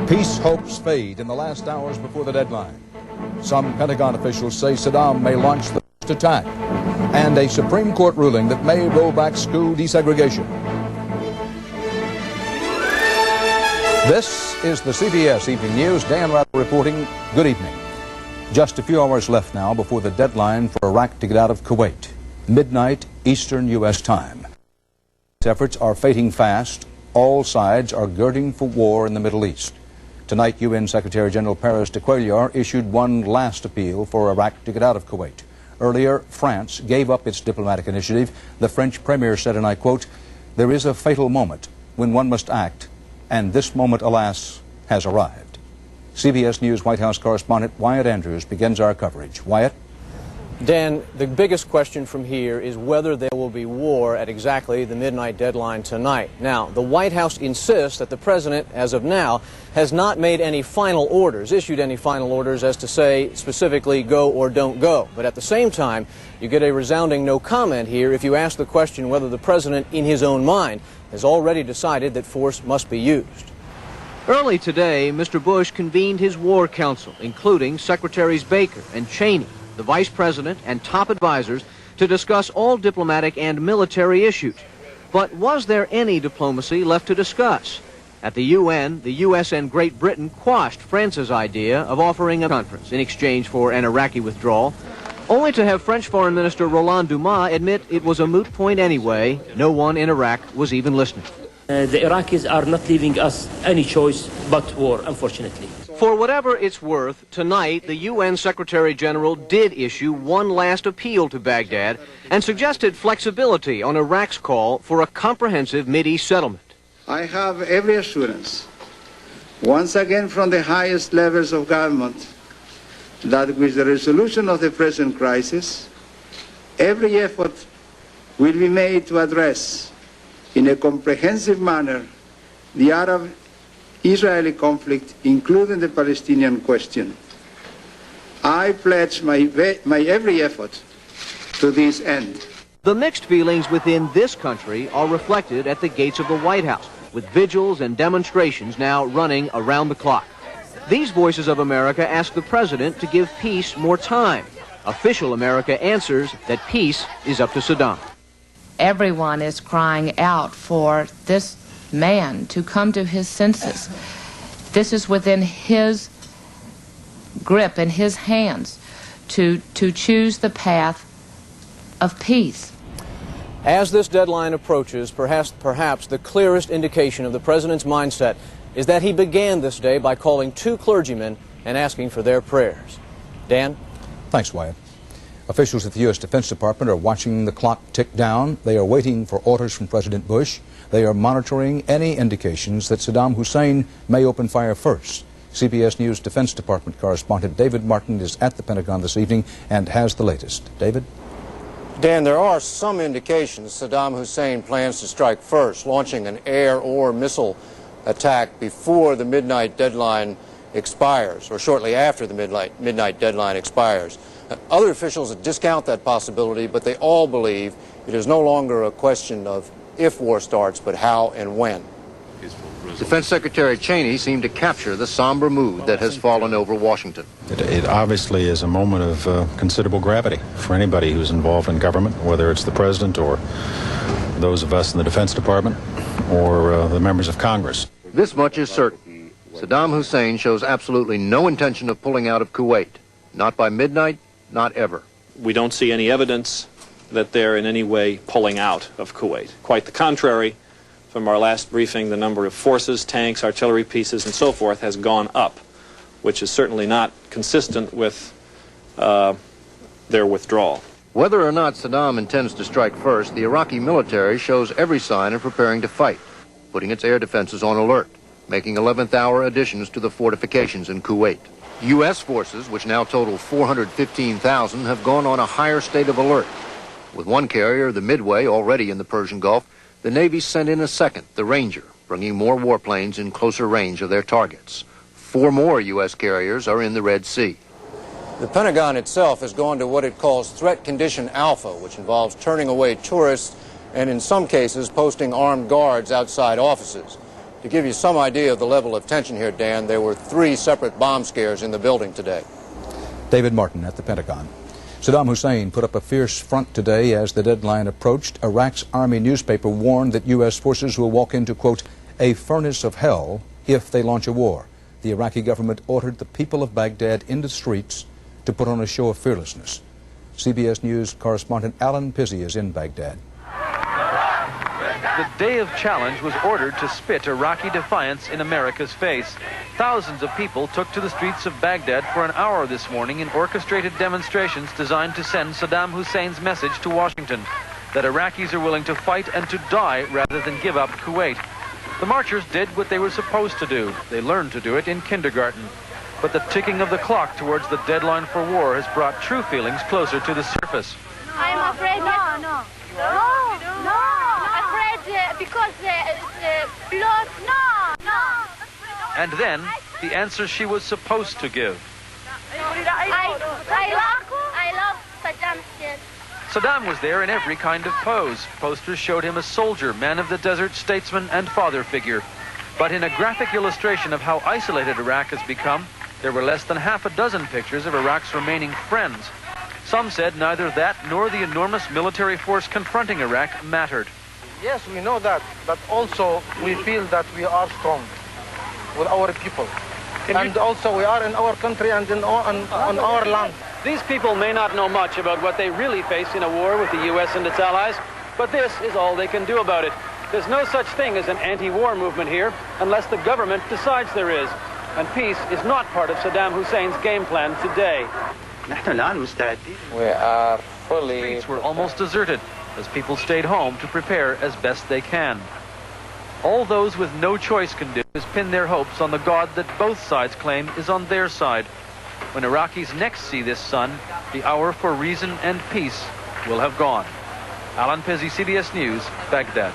Peace hopes fade in the last hours before the deadline. Some Pentagon officials say Saddam may launch the first attack, and a Supreme Court ruling that may roll back school desegregation. This is the CBS Evening News. Dan Rather reporting. Good evening. Just a few hours left now before the deadline for Iraq to get out of Kuwait. Midnight Eastern U.S. time. Efforts are fading fast. All sides are girding for war in the Middle East. Tonight, UN Secretary General Paris de Cuellar issued one last appeal for Iraq to get out of Kuwait. Earlier, France gave up its diplomatic initiative. The French premier said, and I quote, "There is a fatal moment when one must act, and this moment, alas, has arrived." CBS News White House correspondent Wyatt Andrews begins our coverage. Wyatt? Dan, the biggest question from here is whether there will be war at exactly the midnight deadline tonight. Now, the White House insists that the president, as of now, has not made any final orders, issued any final orders as to say specifically go or don't go. But at the same time, you get a resounding no comment here if you ask the question whether the president, in his own mind, has already decided that force must be used. Early today, Mr. Bush convened his war council, including Secretaries Baker and Cheney, the vice president and top advisors, to discuss all diplomatic and military issues. But was there any diplomacy left to discuss? At the UN, the U.S. and Great Britain quashed France's idea of offering a conference in exchange for an Iraqi withdrawal, only to have French Foreign Minister Roland Dumas admit it was a moot point anyway. No one in Iraq was even listening. The Iraqis are not leaving us any choice but war, unfortunately. For whatever it's worth, tonight the UN Secretary General did issue one last appeal to Baghdad and suggested flexibility on Iraq's call for a comprehensive Mideast settlement. I have every assurance, once again from the highest levels of government, that with the resolution of the present crisis, every effort will be made to address in a comprehensive manner the Arab-Israeli conflict, including the Palestinian question. I pledge my every effort to this end. The mixed feelings within this country are reflected at the gates of the White House, with vigils and demonstrations now running around the clock. These voices of America ask the president to give peace more time. Official America answers that peace is up to Saddam. Everyone is crying out for this man to come to his senses. This is within his grip and his hands to choose the path of peace. As this deadline approaches, perhaps the clearest indication of the president's mindset is that he began this day by calling two clergymen and asking for their prayers. Dan? Thanks, Wyatt. Officials at the U.S. Defense Department are watching the clock tick down. They are waiting for orders from President Bush. They are monitoring any indications that Saddam Hussein may open fire first. CBS News Defense Department correspondent David Martin is at the Pentagon this evening and has the latest. David? Dan, there are some indications Saddam Hussein plans to strike first, launching an air or missile attack before the midnight deadline expires, or shortly after the midnight deadline expires. Other officials discount that possibility, but they all believe it is no longer a question of if war starts, but how and when. Defense Secretary Cheney seemed to capture the somber mood that has fallen over Washington. It obviously is a moment of considerable gravity for anybody who's involved in government, whether it's the president or those of us in the Defense Department or the members of Congress. This much is certain. Saddam Hussein shows absolutely no intention of pulling out of Kuwait. Not by midnight, not ever. We don't see any evidence that they're in any way pulling out of Kuwait. Quite the contrary. From our last briefing, the number of forces, tanks, artillery pieces, and so forth has gone up, which is certainly not consistent with their withdrawal. Whether or not Saddam intends to strike first, the Iraqi military shows every sign of preparing to fight, putting its air defenses on alert, making 11th-hour additions to the fortifications in Kuwait. U.S. forces, which now total 415,000, have gone on a higher state of alert. With one carrier, the Midway, already in the Persian Gulf, the Navy sent in a second, the Ranger, bringing more warplanes in closer range of their targets. 4 more U.S. carriers are in the Red Sea. The Pentagon itself has gone to what it calls threat condition alpha, which involves turning away tourists and in some cases posting armed guards outside offices. To give you some idea of the level of tension here, Dan, there were 3 separate bomb scares in the building today. David Martin at the Pentagon. Saddam Hussein put up a fierce front today as the deadline approached. Iraq's army newspaper warned that U.S. forces will walk into, quote, a furnace of hell if they launch a war. The Iraqi government ordered the people of Baghdad into the streets to put on a show of fearlessness. CBS News correspondent Alan Pizzi is in Baghdad. The day of challenge was ordered to spit Iraqi defiance in America's face. Thousands of people took to the streets of Baghdad for an hour this morning in orchestrated demonstrations designed to send Saddam Hussein's message to Washington, that Iraqis are willing to fight and to die rather than give up Kuwait. The marchers did what they were supposed to do. They learned to do it in kindergarten. But the ticking of the clock towards the deadline for war has brought true feelings closer to the surface. I'm afraid. No. Afraid because blood. No. And then the answer she was supposed to give. I love Saddam Hussein. Saddam was there in every kind of pose. Posters showed him a soldier, man of the desert, statesman, and father figure. But in a graphic illustration of how isolated Iraq has become, there were less than half a dozen pictures of Iraq's remaining friends. Some said neither that nor the enormous military force confronting Iraq mattered. Yes, we know that, but also we feel that we are strong with our people. And also we are in our country and on our land. These people may not know much about what they really face in a war with the U.S. and its allies, but this is all they can do about it. There's no such thing as an anti-war movement here unless the government decides there is. And peace is not part of Saddam Hussein's game plan today. We are fully... The streets were almost deserted as people stayed home to prepare as best they can. All those with no choice can do is pin their hopes on the God that both sides claim is on their side. When Iraqis next see this sun, the hour for reason and peace will have gone. Alan Pizzi, CBS News, Baghdad.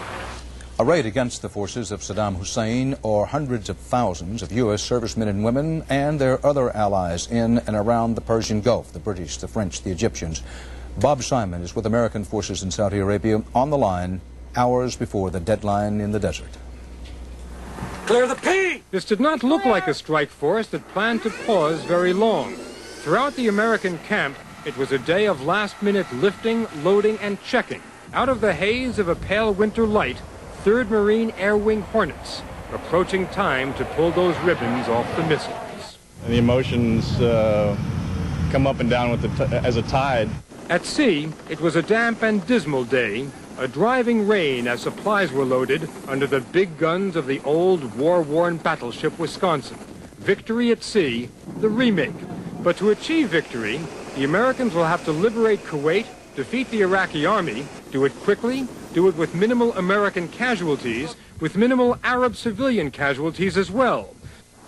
A raid against the forces of Saddam Hussein or hundreds of thousands of U.S. servicemen and women and their other allies in and around the Persian Gulf, the British, the French, the Egyptians. Bob Simon is with American forces in Saudi Arabia on the line hours before the deadline in the desert. Clear the P! This did not look like a strike force that planned to pause very long. Throughout the American camp, it was a day of last-minute lifting, loading, and checking. Out of the haze of a pale winter light, 3rd Marine Air Wing Hornets, approaching time to pull those ribbons off the missiles. The emotions come up and down with as a tide. At sea, it was a damp and dismal day, a driving rain as supplies were loaded under the big guns of the old war-worn battleship Wisconsin. Victory at Sea, the remake. But to achieve victory, the Americans will have to liberate Kuwait, defeat the Iraqi army, do it quickly, do it with minimal American casualties, with minimal Arab civilian casualties as well.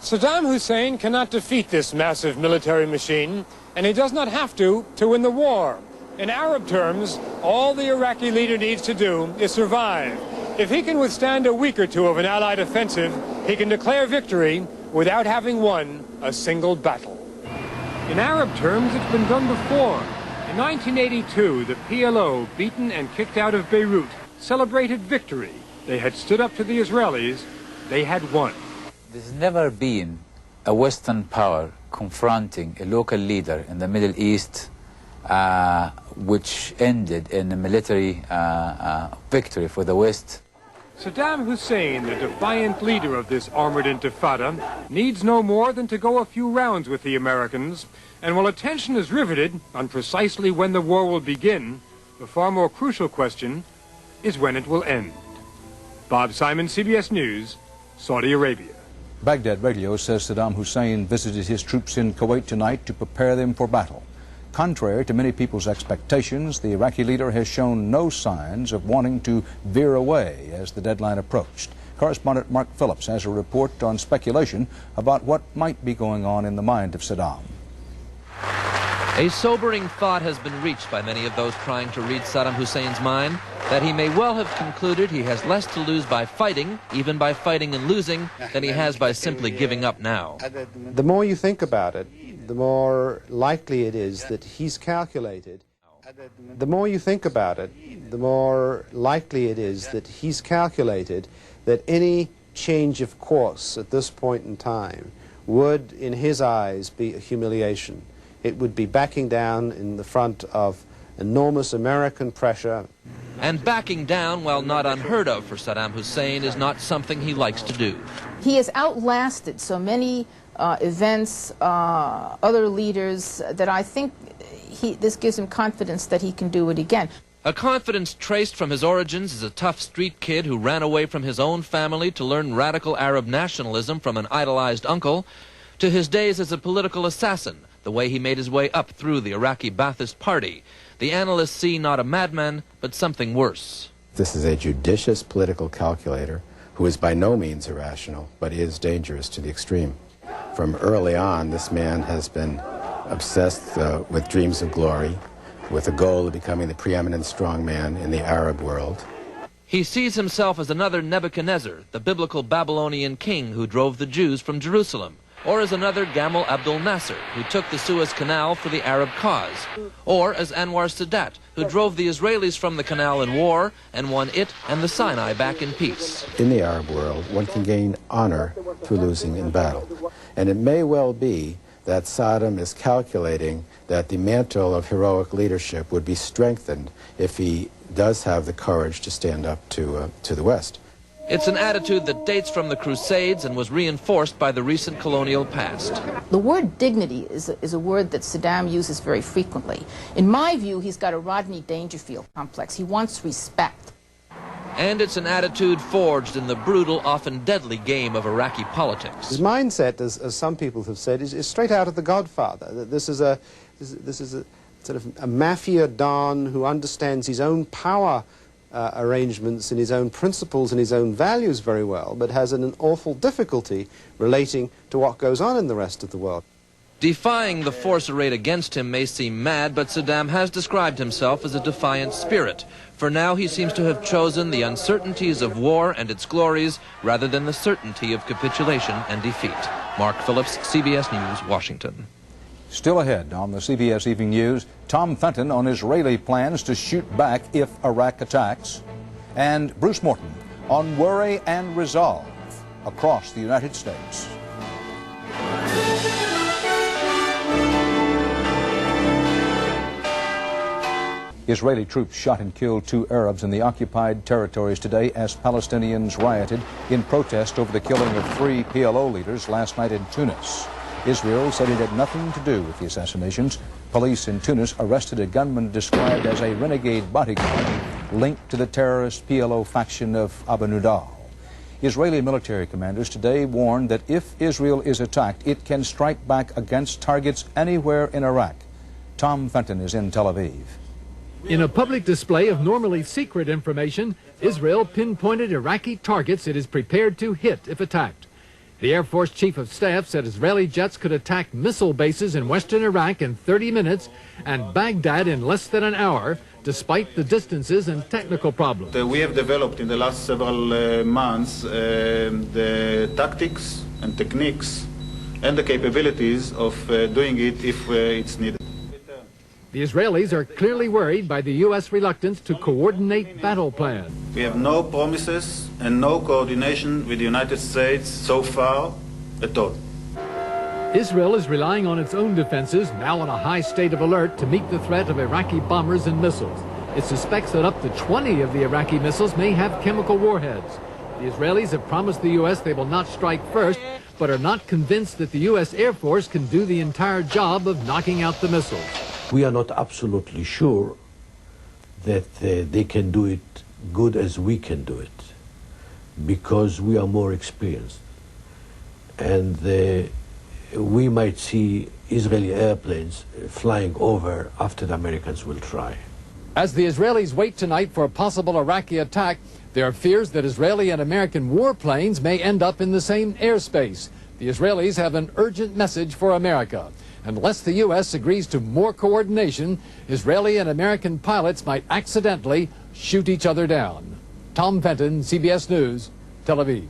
Saddam Hussein cannot defeat this massive military machine, and he does not have to win the war. In Arab terms, all the Iraqi leader needs to do is survive. If he can withstand a week or two of an Allied offensive, he can declare victory without having won a single battle. In Arab terms, it's been done before. In 1982, the PLO, beaten and kicked out of Beirut, celebrated victory. They had stood up to the Israelis. They had won. There's never been a Western power confronting a local leader in the Middle East which ended in a military victory for the West. Saddam Hussein, the defiant leader of this armored intifada, needs no more than to go a few rounds with the Americans, and while attention is riveted on precisely when the war will begin, the far more crucial question is when it will end. Bob Simon, CBS News, Saudi Arabia. Baghdad Radio says Saddam Hussein visited his troops in Kuwait tonight to prepare them for battle. Contrary to many people's expectations, the Iraqi leader has shown no signs of wanting to veer away as the deadline approached. Correspondent Mark Phillips has a report on speculation about what might be going on in the mind of Saddam. A sobering thought has been reached by many of those trying to read Saddam Hussein's mind, that he may well have concluded he has less to lose by fighting, even by fighting and losing, than he has by simply giving up now. The more you think about it, the more likely it is that he's calculated. The more you think about it, the more likely it is that he's calculated that any change of course at this point in time would, in his eyes, be a humiliation. It would be backing down in the front of enormous American pressure. And backing down, while not unheard of for Saddam Hussein, is not something he likes to do. He has outlasted so many events, other leaders, that I think this gives him confidence that he can do it again. A confidence traced from his origins as a tough street kid who ran away from his own family to learn radical Arab nationalism from an idolized uncle, to his days as a political assassin, the way he made his way up through the Iraqi Ba'athist Party. The analysts see not a madman, but something worse. This is a judicious political calculator who is by no means irrational, but is dangerous to the extreme. From early on, this man has been obsessed with dreams of glory, with a goal of becoming the preeminent strongman in the Arab world. He sees himself as another Nebuchadnezzar, the biblical Babylonian king who drove the Jews from Jerusalem, or as another Gamal Abdel Nasser, who took the Suez Canal for the Arab cause, or as Anwar Sadat, who drove the Israelis from the canal in war and won it and the Sinai back in peace. In the Arab world, one can gain honor through losing in battle. And it may well be that Saddam is calculating that the mantle of heroic leadership would be strengthened if he does have the courage to stand up to the West. It's an attitude that dates from the Crusades and was reinforced by the recent colonial past. The word dignity is a word that Saddam uses very frequently. In my view, he's got a Rodney Dangerfield complex. He wants respect. And it's an attitude forged in the brutal, often deadly game of Iraqi politics. His mindset, as some people have said, is straight out of The Godfather. That this is a sort of a mafia don who understands his own power arrangements and his own principles and his own values very well, but has an awful difficulty relating to what goes on in the rest of the world. Defying the force arrayed against him may seem mad, but Saddam has described himself as a defiant spirit. For now, he seems to have chosen the uncertainties of war and its glories rather than the certainty of capitulation and defeat. Mark Phillips, CBS News, Washington. Still ahead on the CBS Evening News, Tom Fenton on Israeli plans to shoot back if Iraq attacks, and Bruce Morton on worry and resolve across the United States. Israeli troops shot and killed 2 Arabs in the occupied territories today as Palestinians rioted in protest over the killing of 3 PLO leaders last night in Tunis. Israel said it had nothing to do with the assassinations. Police in Tunis arrested a gunman described as a renegade bodyguard linked to the terrorist PLO faction of Abu Nidal. Israeli military commanders today warned that if Israel is attacked, it can strike back against targets anywhere in Iraq. Tom Fenton is in Tel Aviv. In a public display of normally secret information, Israel pinpointed Iraqi targets it is prepared to hit if attacked. The Air Force Chief of Staff said Israeli jets could attack missile bases in western Iraq in 30 minutes and Baghdad in less than an hour, despite the distances and technical problems. We have developed in the last several months the tactics and techniques and the capabilities of doing it if it's needed. The Israelis are clearly worried by the U.S. reluctance to coordinate battle plans. We have no promises and no coordination with the United States so far at all. Israel is relying on its own defenses, now in a high state of alert, to meet the threat of Iraqi bombers and missiles. It suspects that up to 20 of the Iraqi missiles may have chemical warheads. The Israelis have promised the U.S. they will not strike first, but are not convinced that the U.S. Air Force can do the entire job of knocking out the missiles. We are not absolutely sure that they can do it good as we can do it, because we are more experienced. And we might see Israeli airplanes flying over after the Americans will try. As the Israelis wait tonight for a possible Iraqi attack, there are fears that Israeli and American warplanes may end up in the same airspace. The Israelis have an urgent message for America. Unless the U.S. agrees to more coordination, Israeli and American pilots might accidentally shoot each other down. Tom Fenton, CBS News, Tel Aviv.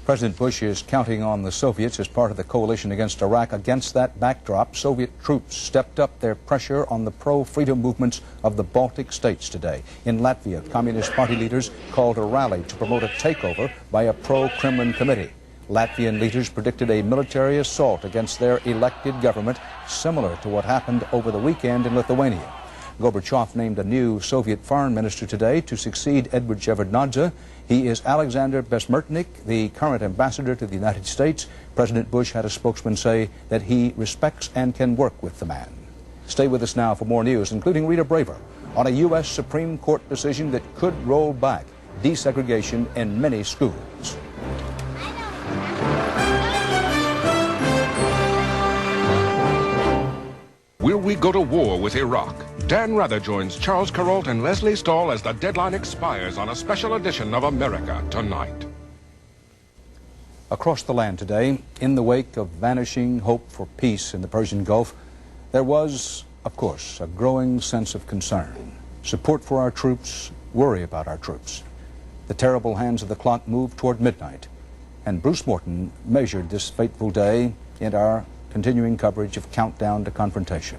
President Bush is counting on the Soviets as part of the coalition against Iraq. Against that backdrop, Soviet troops stepped up their pressure on the pro-freedom movements of the Baltic states today. In Latvia, Communist Party leaders called a rally to promote a takeover by a pro-Kremlin committee. Latvian leaders predicted a military assault against their elected government, similar to what happened over the weekend in Lithuania. Gorbachev named a new Soviet foreign minister today to succeed Edward Shevardnadze. He is Alexander Besmertnik, the current ambassador to the United States. President Bush had a spokesman say that he respects and can work with the man. Stay with us now for more news, including Rita Braver, on a U.S. Supreme Court decision that could roll back desegregation in many schools. Will we go to war with Iraq? Dan Rather joins Charles Kuralt and Leslie Stahl as the deadline expires on a special edition of America Tonight. Across the land today, in the wake of vanishing hope for peace in the Persian Gulf, there was, of course, a growing sense of concern. Support for our troops, worry about our troops. The terrible hands of the clock moved toward midnight, and Bruce Morton measured this fateful day in our continuing coverage of Countdown to Confrontation.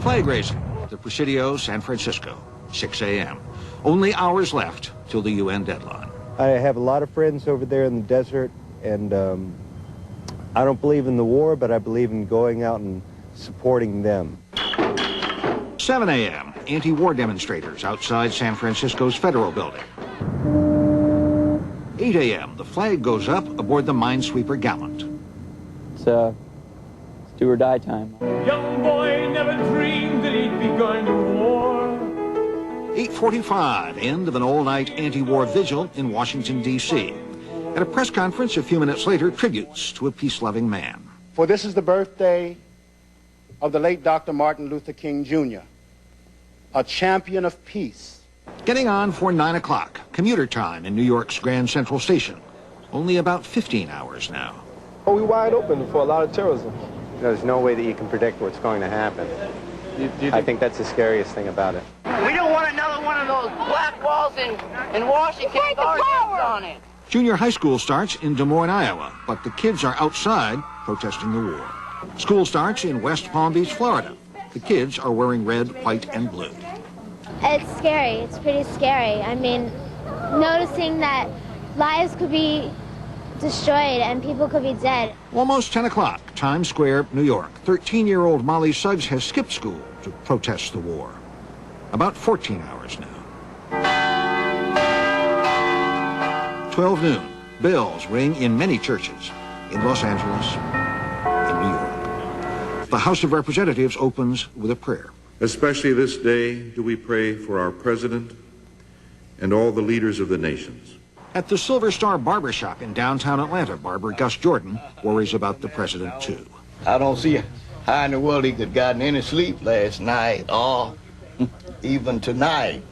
Flag raising, the Presidio, San Francisco, 6 a.m. Only hours left till the UN deadline. I have a lot of friends over there in the desert, and I don't believe in the war, but I believe in going out and supporting them. 7 a.m., anti-war demonstrators outside San Francisco's Federal Building. 8 a.m., the flag goes up aboard the minesweeper Gallant. It's do or die time. Young boy never dreamed that he'd be going to war. 8:45, end of an all-night anti-war vigil in Washington, D.C. At a press conference a few minutes later, tributes to a peace-loving man. For this is the birthday of the late Dr. Martin Luther King, Jr., a champion of peace. Getting on for 9 o'clock, commuter time in New York's Grand Central Station. Only about 15 hours now. Oh, we're wide open for a lot of terrorism. There's no way that you can predict what's going to happen. I think that's the scariest thing about it. We don't want another one of those black walls in Washington with our names on it. Junior high school starts in Des Moines, Iowa, but the kids are outside protesting the war. School starts in West Palm Beach, Florida. The kids are wearing red, white, and blue. It's scary. It's pretty scary. I mean, noticing that lives could be destroyed and people could be dead. Almost 10 o'clock, Times Square, New York. 13-year-old Molly Suggs has skipped school to protest the war. About 14 hours now. 12 noon. Bells ring in many churches in Los Angeles, in New York. The House of Representatives opens with a prayer. Especially this day do we pray for our president and all the leaders of the nations. At the Silver Star Barbershop in downtown Atlanta, barber Gus Jordan worries about the president, too. I don't see how in the world he could have gotten any sleep last night or even tonight.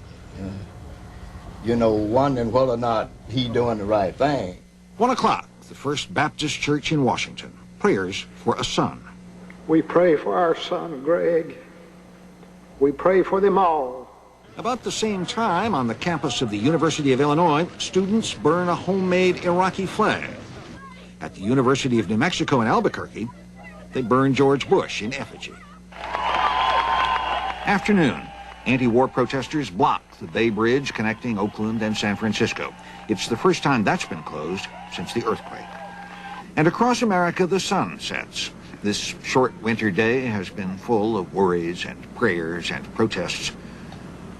You know, wondering whether or not he doing the right thing. 1 o'clock, the First Baptist Church in Washington. Prayers for a son. We pray for our son, Greg. We pray for them all. About the same time, on the campus of the University of Illinois, students burn a homemade Iraqi flag. At the University of New Mexico in Albuquerque, they burn George Bush in effigy. Afternoon, anti-war protesters block the Bay Bridge connecting Oakland and San Francisco. It's the first time that's been closed since the earthquake. And across America, the sun sets. This short winter day has been full of worries and prayers and protests.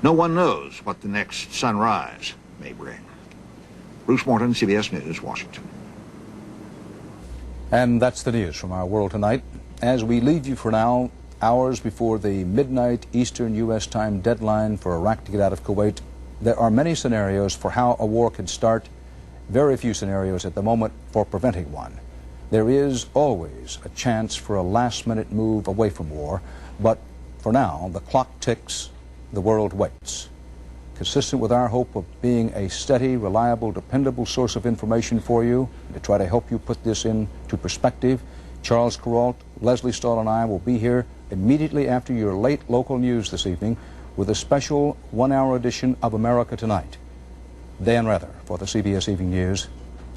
No one knows what the next sunrise may bring. Bruce Morton, CBS News, Washington. And that's the news from our world tonight. As we leave you for now, hours before the midnight Eastern U.S. time deadline for Iraq to get out of Kuwait, there are many scenarios for how a war could start, very few scenarios at the moment for preventing one. There is always a chance for a last-minute move away from war, but for now, the clock ticks, the world waits. Consistent with our hope of being a steady, reliable, dependable source of information for you, and to try to help you put this into perspective, Charles Kuralt, Leslie Stahl, and I will be here immediately after your late local news this evening with a special one-hour edition of America Tonight. Dan Rather for the CBS Evening News.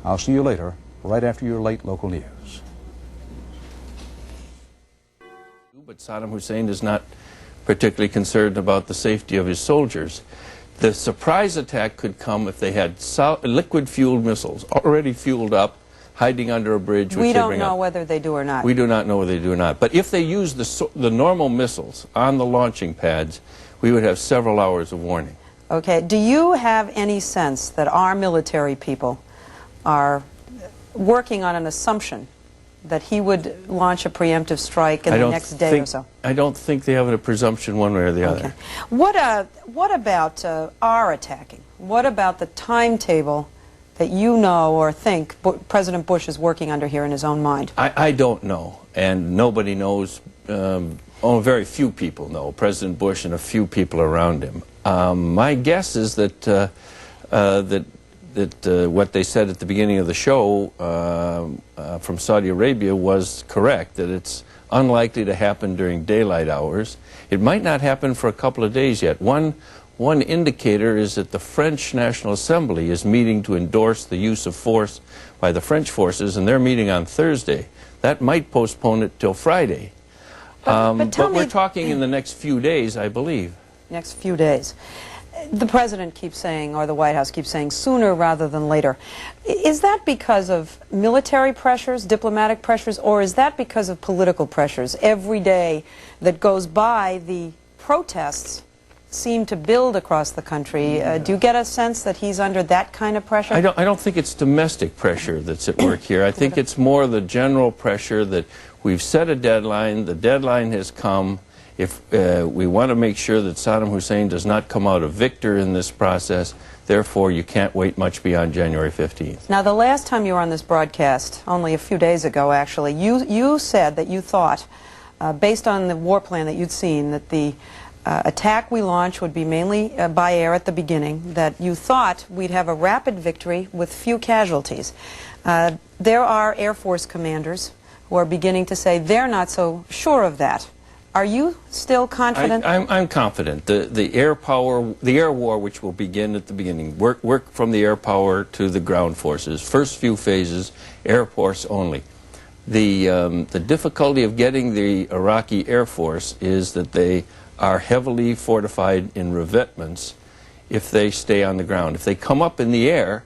I'll see you later, right after your late local news. But Saddam Hussein is not particularly concerned about the safety of his soldiers. The surprise attack could come if they had liquid-fueled missiles already fueled up, hiding under a bridge. We don't know whether they do or not. We do not know whether they do or not. But if they use the normal missiles on the launching pads, we would have several hours of warning. Okay. Do you have any sense that our military people are working on an assumption that he would launch a preemptive strike in the next day or so? I don't think they have a presumption one way or the other. What about our attacking? What about the timetable that you know or think President Bush is working under here in his own mind? I don't know, and nobody knows. Very few people know. President Bush and a few people around him. My guess is that what they said at the beginning of the show from Saudi Arabia was correct, that it's unlikely to happen during daylight hours. It might not happen for a couple of days yet. One indicator is that the French National Assembly is meeting to endorse the use of force by the French forces, and they're meeting on Thursday. That might postpone it till Friday. But we're talking in the next few days, I believe. Next few days. The President keeps saying, or the White House keeps saying, sooner rather than later. Is that because of military pressures, diplomatic pressures, or is that because of political pressures? Every day that goes by, the protests seem to build across the country. Do you get a sense that he's under that kind of pressure? I don't think it's domestic pressure that's at work here. I think it's more the general pressure that we've set a deadline, the deadline has come. If we want to make sure that Saddam Hussein does not come out a victor in this process, therefore you can't wait much beyond January 15th. Now, the last time you were on this broadcast, only a few days ago actually, you said that you thought, based on the war plan that you'd seen, that the attack we launched would be mainly by air at the beginning, that you thought we'd have a rapid victory with few casualties. There are Air Force commanders who are beginning to say they're not so sure of that. Are you still confident? I'm confident. The air war, which will begin at the beginning, work from the air power to the ground forces. First few phases, Air Force only. The difficulty of getting the Iraqi Air Force is that they are heavily fortified in revetments if they stay on the ground. If they come up in the air,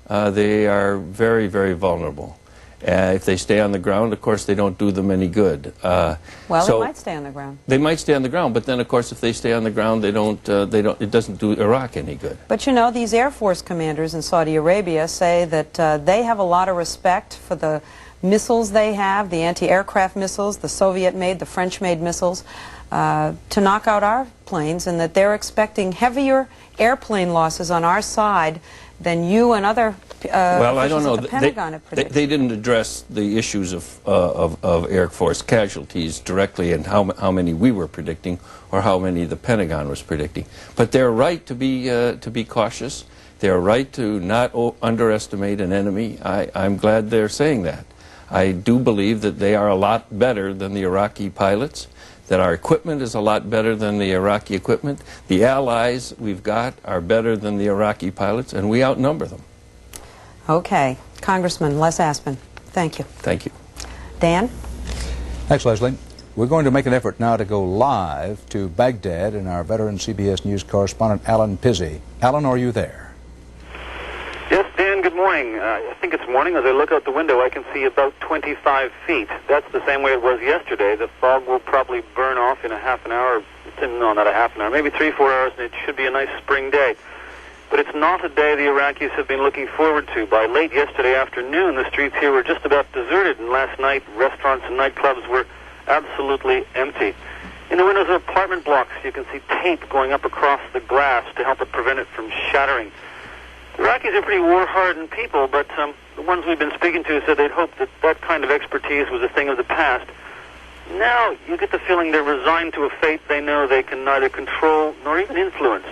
they are very, very vulnerable. If they stay on the ground, of course, they don't do them any good. Well, they might stay on the ground. They might stay on the ground, but then, of course, if they stay on the ground, it doesn't do Iraq any good. But you know, these Air Force commanders in Saudi Arabia say that they have a lot of respect for the missiles they have, the anti-aircraft missiles, the Soviet-made, the French-made missiles, to knock out our planes, and that they're expecting heavier airplane losses on our side than you and other well, I don't know. the Pentagon have predicted. They didn't address the issues of Air Force casualties directly and how many we were predicting or how many the Pentagon was predicting. But they're right to be cautious. They're right to not underestimate an enemy. I'm glad they're saying that. I do believe that they are a lot better than the Iraqi pilots, that our equipment is a lot better than the Iraqi equipment. The allies we've got are better than the Iraqi pilots, and we outnumber them. Okay. Congressman Les Aspin, thank you. Thank you. Dan? Thanks, Leslie. We're going to make an effort now to go live to Baghdad and our veteran CBS News correspondent, Alan Pizzi. Alan, are you there? Yes, Dan, good morning. I think it's morning. As I look out the window, I can see about 25 feet. That's the same way it was yesterday. The fog will probably burn off in a half an hour. No, not a half an hour. Maybe 3-4 hours, and it should be a nice spring day. But it's not a day the Iraqis have been looking forward to. By late yesterday afternoon, the streets here were just about deserted, and last night, restaurants and nightclubs were absolutely empty. In the windows of apartment blocks, you can see tape going up across the glass to help it prevent it from shattering. The Iraqis are pretty war-hardened people, but the ones we've been speaking to said they'd hoped that that kind of expertise was a thing of the past. Now, you get the feeling they're resigned to a fate they know they can neither control nor even influence.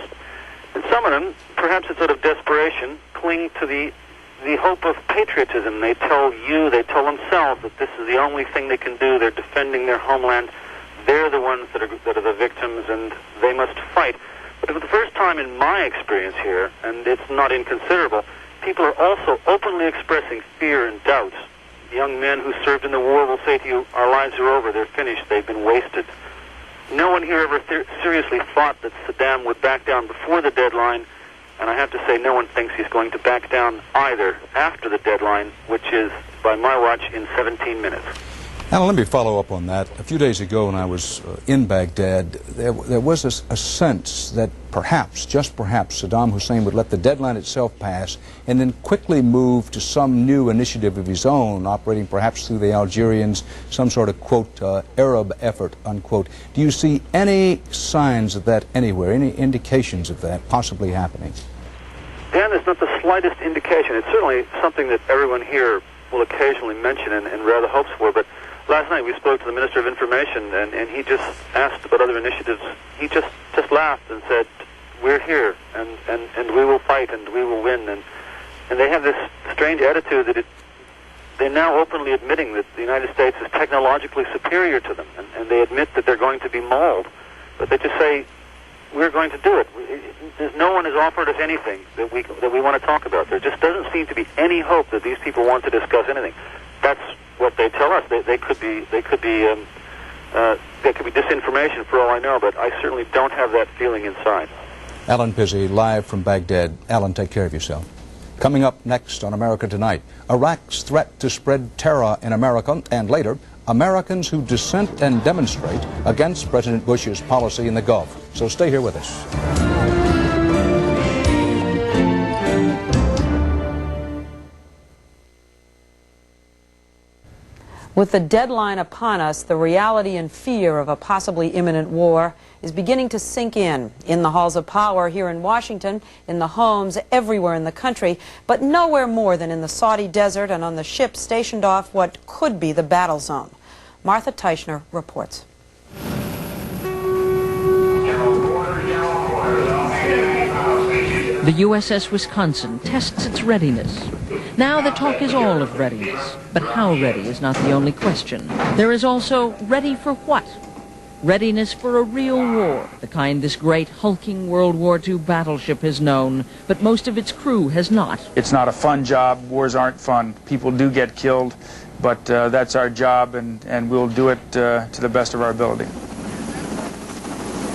And some of them, perhaps it's out of desperation, cling to the hope of patriotism. They tell themselves that this is the only thing they can do. They're defending their homeland. They're the ones that are the victims, and they must fight. But for the first time in my experience here, and it's not inconsiderable, people are also openly expressing fear and doubts. Young men who served in the war will say to you, our lives are over, they're finished, they've been wasted. No one here ever seriously thought that Saddam would back down before the deadline, and I have to say no one thinks he's going to back down either after the deadline, which is, by my watch, in 17 minutes. Alan, let me follow up on that. A few days ago when I was in Baghdad, there was a sense that perhaps, just perhaps, Saddam Hussein would let the deadline itself pass and then quickly move to some new initiative of his own, operating perhaps through the Algerians, some sort of, quote, Arab effort, unquote. Do you see any signs of that anywhere, any indications of that possibly happening? Dan, there's not the slightest indication. It's certainly something that everyone here will occasionally mention and rather hopes for, but last night we spoke to the Minister of Information, and he just asked about other initiatives. He just laughed and said, we're here, and we will fight, and we will win. And they have this strange attitude that they're now openly admitting that the United States is technologically superior to them, and they admit that they're going to be mauled. But they just say, we're going to do it. No one has offered us anything that we want to talk about. There just doesn't seem to be any hope that these people want to discuss anything. That's what they tell us. They could be disinformation for all I know, but I certainly don't have that feeling inside. Alan Pizzey, live from Baghdad. Alan, take care of yourself. Coming up next on America Tonight, Iraq's threat to spread terror in America, and later, Americans who dissent and demonstrate against President Bush's policy in the Gulf. So stay here with us. With the deadline upon us, the reality and fear of a possibly imminent war is beginning to sink in the halls of power here in Washington, in the homes everywhere in the country, but nowhere more than in the Saudi desert and on the ships stationed off what could be the battle zone. Martha Teichner reports. The USS Wisconsin tests its readiness. Now the talk is all of readiness, but how ready is not the only question. There is also ready for what? Readiness for a real war, the kind this great hulking World War II battleship has known, but most of its crew has not. It's not a fun job. Wars aren't fun. People do get killed, but that's our job, and we'll do it to the best of our ability.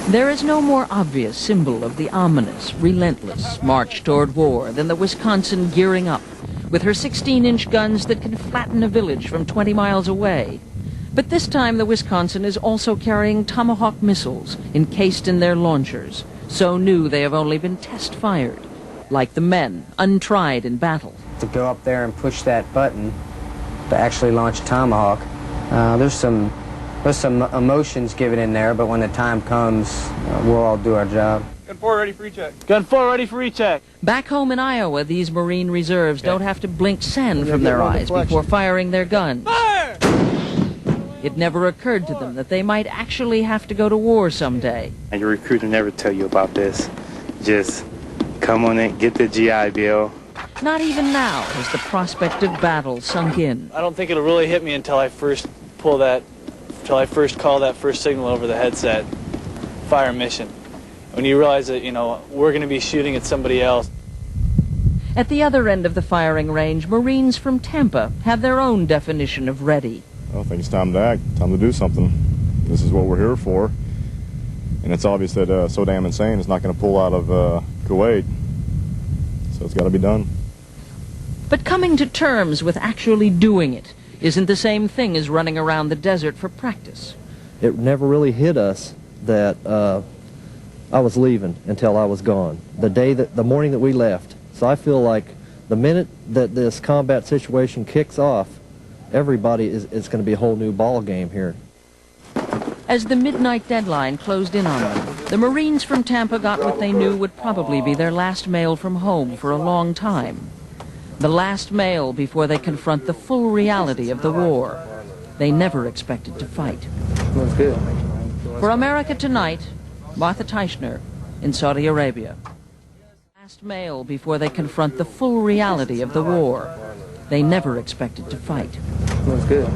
There is no more obvious symbol of the ominous, relentless march toward war than the Wisconsin gearing up, with her 16-inch guns that can flatten a village from 20 miles away. But this time the Wisconsin is also carrying Tomahawk missiles encased in their launchers, so new they have only been test-fired, like the men, untried in battle. To go up there and push that button to actually launch a Tomahawk, there's some emotions given in there, but when the time comes, we'll all do our job. Gun 4 ready for recheck. Gun 4 ready for recheck. Back home in Iowa, these Marine reserves don't have to blink sand from their eyes before firing their guns. Fire! It never occurred to them that they might actually have to go to war someday. And your recruiter never tell you about this. Just come on in, get the GI Bill. Not even now has the prospect of battle sunk in. I don't think it'll really hit me until I first call that first signal over the headset, fire mission. When you realize that, we're going to be shooting at somebody else. At the other end of the firing range, Marines from Tampa have their own definition of ready. I think it's time to act, time to do something. This is what we're here for. And it's obvious that Saddam Hussein is not going to pull out of Kuwait, so it's got to be done. But coming to terms with actually doing it isn't the same thing as running around the desert for practice. It never really hit us that I was leaving until I was gone. The morning that we left. So I feel like the minute that this combat situation kicks off, everybody it's going to be a whole new ball game here. As the midnight deadline closed in on them, the Marines from Tampa got what they knew would probably be their last mail from home for a long time. The last mail before they confront the full reality of the war. They never expected to fight. That's good. For America Tonight, Martha Teichner in Saudi Arabia. Last mail before they confront the full reality of the war. They never expected to fight. That's good.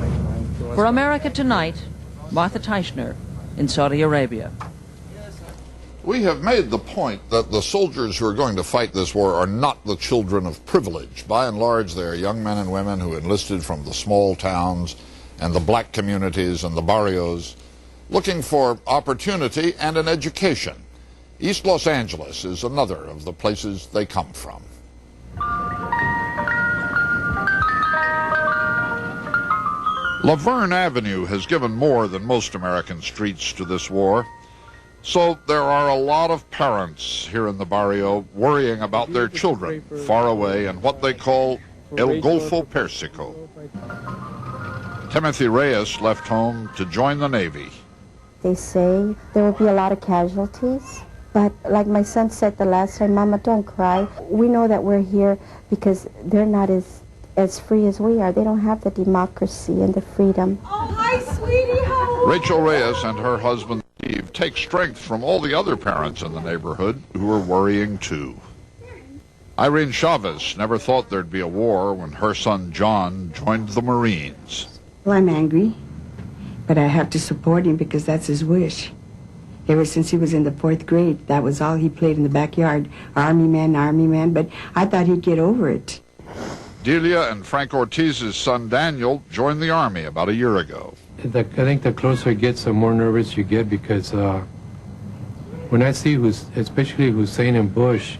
For America Tonight, Martha Teichner in Saudi Arabia. We have made the point that the soldiers who are going to fight this war are not the children of privilege. By and large, they are young men and women who enlisted from the small towns and the black communities and the barrios, looking for opportunity and an education. East Los Angeles is another of the places they come from. Laverne Avenue has given more than most American streets to this war. So there are a lot of parents here in the barrio worrying about their children far away in what they call El Golfo Persico. Timothy Reyes left home to join the Navy. They say there will be a lot of casualties, but like my son said the last time, Mama, don't cry. We know that we're here because they're not as free as we are. They don't have the democracy and the freedom. Oh, hi, sweetie. How are you? Rachel Reyes and her husband Steve take strength from all the other parents in the neighborhood who are worrying too. Irene Chavez never thought there'd be a war when her son John joined the Marines. Well, I'm angry, but I have to support him because that's his wish. Ever since he was in the 4th grade, that was all he played in the backyard. Army man, but I thought he'd get over it. Delia and Frank Ortiz's son Daniel joined the Army about a year ago. I think the closer it gets, the more nervous you get, because when I see especially Hussein and Bush,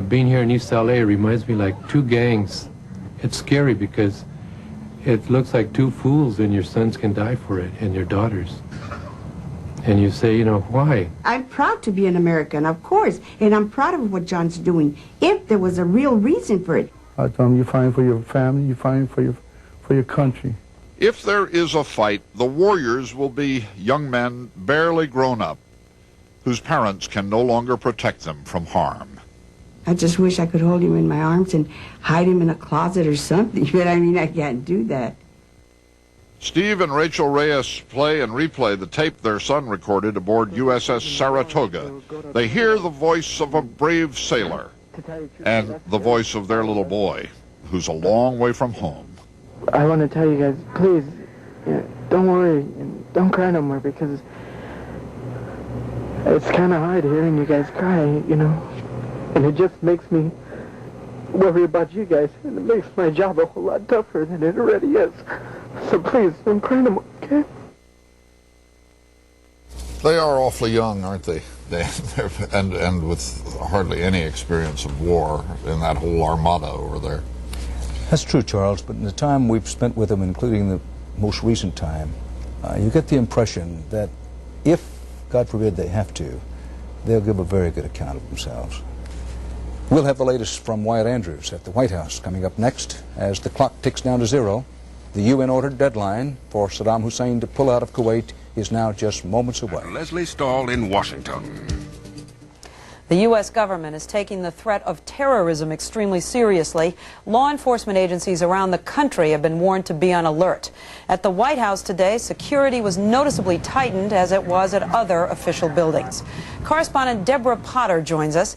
being here in East LA reminds me like two gangs. It's scary because it looks like two fools and your sons can die for it, and your daughters. And you say, you know, why? I'm proud to be an American, of course, and I'm proud of what John's doing, if there was a real reason for it. I told him, you fight for your family, you fight for your country. If there is a fight, the warriors will be young men barely grown up, whose parents can no longer protect them from harm. I just wish I could hold him in my arms and hide him in a closet or something, but I mean, I can't do that. Steve and Rachel Reyes play and replay the tape their son recorded aboard USS Saratoga. They hear the voice of a brave sailor and the voice of their little boy, who's a long way from home. I want to tell you guys, please, don't worry and don't cry no more, because it's kind of hard hearing you guys cry, you know, and it just makes me worry about you guys, and it makes my job a whole lot tougher than it already is. So please, don't cry no more, okay? They are awfully young, aren't they? and with hardly any experience of war in that whole armada over there. That's true, Charles, but in the time we've spent with them, including the most recent time, you get the impression that if, God forbid, they have to, they'll give a very good account of themselves. We'll have the latest from Wyatt Andrews at the White House coming up next as the clock ticks down to 0. The UN-ordered deadline for Saddam Hussein to pull out of Kuwait is now just moments away. Leslie Stahl in Washington. The U.S. government is taking the threat of terrorism extremely seriously. Law enforcement agencies around the country have been warned to be on alert. At the White House today, security was noticeably tightened as it was at other official buildings. Correspondent Deborah Potter joins us.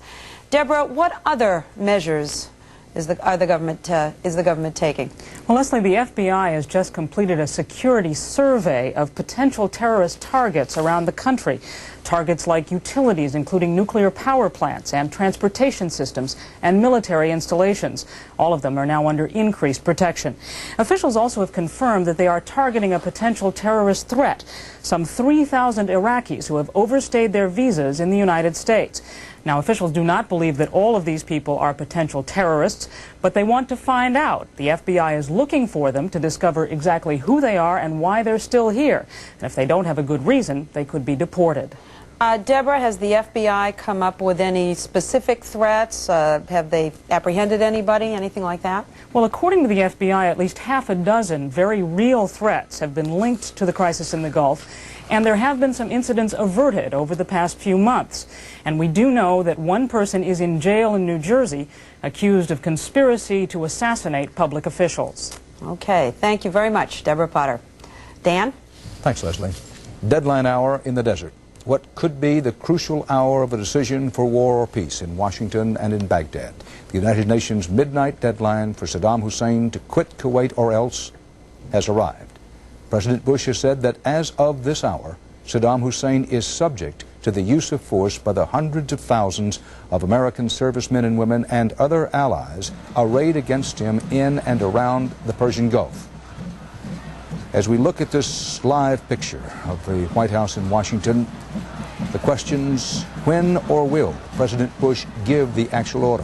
Deborah, what other measures is the government taking? Well, Leslie, the FBI has just completed a security survey of potential terrorist targets around the country. Targets like utilities, including nuclear power plants and transportation systems and military installations. All of them are now under increased protection. Officials also have confirmed that they are targeting a potential terrorist threat. Some 3,000 Iraqis who have overstayed their visas in the United States. Now, officials do not believe that all of these people are potential terrorists, but they want to find out. The FBI is looking for them to discover exactly who they are and why they're still here. And if they don't have a good reason, they could be deported. Deborah, has the FBI come up with any specific threats? Have they apprehended anybody, anything like that? Well, according to the FBI, at least half a dozen very real threats have been linked to the crisis in the Gulf, and there have been some incidents averted over the past few months. And we do know that one person is in jail in New Jersey accused of conspiracy to assassinate public officials. Okay, thank you very much, Deborah Potter. Dan? Thanks, Leslie. Deadline hour in the desert. What could be the crucial hour of a decision for war or peace in Washington and in Baghdad. The United Nations midnight deadline for Saddam Hussein to quit Kuwait or else has arrived. President Bush has said that as of this hour, Saddam Hussein is subject to to the use of force by the hundreds of thousands of American servicemen and women and other allies arrayed against him in and around the Persian Gulf. As we look at this live picture of the White House in Washington, the questions, when or will President Bush give the actual order?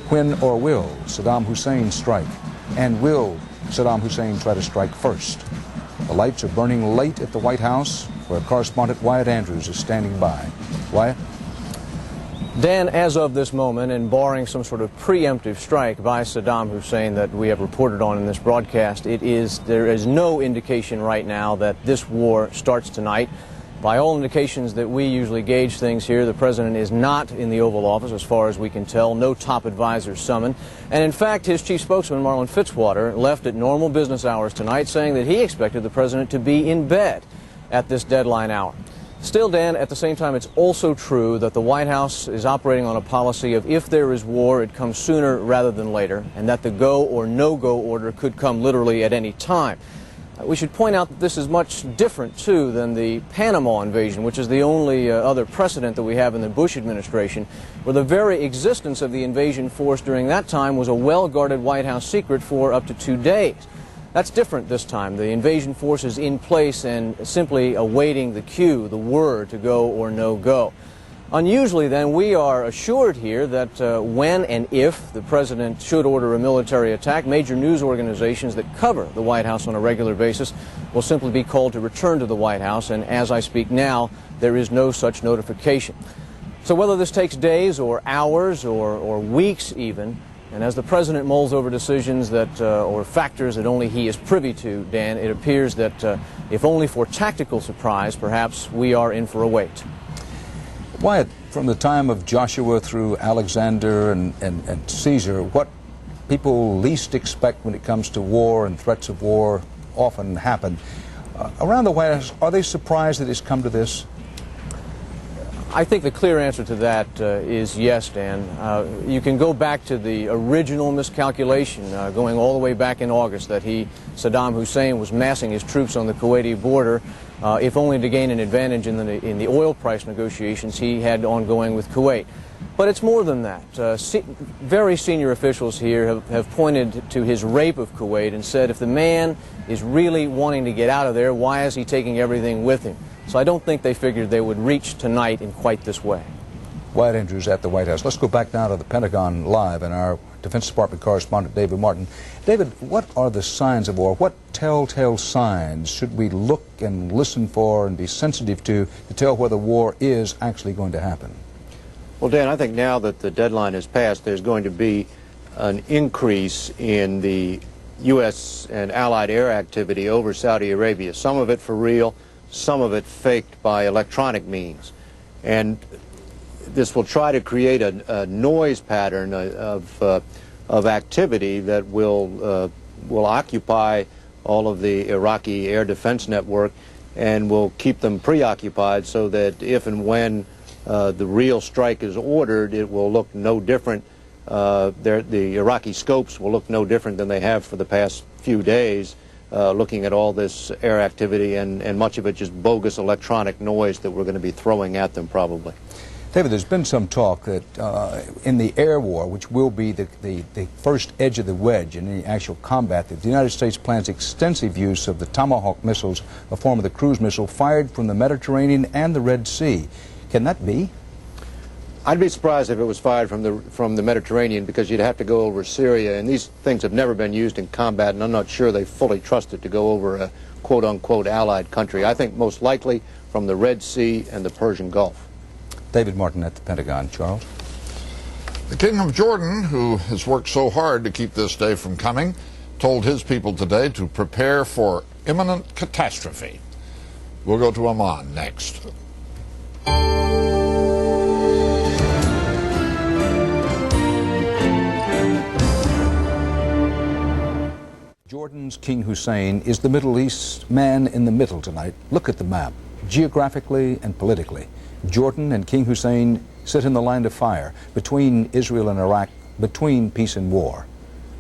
When or will Saddam Hussein strike? And will Saddam Hussein try to strike first? The lights are burning late at the White House, where correspondent Wyatt Andrews is standing by. Wyatt? Dan, as of this moment, and barring some sort of preemptive strike by Saddam Hussein that we have reported on in this broadcast, there is no indication right now that this war starts tonight. By all indications that we usually gauge things here, the president is not in the Oval Office as far as we can tell. No top advisors summoned. And in fact, his chief spokesman, Marlin Fitzwater, left at normal business hours tonight saying that he expected the president to be in bed at this deadline hour. Still, Dan, at the same time, it's also true that the White House is operating on a policy of if there is war, it comes sooner rather than later, and that the go or no-go order could come literally at any time. We should point out that this is much different, too, than the Panama invasion, which is the only other precedent that we have in the Bush administration, where the very existence of the invasion force during that time was a well-guarded White House secret for up to 2 days. That's different this time. The invasion force is in place and simply awaiting the cue, the word to go or no go. Unusually, then, we are assured here that when and if the president should order a military attack, major news organizations that cover the White House on a regular basis will simply be called to return to the White House, and as I speak now, there is no such notification. So whether this takes days or hours or weeks even, and as the president mulls over decisions that, or factors that only he is privy to, Dan, it appears that if only for tactical surprise, perhaps we are in for a wait. Wyatt, from the time of Joshua through Alexander and Caesar, what people least expect when it comes to war and threats of war often happen. Around the White House, are they surprised that it's come to this? I think the clear answer to that is yes, Dan. You can go back to the original miscalculation going all the way back in August that Saddam Hussein was massing his troops on the Kuwaiti border, if only to gain an advantage in the oil price negotiations he had ongoing with Kuwait. But it's more than that. Very senior officials here have pointed to his rape of Kuwait and said if the man is really wanting to get out of there, why is he taking everything with him? So I don't think they figured they would reach tonight in quite this way. Wyatt Andrews at the White House. Let's go back now to the Pentagon Live and our Defense Department correspondent, David Martin. David, what are the signs of war? What telltale signs should we look and listen for and be sensitive to tell whether war is actually going to happen? Well, Dan, I think now that the deadline has passed, there's going to be an increase in the U.S. and Allied air activity over Saudi Arabia, some of it for real, some of it faked by electronic means. And this will try to create a noise pattern of activity that will occupy all of the Iraqi air defense network and will keep them preoccupied so that if and when the real strike is ordered, it will look no different. The Iraqi scopes will look no different than they have for the past few days, looking at all this air activity and much of it just bogus electronic noise that we're going to be throwing at them probably. David, there's been some talk that in the air war, which will be the first edge of the wedge in any actual combat, that the United States plans extensive use of the Tomahawk missiles, a form of the cruise missile, fired from the Mediterranean and the Red Sea. Can that be? I'd be surprised if it was fired from the Mediterranean, because you'd have to go over Syria, and these things have never been used in combat, and I'm not sure they fully trust it to go over a quote-unquote allied country. I think most likely from the Red Sea and the Persian Gulf. David Martin at the Pentagon. Charles? The King of Jordan, who has worked so hard to keep this day from coming, told his people today to prepare for imminent catastrophe. We'll go to Amman next. Jordan's King Hussein is the Middle East man in the middle tonight. Look at the map, geographically and politically. Jordan and King Hussein sit in the line of fire between Israel and Iraq, between peace and war.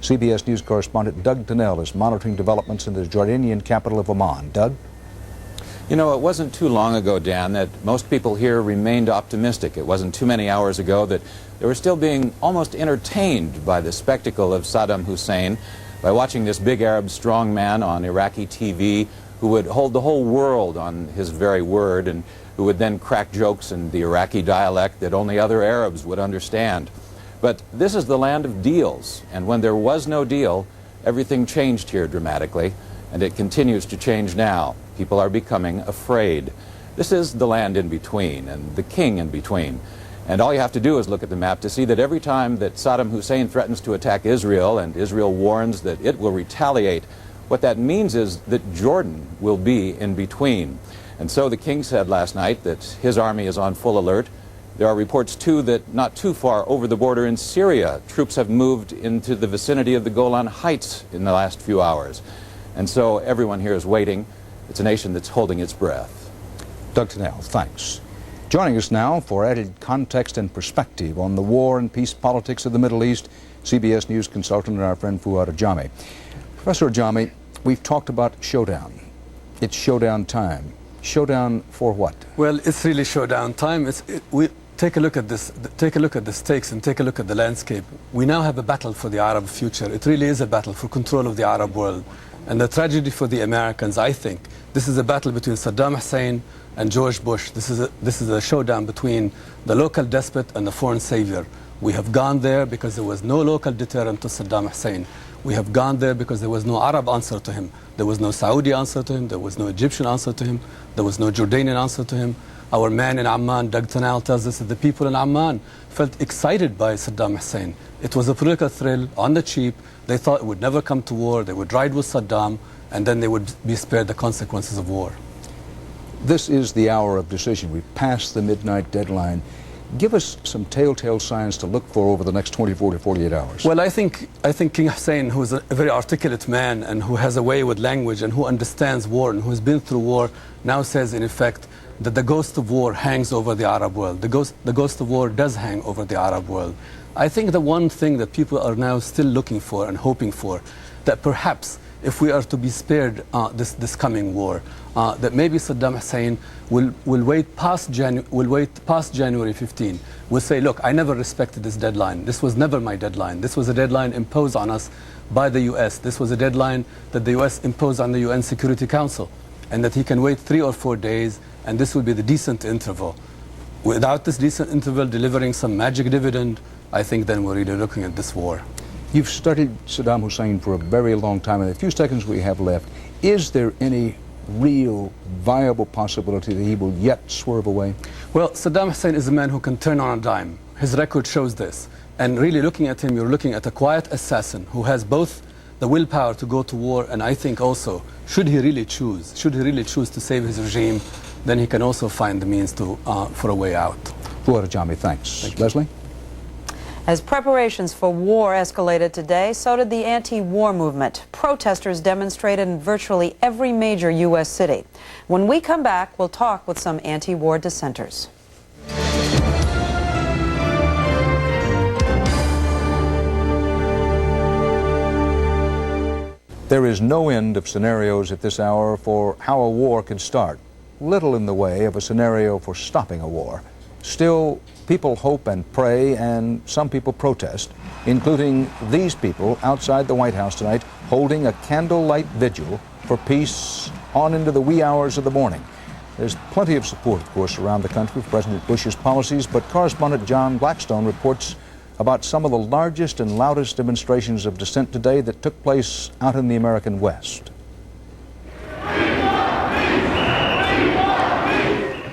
CBS News correspondent Doug Tennell is monitoring developments in the Jordanian capital of Amman. Doug? You know, it wasn't too long ago, Dan, that most people here remained optimistic. It wasn't too many hours ago that they were still being almost entertained by the spectacle of Saddam Hussein, by watching this big Arab strongman on Iraqi TV who would hold the whole world on his very word and who would then crack jokes in the Iraqi dialect that only other Arabs would understand. But this is the land of deals, and when there was no deal, everything changed here dramatically, and it continues to change now. People are becoming afraid. This is the land in between, and the king in between. And all you have to do is look at the map to see that every time that Saddam Hussein threatens to attack Israel, and Israel warns that it will retaliate, what that means is that Jordan will be in between. And so the king said last night that his army is on full alert. There are reports, too, that not too far over the border in Syria, troops have moved into the vicinity of the Golan Heights in the last few hours. And so everyone here is waiting. It's a nation that's holding its breath. Doug Tennell, thanks. Joining us now for added context and perspective on the war and peace politics of the Middle East, CBS News consultant and our friend Fouad Ajami. Professor Ajami, we've talked about showdown. It's showdown time. Showdown for what? Well, it's really showdown time. We take a look at this. Take a look at the stakes and take a look at the landscape. We now have a battle for the Arab future. It really is a battle for control of the Arab world. And the tragedy for the Americans, I think, this is a battle between Saddam Hussein and George Bush. This is a showdown between the local despot and the foreign savior. We have gone there because there was no local deterrent to Saddam Hussein. We have gone there because there was no Arab answer to him. There was no Saudi answer to him. There was no Egyptian answer to him. There was no Jordanian answer to him. Our man in Amman, Doug Tennell, tells us that the people in Amman felt excited by Saddam Hussein. It was a political thrill on the cheap. They thought it would never come to war. They would ride with Saddam, and then they would be spared the consequences of war. This is the hour of decision. We've passed the midnight deadline. Give us some telltale signs to look for over the next 24 to 48 hours. Well, I think King Hussein, who is a very articulate man and who has a way with language and who understands war and who has been through war, now says, in effect, that the ghost of war hangs over the Arab world. The ghost of war does hang over the Arab world. I think the one thing that people are now still looking for and hoping for, that perhaps if we are to be spared this coming war, that maybe Saddam Hussein will wait past January 15. Will say, look, I never respected this deadline. This was never my deadline. This was a deadline imposed on us by the U.S. This was a deadline that the U.S. imposed on the UN Security Council, and that he can wait 3 or 4 days, and this will be the decent interval. Without this decent interval delivering some magic dividend, I think then we're really looking at this war. You've studied Saddam Hussein for a very long time. In the few seconds we have left, is there any real viable possibility that he will yet swerve away? Well, Saddam Hussein is a man who can turn on a dime. His record shows this. And really looking at him, you're looking at a quiet assassin who has both the willpower to go to war, and I think also, should he really choose to save his regime, then he can also find the means for a way out. Fouad Ajami, thanks. Leslie? As preparations for war escalated today, so did the anti-war movement. Protesters demonstrated in virtually every major U.S. city. When we come back, we'll talk with some anti-war dissenters. There is no end of scenarios at this hour for how a war can start. Little in the way of a scenario for stopping a war. Still, people hope and pray, and some people protest, including these people outside the White House tonight, holding a candlelight vigil for peace on into the wee hours of the morning. There's plenty of support, of course, around the country for President Bush's policies, but correspondent John Blackstone reports about some of the largest and loudest demonstrations of dissent today that took place out in the American West.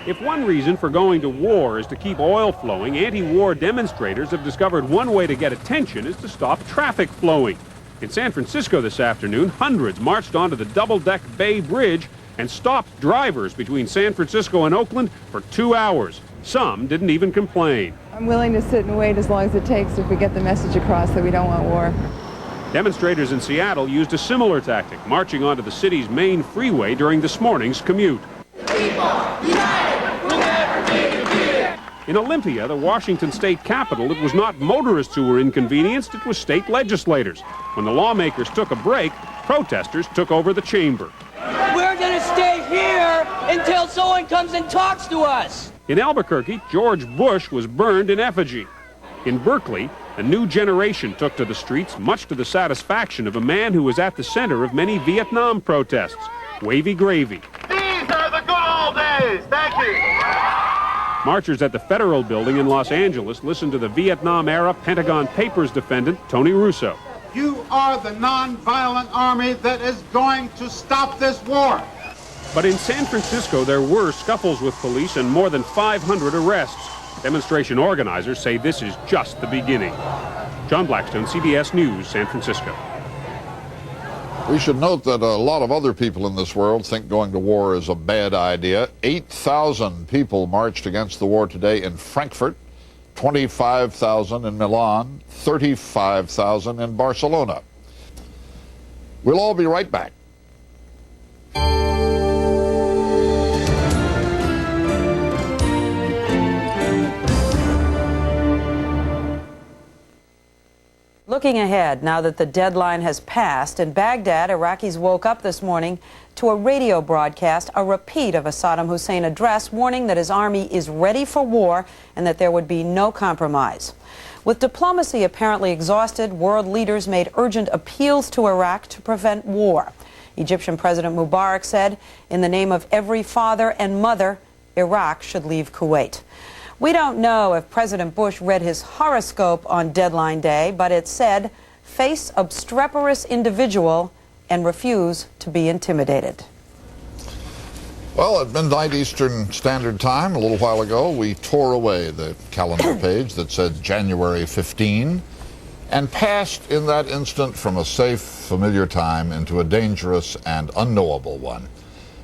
If one reason for going to war is to keep oil flowing, anti-war demonstrators have discovered one way to get attention is to stop traffic flowing. In San Francisco this afternoon, hundreds marched onto the double-deck Bay Bridge and stopped drivers between San Francisco and Oakland for 2 hours. Some didn't even complain. I'm willing to sit and wait as long as it takes if we get the message across that we don't want war. Demonstrators in Seattle used a similar tactic, marching onto the city's main freeway during this morning's commute. In Olympia, the Washington state capitol, it was not motorists who were inconvenienced, it was state legislators. When the lawmakers took a break, protesters took over the chamber. We're going to stay here war until someone comes and talks to us. In Albuquerque, George Bush was burned in effigy. In Berkeley, a new generation took to the streets, much to the satisfaction of a man who was at the center of many Vietnam protests, Wavy Gravy. These are the good old days. Thank you. Marchers at the Federal Building in Los Angeles listened to the Vietnam-era Pentagon Papers defendant, Tony Russo. You are the non-violent army that is going to stop this war. But in San Francisco, there were scuffles with police and more than 500 arrests. Demonstration organizers say this is just the beginning. John Blackstone, CBS News, San Francisco. We should note that a lot of other people in this world think going to war is a bad idea. 8,000 people marched against the war today in Frankfurt, 25,000 in Milan, 35,000 in Barcelona. We'll all be right back. Looking ahead, now that the deadline has passed, in Baghdad, Iraqis woke up this morning to a radio broadcast, a repeat of a Saddam Hussein address warning that his army is ready for war and that there would be no compromise. With diplomacy apparently exhausted, world leaders made urgent appeals to Iraq to prevent war. Egyptian President Mubarak said, in the name of every father and mother, Iraq should leave Kuwait. We don't know if President Bush read his horoscope on deadline day, but it said, face obstreperous individual and refuse to be intimidated. Well, at midnight Eastern Standard Time, a little while ago, we tore away the calendar page that said January 15 and passed in that instant from a safe, familiar time into a dangerous and unknowable one.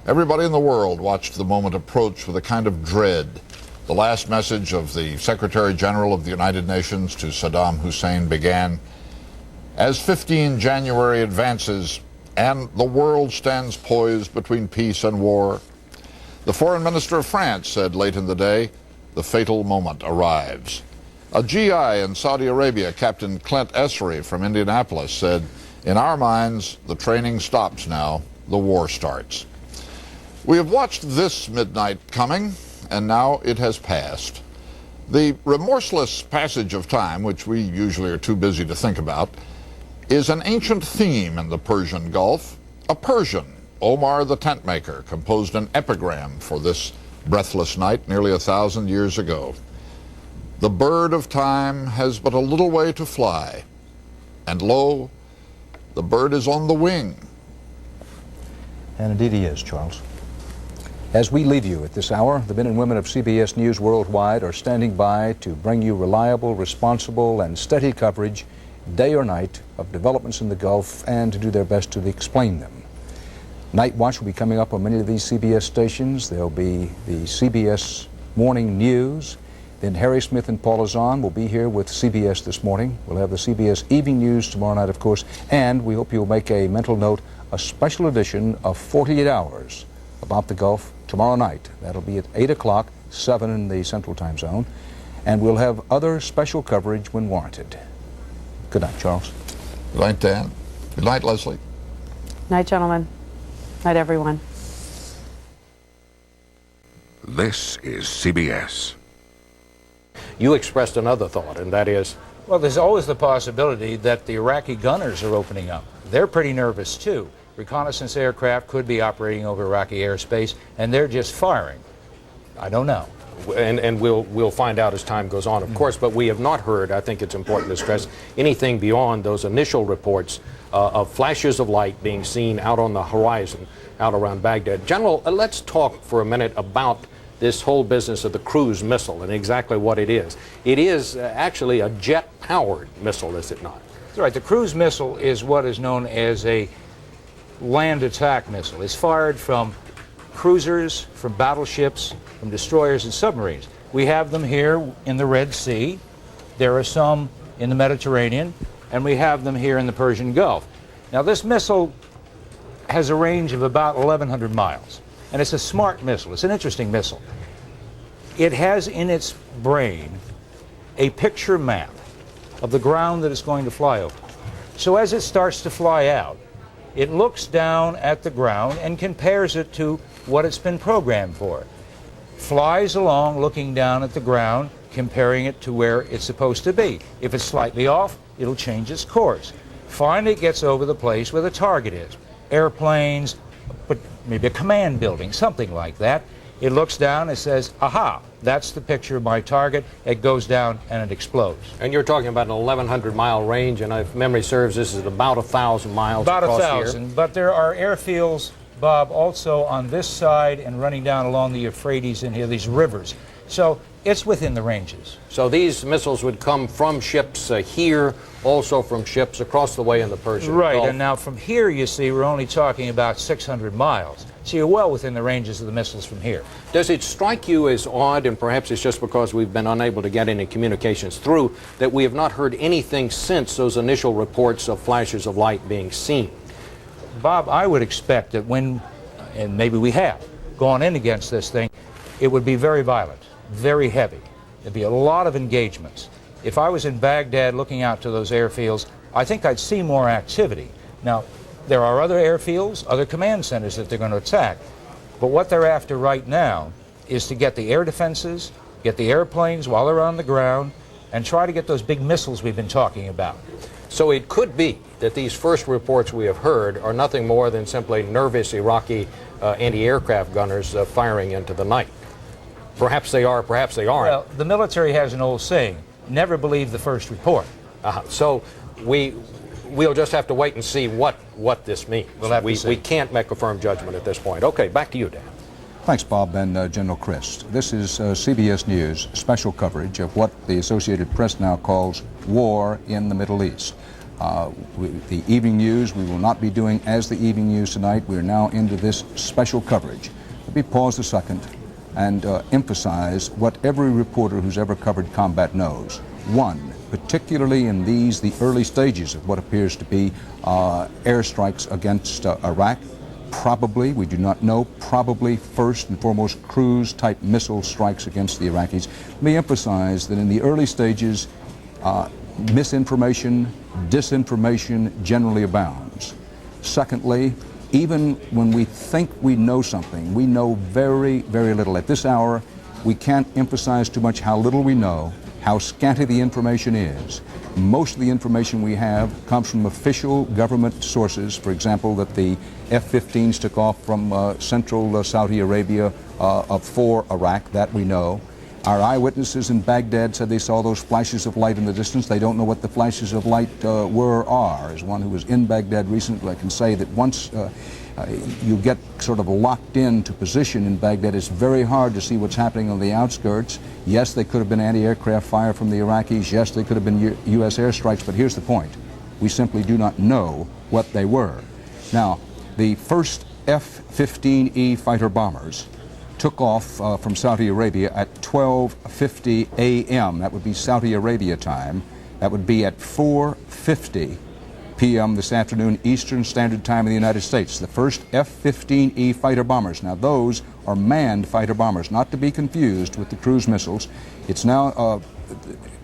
Everybody in the world watched the moment approach with a kind of dread. The last message of the Secretary General of the United Nations to Saddam Hussein began, as 15 January advances and the world stands poised between peace and war, the Foreign Minister of France said late in the day, the fatal moment arrives. A GI in Saudi Arabia, Captain Clint Esri from Indianapolis, said, in our minds, the training stops now, the war starts. We have watched this midnight coming, and now it has passed. The remorseless passage of time, which we usually are too busy to think about, is an ancient theme in the Persian Gulf. A Persian, Omar the tent maker, composed an epigram for this breathless night nearly 1,000 years ago. The bird of time has but a little way to fly, and lo, the bird is on the wing. And indeed he is, Charles. As we leave you at this hour, the men and women of CBS News Worldwide are standing by to bring you reliable, responsible, and steady coverage, day or night, of developments in the Gulf and to do their best to explain them. Night Watch will be coming up on many of these CBS stations. There'll be the CBS Morning News. Then Harry Smith and Paula Zahn will be here with CBS This Morning. We'll have the CBS Evening News tomorrow night, of course, and we hope you'll make a mental note, a special edition of 48 Hours about the Gulf tomorrow night. That'll be at 8 o'clock, 7 in the Central Time Zone, and we'll have other special coverage when warranted. Good night, Charles. Good night, Dan. Good night, Leslie. Night, gentlemen. Night, everyone. This is CBS. You expressed another thought, and that is? Well, there's always the possibility that the Iraqi gunners are opening up. They're pretty nervous, too. Reconnaissance aircraft could be operating over Iraqi airspace, and they're just firing. I don't know. And we'll find out as time goes on, of course, but we have not heard, I think it's important to stress, anything beyond those initial reports of flashes of light being seen out on the horizon, out around Baghdad. General, let's talk for a minute about this whole business of the cruise missile and exactly what it is. It is actually a jet-powered missile, is it not? That's right. The cruise missile is what is known as a land attack missile. It's fired from cruisers, from battleships, from destroyers and submarines. We have them here in the Red Sea. There are some in the Mediterranean, and we have them here in the Persian Gulf. Now, this missile has a range of about 1,100 miles, and it's a smart missile. It's an interesting missile. It has in its brain a picture map of the ground that it's going to fly over. So as it starts to fly out, It looks down at the ground and compares it to what it's been programmed for. Flies along looking down at the ground, comparing it to where it's supposed to be. If it's slightly off, it'll change its course. Finally, it gets over the place where the target is. Airplanes, but maybe a command building, something like that. It looks down and says, aha, that's the picture of my target. It goes down and it explodes. And you're talking about an 1,100-mile range, and if memory serves, this is about 1,000 miles about across 1,000, here. but there are airfields, Bob, also on this side and running down along the Euphrates in here, these rivers. So it's within the ranges. So these missiles would come from ships here, also from ships across the way in the Persian Gulf. Right, and now from here, you see, we're only talking about 600 miles. So you're well within the ranges of the missiles from here. Does it strike you as odd, and perhaps it's just because we've been unable to get any communications through, that we have not heard anything since those initial reports of flashes of light being seen? Bob, I would expect that when, and maybe we have, gone in against this thing, it would be very violent, very heavy. There'd be a lot of engagements. If I was in Baghdad looking out to those airfields, I think I'd see more activity. Now, there are other airfields, other command centers that they're going to attack. But what they're after right now is to get the air defenses, get the airplanes while they're on the ground, and try to get those big missiles we've been talking about. So it could be that these first reports we have heard are nothing more than simply nervous Iraqi anti-aircraft gunners firing into the night. Perhaps they are, perhaps they aren't. Well, the military has an old saying, never believe the first report. So we'll just have to wait and see what this means. We can't make a firm judgment at this point. Okay, back to you, Dan. Thanks, Bob and General Christ. This is CBS News special coverage of what the Associated Press now calls war in the Middle East. The evening news, we will not be doing as the evening news tonight. We are now into this special coverage. Let me pause a second and emphasize what every reporter who's ever covered combat knows. One, particularly in the early stages of what appears to be airstrikes against Iraq, probably, we do not know, probably first and foremost cruise-type missile strikes against the Iraqis. Let me emphasize that in the early stages, misinformation, disinformation generally abounds. Secondly, even when we think we know something, we know very, very little. At this hour, we can't emphasize too much how little we know, how scanty the information is. Most of the information we have comes from official government sources, for example, that the F-15s took off from central Saudi Arabia for Iraq, that we know. Our eyewitnesses in Baghdad said they saw those flashes of light in the distance. They don't know what the flashes of light were or are. As one who was in Baghdad recently, I can say that once you get sort of locked into position in Baghdad, it's very hard to see what's happening on the outskirts. Yes, they could have been anti-aircraft fire from the Iraqis. Yes, they could have been U.S. airstrikes, but here's the point. We simply do not know what they were. Now, the first F-15E fighter bombers took off from Saudi Arabia at 12:50 a.m. That would be Saudi Arabia time. That would be at 4:50 p.m. this afternoon, Eastern Standard Time in the United States. The first F-15E fighter bombers. Now, those are manned fighter bombers, not to be confused with the cruise missiles. It's now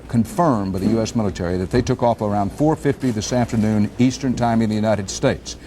confirmed by the U.S. military that they took off around 4:50 this afternoon, Eastern Time in the United States.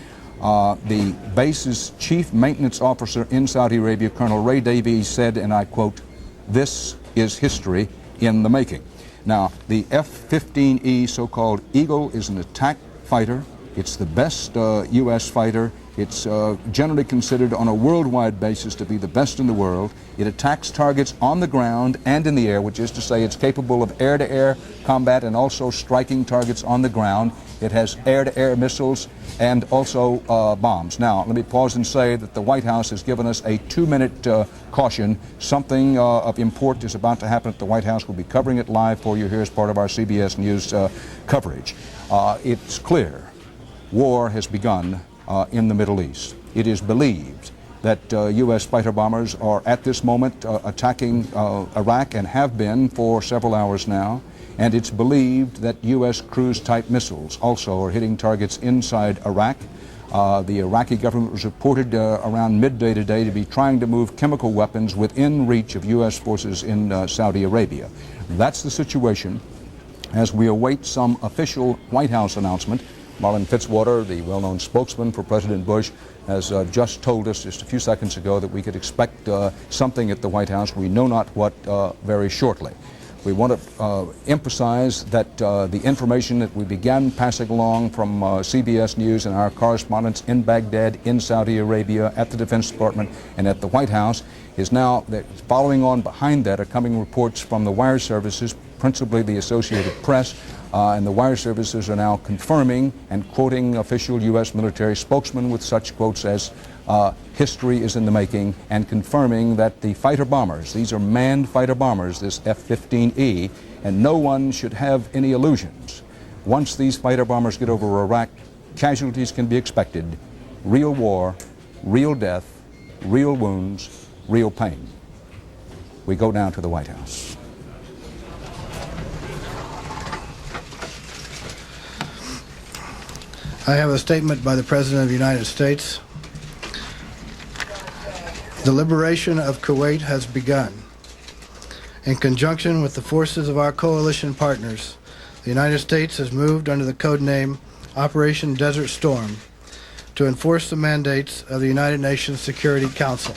The base's chief maintenance officer in Saudi Arabia, Colonel Ray Davies, said, and I quote, "This is history in the making." Now, the F-15E, so-called Eagle, is an attack fighter. It's the best U.S. fighter. It's generally considered on a worldwide basis to be the best in the world. It attacks targets on the ground and in the air, which is to say it's capable of air-to-air combat and also striking targets on the ground. It has air-to-air missiles and also bombs. Now, let me pause and say that the White House has given us a 2-minute caution. Something of import is about to happen at the White House. We'll be covering it live for you here as part of our CBS News coverage. It's clear war has begun in the Middle East. It is believed that U.S. fighter bombers are at this moment attacking Iraq and have been for several hours now. And it's believed that U.S. cruise-type missiles also are hitting targets inside Iraq. The Iraqi government was reported around midday today to be trying to move chemical weapons within reach of U.S. forces in Saudi Arabia. That's the situation as we await some official White House announcement Marlin Fitzwater, the well-known spokesman for President Bush, has just told us just a few seconds ago that we could expect something at the White House. We know not what very shortly. We want to emphasize that the information that we began passing along from CBS News and our correspondents in Baghdad, in Saudi Arabia, at the Defense Department, and at the White House is now, following on behind that are coming reports from the wire services, principally the Associated Press, and the wire services are now confirming and quoting official U.S. military spokesmen with such quotes as history is in the making, and confirming that the fighter bombers, these are manned fighter bombers, this F-15E, and no one should have any illusions. Once these fighter bombers get over Iraq, casualties can be expected. Real war, real death, real wounds, real pain. We go down to the White House. I have a statement by the President of the United States. The liberation of Kuwait has begun. In conjunction with the forces of our coalition partners, the United States has moved under the code name Operation Desert Storm to enforce the mandates of the United Nations Security Council.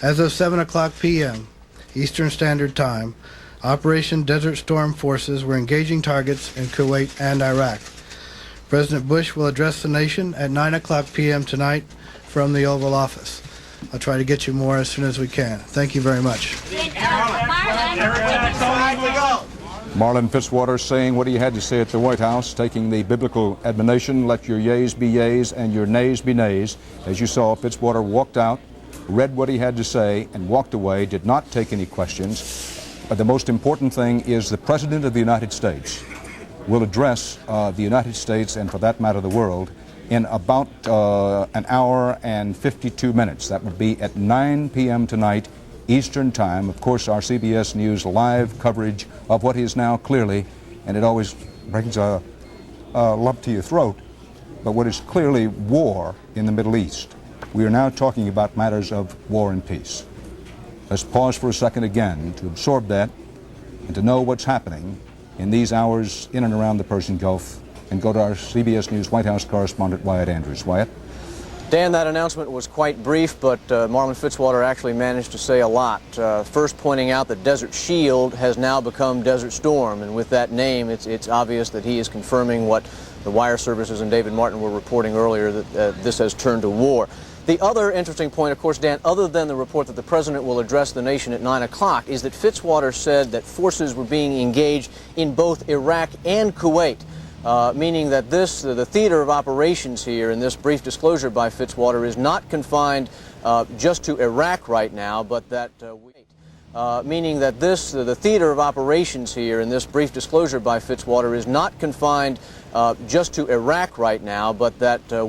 As of 7:00 p.m. Eastern Standard Time, Operation Desert Storm forces were engaging targets in Kuwait and Iraq. President Bush will address the nation at 9:00 p.m. tonight from the Oval Office. I'll try to get you more as soon as we can. Thank you very much. Marlin Fitzwater saying what he had to say at the White House, taking the biblical admonition, let your yeas be yeas and your nays be nays. As you saw, Fitzwater walked out, read what he had to say, and walked away, did not take any questions. But the most important thing is the President of the United States will address the United States, and for that matter the world, in about an hour and 52 minutes. That will be at 9 p.m. tonight, Eastern Time. Of course, our CBS News live coverage of what is now clearly, and it always brings a lump to your throat, but what is clearly war in the Middle East. We are now talking about matters of war and peace. Let's pause for a second again to absorb that and to know what's happening in these hours in and around the Persian Gulf, and go to our CBS News White House correspondent, Wyatt Andrews. Wyatt? Dan, that announcement was quite brief, but Marlin Fitzwater actually managed to say a lot. First pointing out that Desert Shield has now become Desert Storm, and with that name, it's obvious that he is confirming what the wire services and David Martin were reporting earlier, that this has turned to war. The other interesting point, of course, Dan, other than the report that the President will address the nation at 9 o'clock, is that Fitzwater said that forces were being engaged in both Iraq and Kuwait. Meaning that the theater of operations here in this brief disclosure by Fitzwater is not confined just to Iraq right now, but that meaning that the theater of operations here in this brief disclosure by Fitzwater is not confined just to Iraq right now, but that the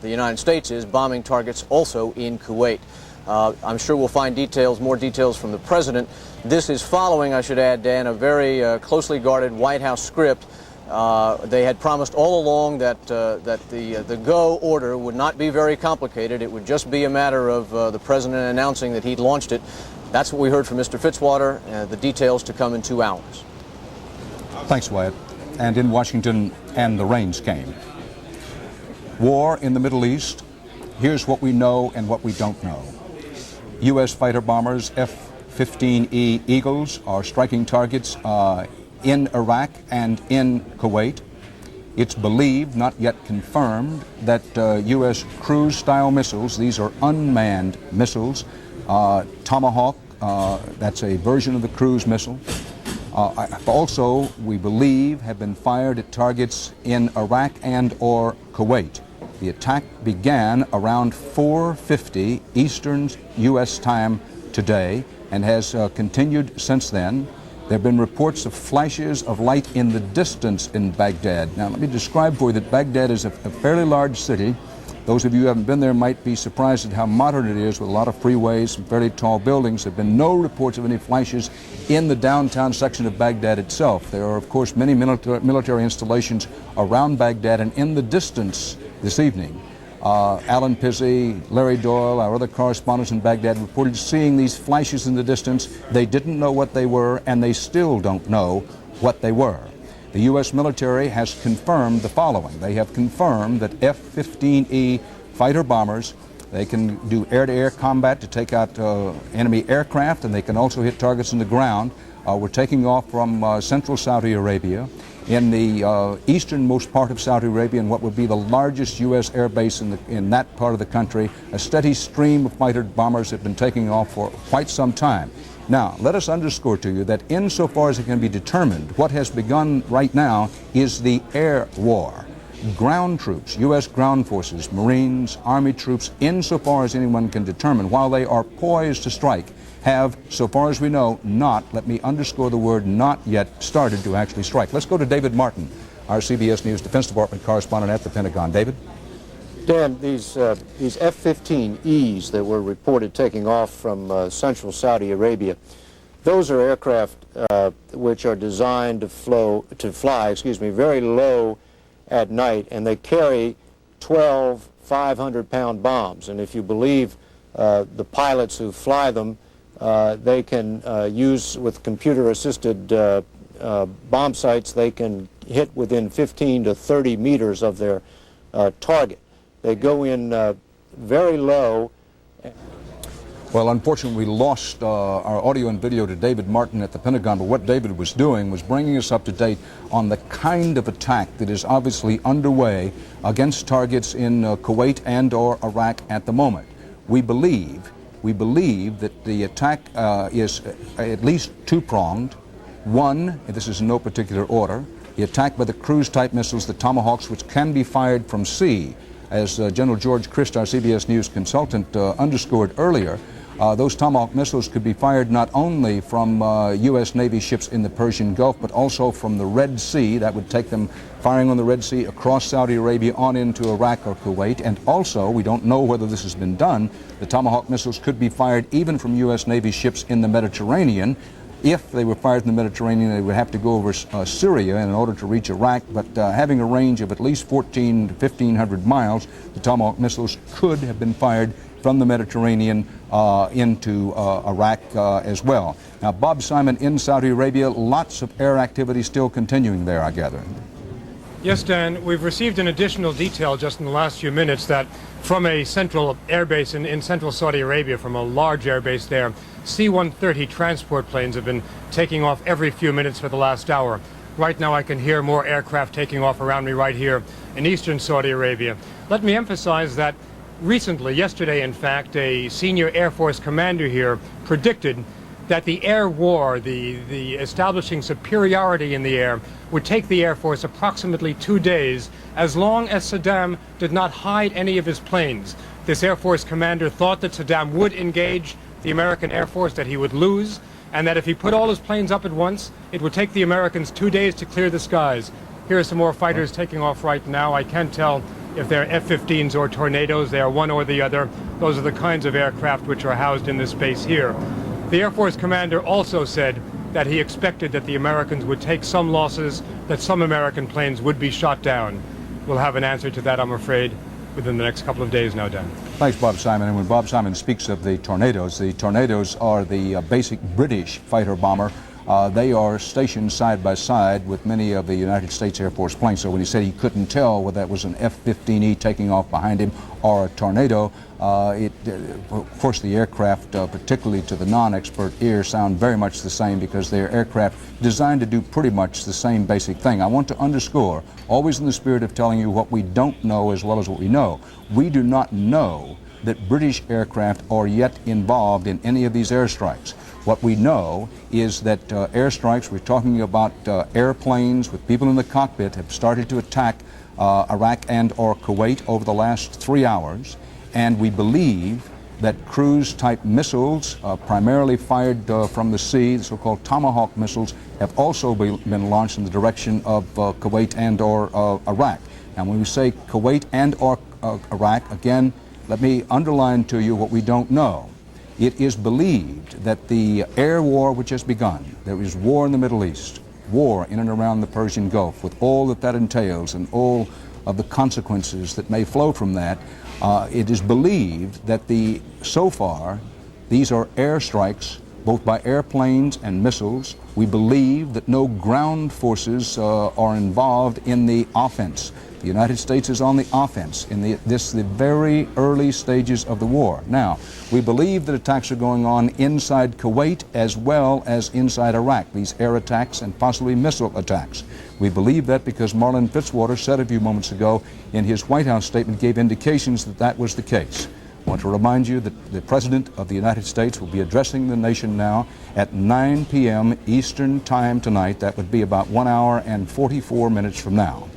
United States is bombing targets also in Kuwait. I'm sure we'll find more details from the President. This is following, I should add, Dan, a very closely guarded White House script. They had promised all along that the go order would not be very complicated. It would just be a matter of the President announcing that he'd launched it. That's what we heard from Mr. Fitzwater. The details to come in 2 hours. Thanks, Wyatt. And in Washington, and the rains came. War in the Middle East. Here's what we know and what we don't know. U.S. fighter bombers F-15E Eagles are striking targets in Iraq and in Kuwait. It's believed, not yet confirmed, that U.S. cruise-style missiles, these are unmanned missiles, Tomahawk, that's a version of the cruise missile, also, we believe, have been fired at targets in Iraq and or Kuwait. The attack began around 4:50 Eastern U.S. time today and has continued since then. There have been reports of flashes of light in the distance in Baghdad. Now, let me describe for you that Baghdad is a fairly large city. Those of you who haven't been there might be surprised at how modern it is, with a lot of freeways and fairly tall buildings. There have been no reports of any flashes in the downtown section of Baghdad itself. There are, of course, many military installations around Baghdad, and in the distance this evening, Alan Pizzey, Larry Doyle, our other correspondents in Baghdad reported seeing these flashes in the distance. They didn't know what they were, and they still don't know what they were. The U.S. military has confirmed the following. They have confirmed that F-15E fighter bombers, they can do air-to-air combat to take out enemy aircraft, and they can also hit targets in the ground. We're taking off from central Saudi Arabia. In the easternmost part of Saudi Arabia, in what would be the largest U.S. air base in that part of the country, a steady stream of fighter bombers have been taking off for quite some time. Now, let us underscore to you that insofar as it can be determined, what has begun right now is the air war. Ground troops, U.S. ground forces, Marines, Army troops, insofar as anyone can determine, while they are poised to strike, have, so far as we know, not, let me underscore the word not yet, started to actually strike. Let's go to David Martin, our CBS News Defense Department correspondent at the Pentagon. David? Dan, these F-15Es that were reported taking off from central Saudi Arabia, those are aircraft which are designed to fly very low at night, and they carry 12 500-pound bombs. And if you believe the pilots who fly them, they can use, with computer-assisted bomb sights, they can hit within 15 to 30 meters of their target. They go in very low. Well, unfortunately, we lost our audio and video to David Martin at the Pentagon, but what David was doing was bringing us up to date on the kind of attack that is obviously underway against targets in Kuwait and or Iraq at the moment. We believe that the attack is at least two-pronged. One, and this is in no particular order, the attack by the cruise-type missiles, the Tomahawks, which can be fired from sea. As General George Christ, our CBS News consultant, underscored earlier, those Tomahawk missiles could be fired not only from U.S. Navy ships in the Persian Gulf, but also from the Red Sea. That would take them firing on the Red Sea across Saudi Arabia on into Iraq or Kuwait. And also, we don't know whether this has been done, the Tomahawk missiles could be fired even from U.S. Navy ships in the Mediterranean. If they were fired in the Mediterranean, they would have to go over Syria in order to reach Iraq, but having a range of at least 1,400 to 1,500 miles, the Tomahawk missiles could have been fired from the Mediterranean into Iraq as well. Now, Bob Simon, in Saudi Arabia, lots of air activity still continuing there, I gather. Yes, Dan, we've received an additional detail just in the last few minutes that from a central airbase in central Saudi Arabia, from a large airbase there, C-130 transport planes have been taking off every few minutes for the last hour. Right now I can hear more aircraft taking off around me right here in eastern Saudi Arabia. Let me emphasize that recently, yesterday in fact, a senior Air Force commander here predicted that the air war, the establishing superiority in the air, would take the Air Force approximately 2 days, as long as Saddam did not hide any of his planes. This Air Force commander thought that Saddam would engage the American Air Force, that he would lose, and that if he put all his planes up at once, it would take the Americans 2 days to clear the skies. Here are some more fighters taking off right now. I can't tell if they're F-15s or Tornadoes. They are one or the other. Those are the kinds of aircraft which are housed in this base here. The Air Force commander also said that he expected that the Americans would take some losses, that some American planes would be shot down. We'll have an answer to that, I'm afraid, within the next couple of days now, Dan. Thanks, Bob Simon. And when Bob Simon speaks of the Tornadoes are the basic British fighter bomber. They are stationed side by side with many of the United States Air Force planes. So when he said he couldn't tell whether that was an F-15E taking off behind him or a Tornado, of course the aircraft, particularly to the non-expert ear, sound very much the same because they are aircraft designed to do pretty much the same basic thing. I want to underscore, always in the spirit of telling you what we don't know as well as what we know, we do not know that British aircraft are yet involved in any of these airstrikes. What we know is that airstrikes, we're talking about airplanes with people in the cockpit, have started to attack Iraq and or Kuwait over the last 3 hours, and we believe that cruise-type missiles, primarily fired from the sea, the so-called Tomahawk missiles, have also been launched in the direction of Kuwait and or Iraq. And when we say Kuwait and or Iraq, again, let me underline to you what we don't know. It is believed that the air war which has begun, there is war in the Middle East, war in and around the Persian Gulf, with all that that entails and all of the consequences that may flow from that, it is believed that so far, these are airstrikes, both by airplanes and missiles, We believe that no ground forces are involved in the offense. The United States is on the offense in the very early stages of the war. Now, we believe that attacks are going on inside Kuwait as well as inside Iraq, these air attacks and possibly missile attacks. We believe that because Marlin Fitzwater said a few moments ago in his White House statement gave indications that that was the case. I want to remind you that the President of the United States will be addressing the nation now at 9 p.m. Eastern Time tonight. That would be about 1 hour and 44 minutes from now.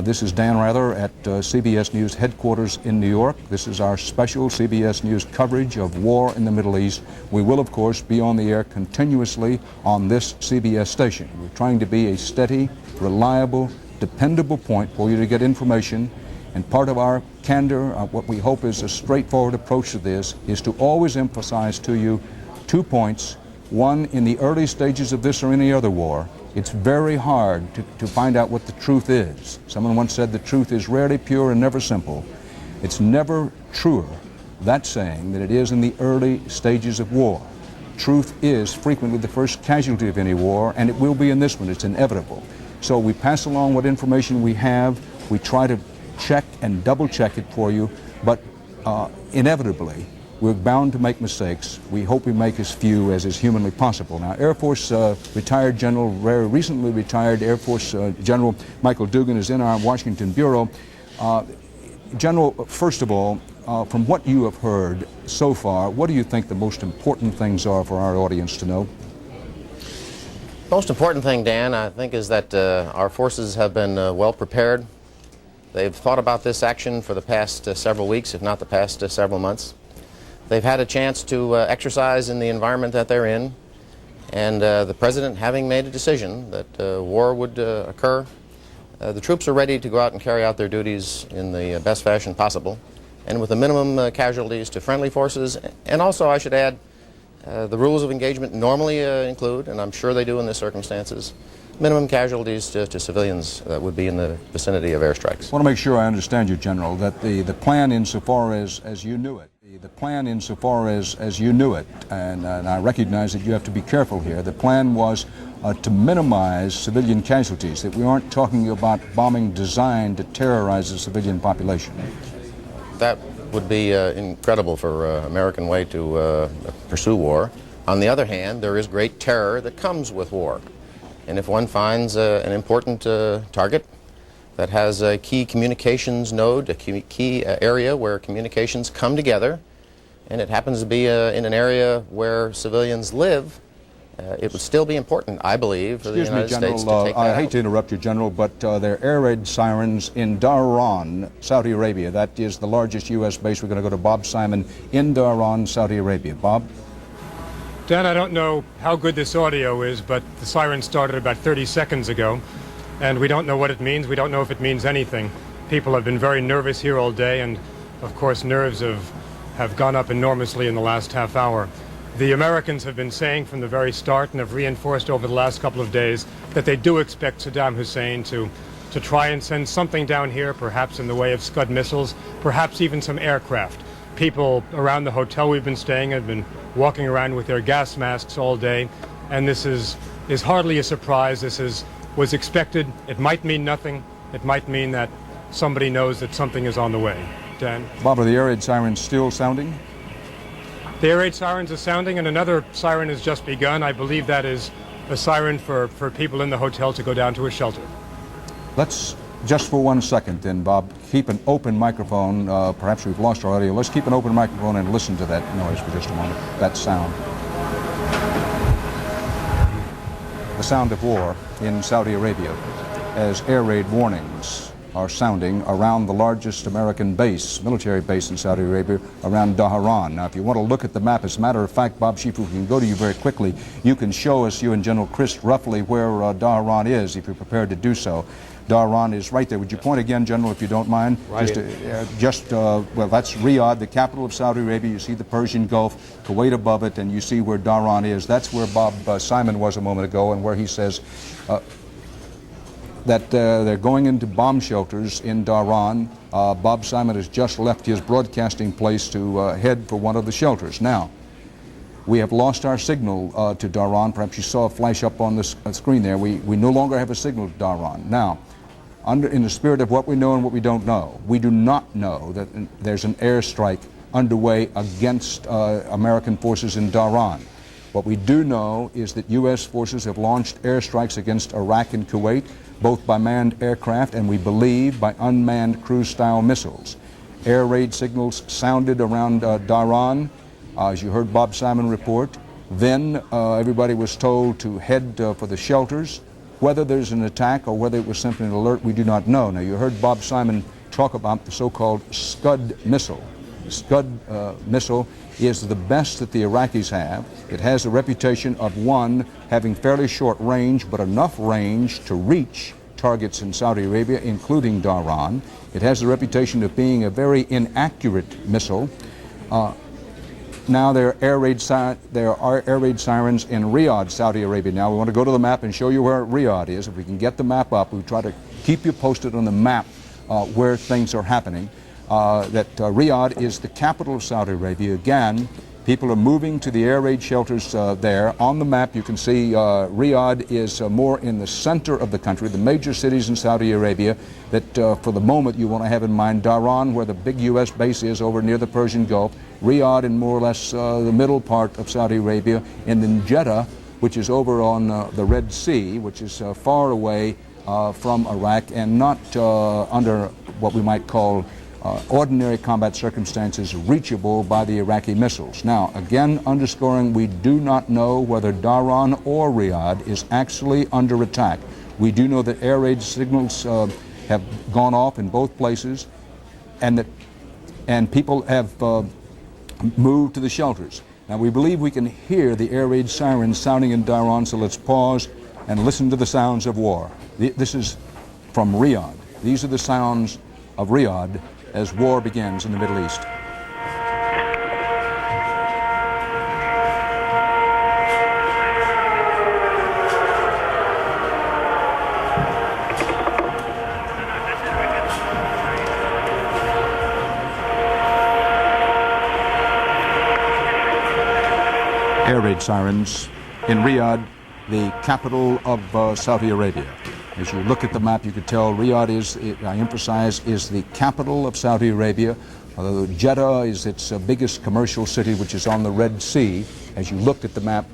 This is Dan Rather at CBS News headquarters in New York. This is our special CBS News coverage of war in the Middle East. We will, of course, be on the air continuously on this CBS station. We're trying to be a steady, reliable, dependable point for you to get information. And part of our candor, what we hope is a straightforward approach to this, is to always emphasize to you 2 points. One, in the early stages of this or any other war, it's very hard to find out what the truth is. Someone once said the truth is rarely pure and never simple. It's never truer, that saying, than it is in the early stages of war. Truth is frequently the first casualty of any war, and it will be in this one. It's inevitable. So we pass along what information we have. We try to check and double check it for you, but inevitably, we're bound to make mistakes. We hope we make as few as is humanly possible. Now, Air Force retired General, very recently retired Air Force General Michael Dugan is in our Washington Bureau. General, first of all, from what you have heard so far, what do you think the most important things are for our audience to know? Most important thing, Dan, I think, is that our forces have been well prepared. They've thought about this action for the past several weeks, if not the past several months. They've had a chance to exercise in the environment that they're in, and the President having made a decision that war would occur, the troops are ready to go out and carry out their duties in the best fashion possible, and with the minimum casualties to friendly forces. And also, I should add, the rules of engagement normally include, and I'm sure they do in the circumstances, minimum casualties to civilians that would be in the vicinity of airstrikes. I want to make sure I understand you, General, that the plan insofar as you knew it, the plan insofar as you knew it, and I recognize that you have to be careful here, the plan was to minimize civilian casualties, that we aren't talking about bombing designed to terrorize the civilian population. That would be incredible for American way to pursue war. On the other hand, there is great terror that comes with war. And if one finds an important target that has a key communications node, a key area where communications come together, and it happens to be in an area where civilians live, it would still be important, I believe, for the United States to take that I out. hate to interrupt you, General, but there are air raid sirens in Dhahran, Saudi Arabia. That is the largest U.S. base. We're going to go to Bob Simon in Dhahran, Saudi Arabia. Bob? Dan, I don't know how good this audio is, but the siren started about 30 seconds ago, and we don't know what it means. We don't know if it means anything. People have been very nervous here all day, and of course nerves have gone up enormously in the last half hour. The Americans have been saying from the very start, and have reinforced over the last couple of days, that they do expect Saddam Hussein to try and send something down here, perhaps in the way of Scud missiles, perhaps even some aircraft. People around the hotel we've been staying have been walking around with their gas masks all day, and this is hardly a surprise. This was expected. It might mean nothing. It might mean that somebody knows that something is on the way. Dan? Bob, are the air raid sirens still sounding? The air raid sirens are sounding, and another siren has just begun. I believe that is a siren for people in the hotel to go down to a shelter. Let's, just for 1 second then, Bob, keep an open microphone. Perhaps we've lost our audio. Let's keep an open microphone and listen to that noise for just a moment, that sound. The sound of war in Saudi Arabia as air raid warnings are sounding around the largest American base, military base in Saudi Arabia, around Dhahran. Now, if you want to look at the map, as a matter of fact, Bob Schieffer, we can go to you very quickly. You can show us, you and General Christ, roughly where Dhahran is, if you're prepared to do so. Dhahran is right there. Would you point again, General, if you don't mind? Right. Well, that's Riyadh, the capital of Saudi Arabia. You see the Persian Gulf, Kuwait above it, and you see where Dhahran is. That's where Bob Simon was a moment ago, and where he says that they're going into bomb shelters in Dhahran. Bob Simon has just left his broadcasting place to head for one of the shelters. Now, We have lost our signal to Dhahran. Perhaps you saw a flash up on the screen there. We no longer have a signal to Dhahran. Now, in the spirit of what we know and what we don't know, we do not know that there's an airstrike underway against American forces in Dhahran. What we do know is that U.S. forces have launched airstrikes against Iraq and Kuwait, both by manned aircraft and we believe by unmanned cruise-style missiles. Air raid signals sounded around Dhahran, as you heard Bob Simon report. Then everybody was told to head for the shelters. Whether there's an attack or whether it was simply an alert, we do not know. Now, you heard Bob Simon talk about the so-called Scud missile. The Scud missile is the best that the Iraqis have. It has a reputation of, one, having fairly short range, but enough range to reach targets in Saudi Arabia, including Dhahran. It has the reputation of being a very inaccurate missile. Now there are air raid sirens in Riyadh, Saudi Arabia. Now we want to go to the map and show you where Riyadh is. If we can get the map up, we try to keep you posted on the map where things are happening. Riyadh is the capital of Saudi Arabia. Again, people are moving to the air raid shelters there. On the map you can see Riyadh is more in the center of the country, the major cities in Saudi Arabia that for the moment you want to have in mind. Dhahran, where the big U.S. base is over near the Persian Gulf. Riyadh in more or less the middle part of Saudi Arabia. And then Jeddah, which is over on the Red Sea, which is far away from Iraq and not under what we might call ordinary combat circumstances reachable by the Iraqi missiles. Now, again, underscoring, we do not know whether Dhahran or Riyadh is actually under attack. We do know that air raid signals have gone off in both places and people have moved to the shelters. Now, we believe we can hear the air raid sirens sounding in Dhahran, so let's pause and listen to the sounds of war. This is from Riyadh. These are the sounds of Riyadh as war begins in the Middle East. Air raid sirens in Riyadh, the capital of Saudi Arabia. As you look at the map, you could tell Riyadh is, I emphasize, is the capital of Saudi Arabia. Although Jeddah is its biggest commercial city, which is on the Red Sea. As you looked at the map,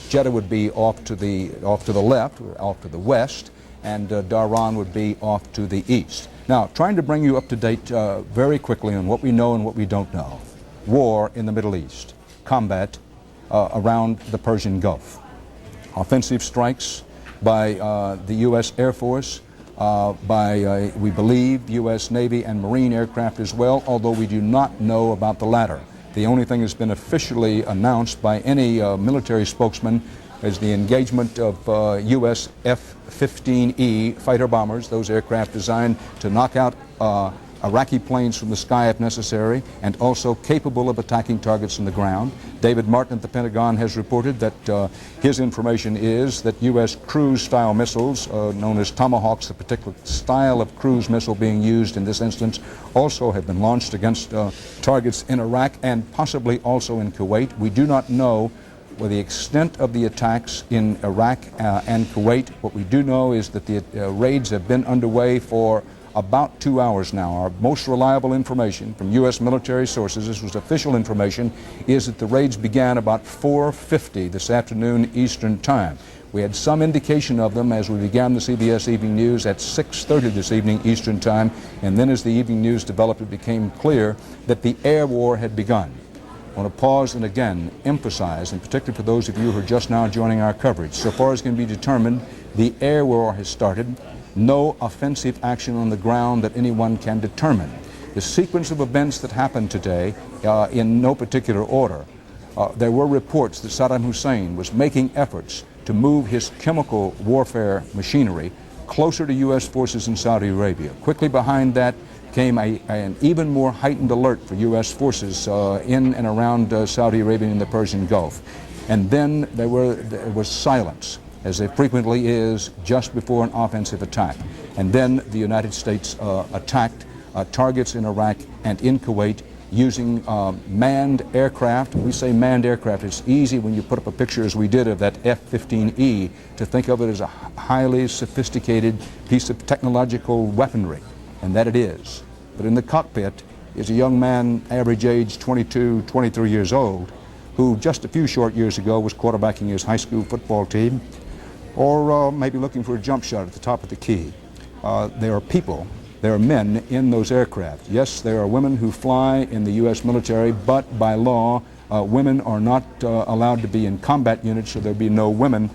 Jeddah would be off to the left, off to the west, and Dhahran would be off to the east. Now, trying to bring you up to date very quickly on what we know and what we don't know. War in the Middle East, combat around the Persian Gulf, offensive strikes by the U.S. Air Force, by, we believe, U.S. Navy and Marine aircraft as well, although we do not know about the latter. The only thing that's been officially announced by any military spokesman is the engagement of U.S. F-15E fighter bombers, those aircraft designed to knock out Iraqi planes from the sky if necessary, and also capable of attacking targets on the ground. David Martin at the Pentagon has reported that his information is that U.S. cruise-style missiles, known as Tomahawks, the particular style of cruise missile being used in this instance, also have been launched against targets in Iraq and possibly also in Kuwait. We do not know the extent of the attacks in Iraq and Kuwait. What we do know is that the raids have been underway for about 2 hours now. Our most reliable information from U.S. military sources, this was official information, is that the raids began about 4:50 this afternoon Eastern Time. We had some indication of them as we began the CBS Evening News at 6:30 this evening Eastern Time, and then as the evening news developed, it became clear that the air war had begun. I want to pause and again emphasize, and particularly for those of you who are just now joining our coverage, so far as can be determined, the air war has started. No offensive action on the ground that anyone can determine. The sequence of events that happened today, in no particular order, there were reports that Saddam Hussein was making efforts to move his chemical warfare machinery closer to U.S. forces in Saudi Arabia. Quickly behind that came an even more heightened alert for U.S. forces in and around Saudi Arabia in the Persian Gulf. And then there was silence, as there frequently is just before an offensive attack. And then the United States attacked targets in Iraq and in Kuwait using manned aircraft. We say manned aircraft. It's easy when you put up a picture, as we did, of that F-15E, to think of it as a highly sophisticated piece of technological weaponry, and that it is. But in the cockpit is a young man, average age 22, 23 years old, who just a few short years ago was quarterbacking his high school football team, or maybe looking for a jump shot at the top of the key. There are people, there are men in those aircraft. Yes, there are women who fly in the U.S. military, but by law, women are not allowed to be in combat units, so there'll be no women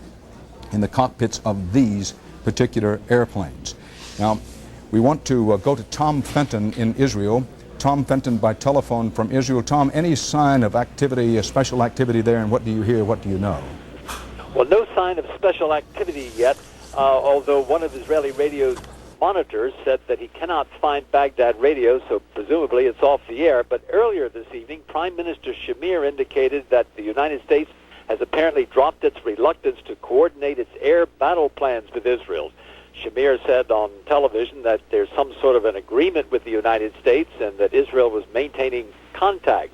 in the cockpits of these particular airplanes. Now, we want to go to Tom Fenton in Israel. Tom Fenton by telephone from Israel. Tom, any sign of activity, special activity there, and what do you hear, what do you know? Well, no sign of special activity yet, although one of Israeli radio monitors said that he cannot find Baghdad radio, so presumably it's off the air. But earlier this evening, Prime Minister Shamir indicated that the United States has apparently dropped its reluctance to coordinate its air battle plans with Israel. Shamir said on television that there's some sort of an agreement with the United States and that Israel was maintaining contact.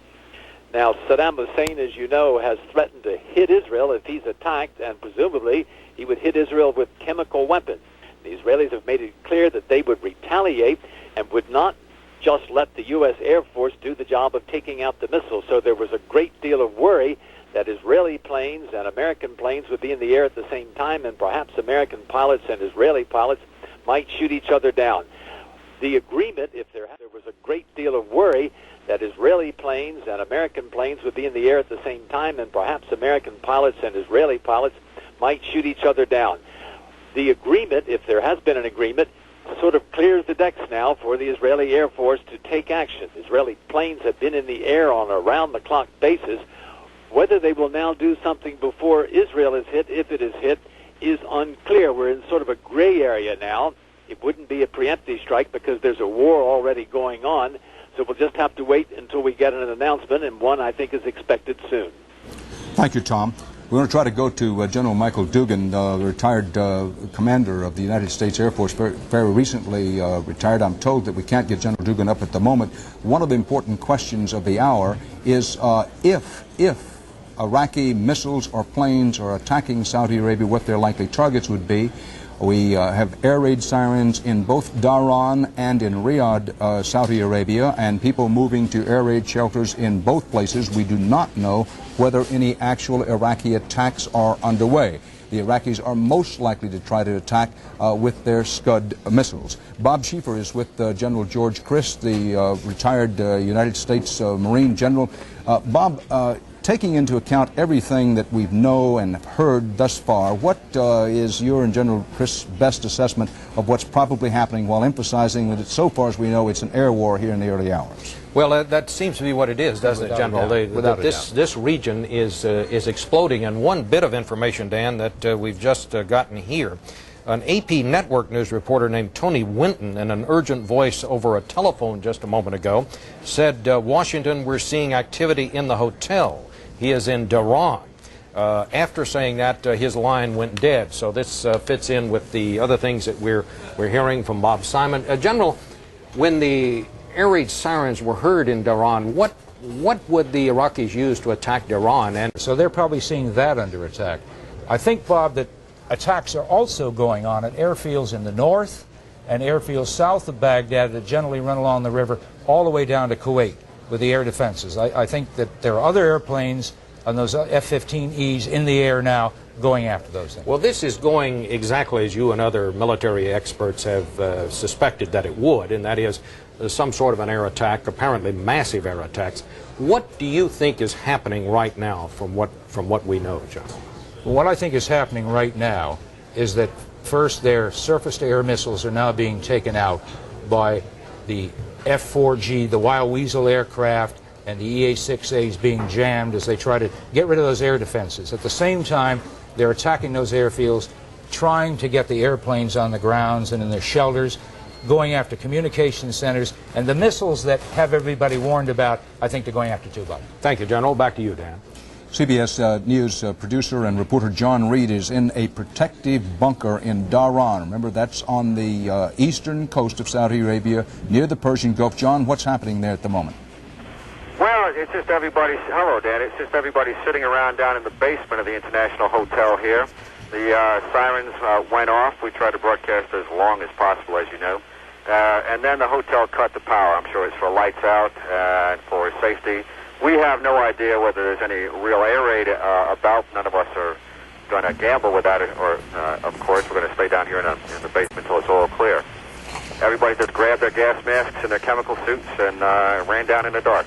Now, Saddam Hussein, as you know, has threatened to hit Israel if he's attacked, and presumably he would hit Israel with chemical weapons. The Israelis have made it clear that they would retaliate and would not just let the U.S. Air Force do the job of taking out the missiles. So there was a great deal of worry that Israeli planes and American planes would be in the air at the same time, and perhaps American pilots and Israeli pilots might shoot each other down. The agreement, if there was a great deal of worry that Israeli planes and American planes would be in the air at the same time, and perhaps American pilots and Israeli pilots might shoot each other down. The agreement, if there has been an agreement, sort of clears the decks now for the Israeli Air Force to take action. Israeli planes have been in the air on a round-the-clock basis. Whether they will now do something before Israel is hit, if it is hit, is unclear. We're in sort of a gray area now. It wouldn't be a preemptive strike because there's a war already going on. So we'll just have to wait until we get an announcement, and one I think is expected soon. Thank you, Tom. We're going to try to go to General Michael Dugan, retired commander of the United States Air Force, very recently retired. I'm told that we can't get General Dugan up at the moment. One of the important questions of the hour is if Iraqi missiles or planes are attacking Saudi Arabia, what their likely targets would be. We have air raid sirens in both Dhahran and in Riyadh, Saudi Arabia, and people moving to air raid shelters in both places. We do not know whether any actual Iraqi attacks are underway. The Iraqis are most likely to try to attack with their Scud missiles. Bob Schieffer is with General George Crist, the retired United States Marine General. Bob, taking into account everything that we know and have heard thus far, what is your and General Crist's best assessment of what's probably happening, while emphasizing that so far as we know it's an air war here in the early hours? Well, that seems to be what it is, doesn't it, General? This region is exploding, and one bit of information, Dan, that we've just gotten here. An AP network news reporter named Tony Winton, in an urgent voice over a telephone just a moment ago, said, Washington, we're seeing activity in the hotel. He is in Dhahran. After saying that, his line went dead. So this fits in with the other things that we're hearing from Bob Simon. General, when the air raid sirens were heard in Dhahran, what would the Iraqis use to attack Dhahran? And so they're probably seeing that under attack. I think, Bob, that attacks are also going on at airfields in the north and airfields south of Baghdad that generally run along the river all the way down to Kuwait with the air defenses. I think that there are other airplanes on those F-15Es in the air now going after those things. Well, this is going exactly as you and other military experts have suspected that it would, and that is some sort of an air attack, apparently massive air attacks. What do you think is happening right now from what we know, John? Well, what I think is happening right now is that first their surface-to-air missiles are now being taken out by the F-4G, the Wild Weasel aircraft, and the EA-6As being jammed as they try to get rid of those air defenses. At the same time, they're attacking those airfields, trying to get the airplanes on the grounds and in their shelters, going after communication centers, and the missiles that have everybody warned about, I think they're going after too, Bob. Thank you, General. Back to you, Dan. CBS News producer and reporter John Reed is in a protective bunker in Dhahran. Remember, that's on the eastern coast of Saudi Arabia, near the Persian Gulf. John, what's happening there at the moment? it's just everybody. Hello, Dan. It's just everybody sitting around down in the basement of the International Hotel here. The sirens went off. We tried to broadcast as long as possible, as you know. And then the hotel cut the power. I'm sure it's for lights out and for safety. We have no idea whether there's any real air raid about. None of us are going to gamble with that, or of course we're going to stay down here in the basement until it's all clear. Everybody just grabbed their gas masks and their chemical suits and ran down in the dark.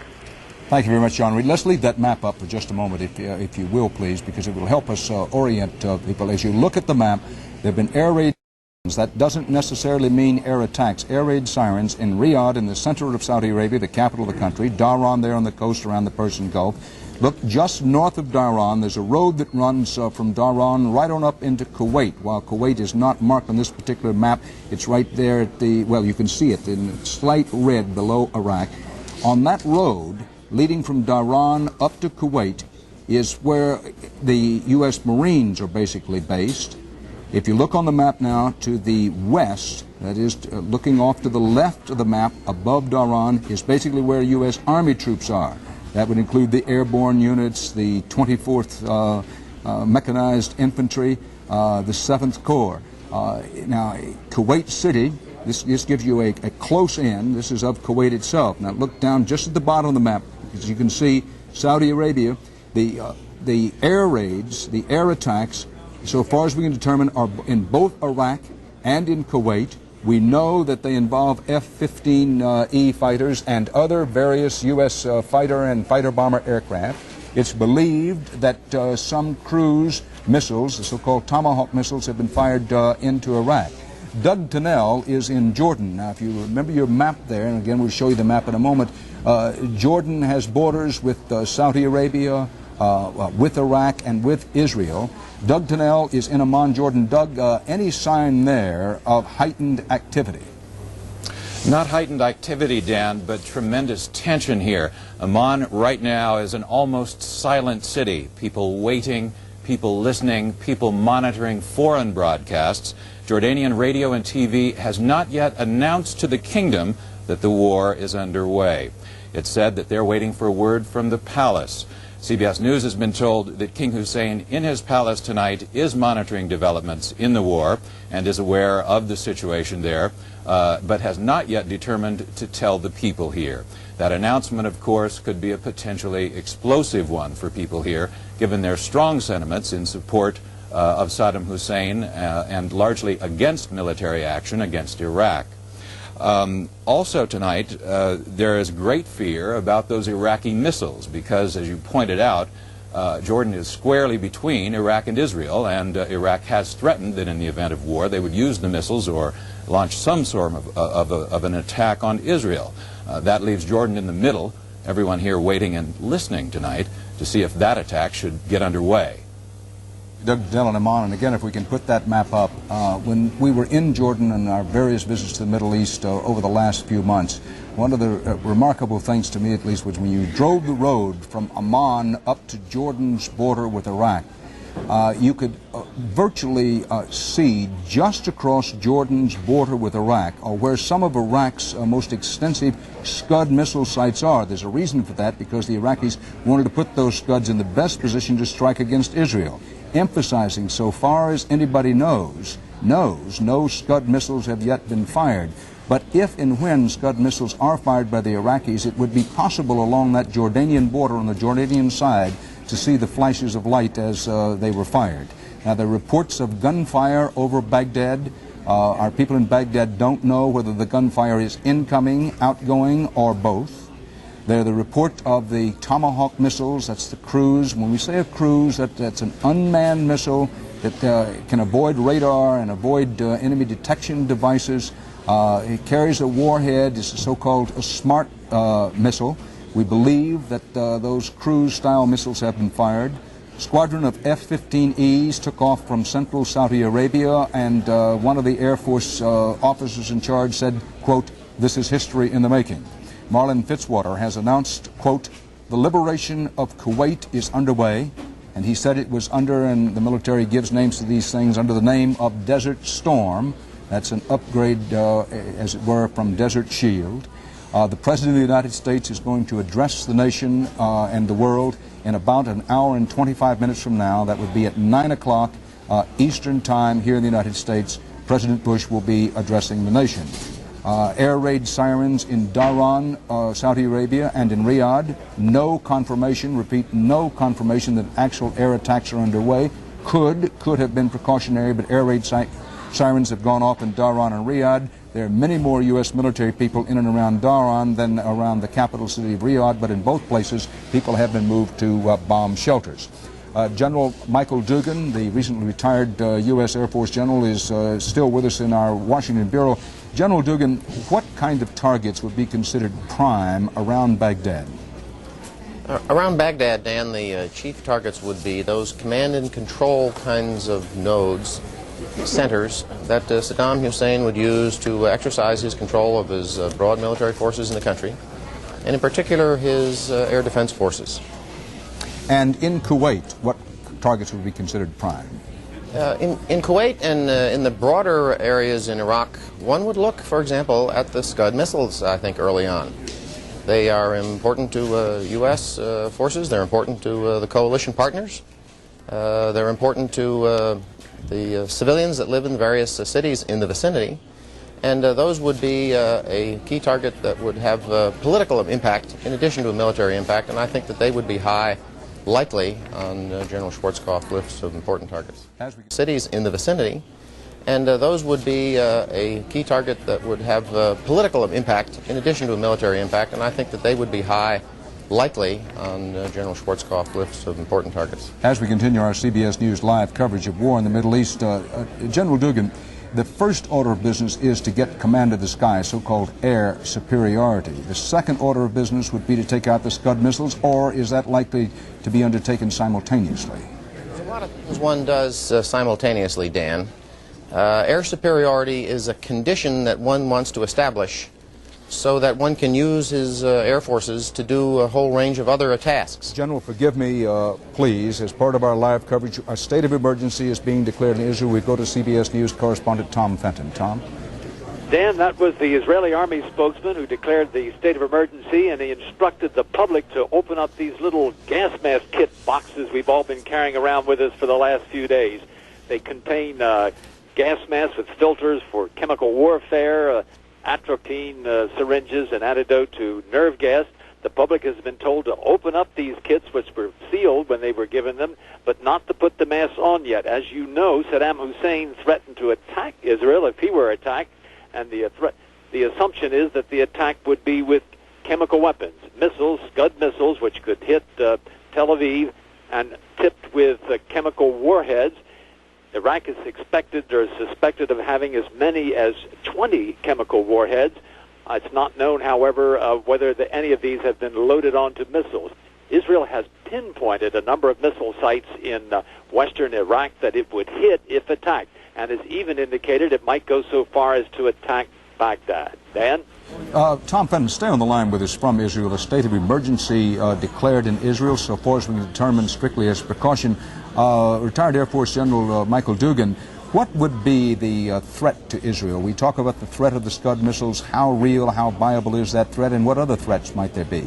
Thank you very much, John Reed. Let's leave that map up for just a moment, if you will, please, because it will help us orient people. As you look at the map, there have been air raids. That doesn't necessarily mean air attacks. Air raid sirens in Riyadh, in the center of Saudi Arabia, the capital of the country, Dhahran there on the coast around the Persian Gulf. Look, just north of Dhahran, there's a road that runs from Dhahran right on up into Kuwait. While Kuwait is not marked on this particular map, it's right there at the, well, you can see it in slight red below Iraq. On that road, leading from Dhahran up to Kuwait, is where the U.S. Marines are basically based. If you look on the map now to the west, that is looking off to the left of the map above Dhahran, is basically where U.S. Army troops are. That would include the airborne units, the 24th Mechanized Infantry, the 7th Corps. Now, Kuwait City, this gives you a close in. This is of Kuwait itself. Now, look down just at the bottom of the map. As you can see, Saudi Arabia, the air raids, the air attacks, so far as we can determine, are in both Iraq and in Kuwait. We know that they involve F-15E fighters and other various U.S. fighter and fighter bomber aircraft. It's believed that some cruise missiles, the so-called Tomahawk missiles, have been fired into Iraq. Doug Tennell is in Jordan. Now, if you remember your map there, and again we'll show you the map in a moment, Jordan has borders with Saudi Arabia, with Iraq, and with Israel. Doug Tennell is in Amman, Jordan. Doug, any sign there of heightened activity? Not heightened activity, Dan, but tremendous tension here. Amman right now is an almost silent city. People waiting, people listening, people monitoring foreign broadcasts. Jordanian radio and TV has not yet announced to the kingdom that the war is underway. It's said that they're waiting for word from the palace. CBS News has been told that King Hussein in his palace tonight is monitoring developments in the war and is aware of the situation there, but has not yet determined to tell the people here. That announcement, of course, could be a potentially explosive one for people here, given their strong sentiments in support of Saddam Hussein and largely against military action against Iraq. Also tonight, there is great fear about those Iraqi missiles because, as you pointed out, Jordan is squarely between Iraq and Israel, and Iraq has threatened that in the event of war they would use the missiles or launch some sort of an attack on Israel. That leaves Jordan in the middle, everyone here waiting and listening tonight to see if that attack should get underway. Doug Tennell and Amman, and again, if we can put that map up, when we were in Jordan and our various visits to the Middle East over the last few months, one of the remarkable things to me at least was when you drove the road from Amman up to Jordan's border with Iraq, you could virtually see just across Jordan's border with Iraq, or where some of Iraq's most extensive Scud missile sites are. There's a reason for that, because the Iraqis wanted to put those Scuds in the best position to strike against Israel, emphasizing, so far as anybody knows, no Scud missiles have yet been fired. But if and when Scud missiles are fired by the Iraqis, it would be possible along that Jordanian border on the Jordanian side to see the flashes of light as they were fired. Now, there are reports of gunfire over Baghdad. Our people in Baghdad don't know whether the gunfire is incoming, outgoing, or both. They're the report of the Tomahawk missiles, that's the cruise. When we say a cruise, that's an unmanned missile that can avoid radar and avoid enemy detection devices. It carries a warhead. It's a so-called smart missile. We believe that those cruise-style missiles have been fired. A squadron of F-15Es took off from central Saudi Arabia, and one of the Air Force officers in charge said, quote, "This is history in the making." Marlin Fitzwater has announced, quote, "The liberation of Kuwait is underway," and he said it was under, and the military gives names to these things, under the name of Desert Storm. That's an upgrade, as it were, from Desert Shield. The President of the United States is going to address the nation and the world in about an hour and 25 minutes from now. That would be at 9 o'clock Eastern Time here in the United States. President Bush will be addressing the nation. Air raid sirens in Dhahran, Saudi Arabia, and in Riyadh. No confirmation, repeat, no confirmation that actual air attacks are underway. Could have been precautionary, but air raid sirens have gone off in Dhahran and Riyadh. There are many more U.S. military people in and around Dhahran than around the capital city of Riyadh, but in both places, people have been moved to bomb shelters. General Michael Dugan, the recently retired U.S. Air Force general, is still with us in our Washington Bureau. General Dugan, what kind of targets would be considered prime around Baghdad? Around Baghdad, Dan, the chief targets would be those command and control kinds of nodes, centers, that Saddam Hussein would use to exercise his control of his broad military forces in the country, and in particular his air defense forces. And in Kuwait, what targets would be considered prime? In Kuwait and in the broader areas in Iraq, one would look, for example, at the Scud missiles, I think, early on. They are important to U.S. forces. They're important to the coalition partners. They're important to the civilians that live in various cities in the vicinity. And those would be a key target that would have political impact in addition to a military impact, and I think that they would be high likely on General Schwarzkopf's list of important targets. Cities in the vicinity, and those would be a key target that would have political impact in addition to a military impact, and I think that they would be high likely on General Schwarzkopf's list of important targets. As we continue our CBS News live coverage of war in the Middle East, General Dugan, the first order of business is to get command of the sky, so-called air superiority. The second order of business would be to take out the Scud missiles, or is that likely to be undertaken simultaneously? There's a lot of things one does simultaneously, Dan. Air superiority is a condition that one wants to establish so that one can use his air forces to do a whole range of other tasks. General, forgive me, please. As part of our live coverage, a state of emergency is being declared in Israel. We go to CBS News correspondent Tom Fenton. Tom? Dan, that was the Israeli army spokesman who declared the state of emergency, and he instructed the public to open up these little gas mask kit boxes we've all been carrying around with us for the last few days. They contain gas masks with filters for chemical warfare, atropine syringes, and antidote to nerve gas. The public has been told to open up these kits, which were sealed when they were given them, but not to put the masks on yet. As you know, Saddam Hussein threatened to attack Israel if he were attacked, and the assumption is that the attack would be with chemical weapons, missiles, Scud missiles, which could hit Tel Aviv, and tipped with chemical warheads. Iraq is expected or suspected of having as many as 20 chemical warheads. It's not known, however, whether any of these have been loaded onto missiles. Israel has pinpointed a number of missile sites in western Iraq that it would hit if attacked, and has even indicated it might go so far as to attack Baghdad. Dan? Tom Fenton, stay on the line with us from Israel. A state of emergency declared in Israel, so far as we can determine strictly as precaution. Retired Air Force General Michael Dugan, what would be the threat to Israel? We talk about the threat of the Scud missiles. How real, how viable is that threat, and what other threats might there be?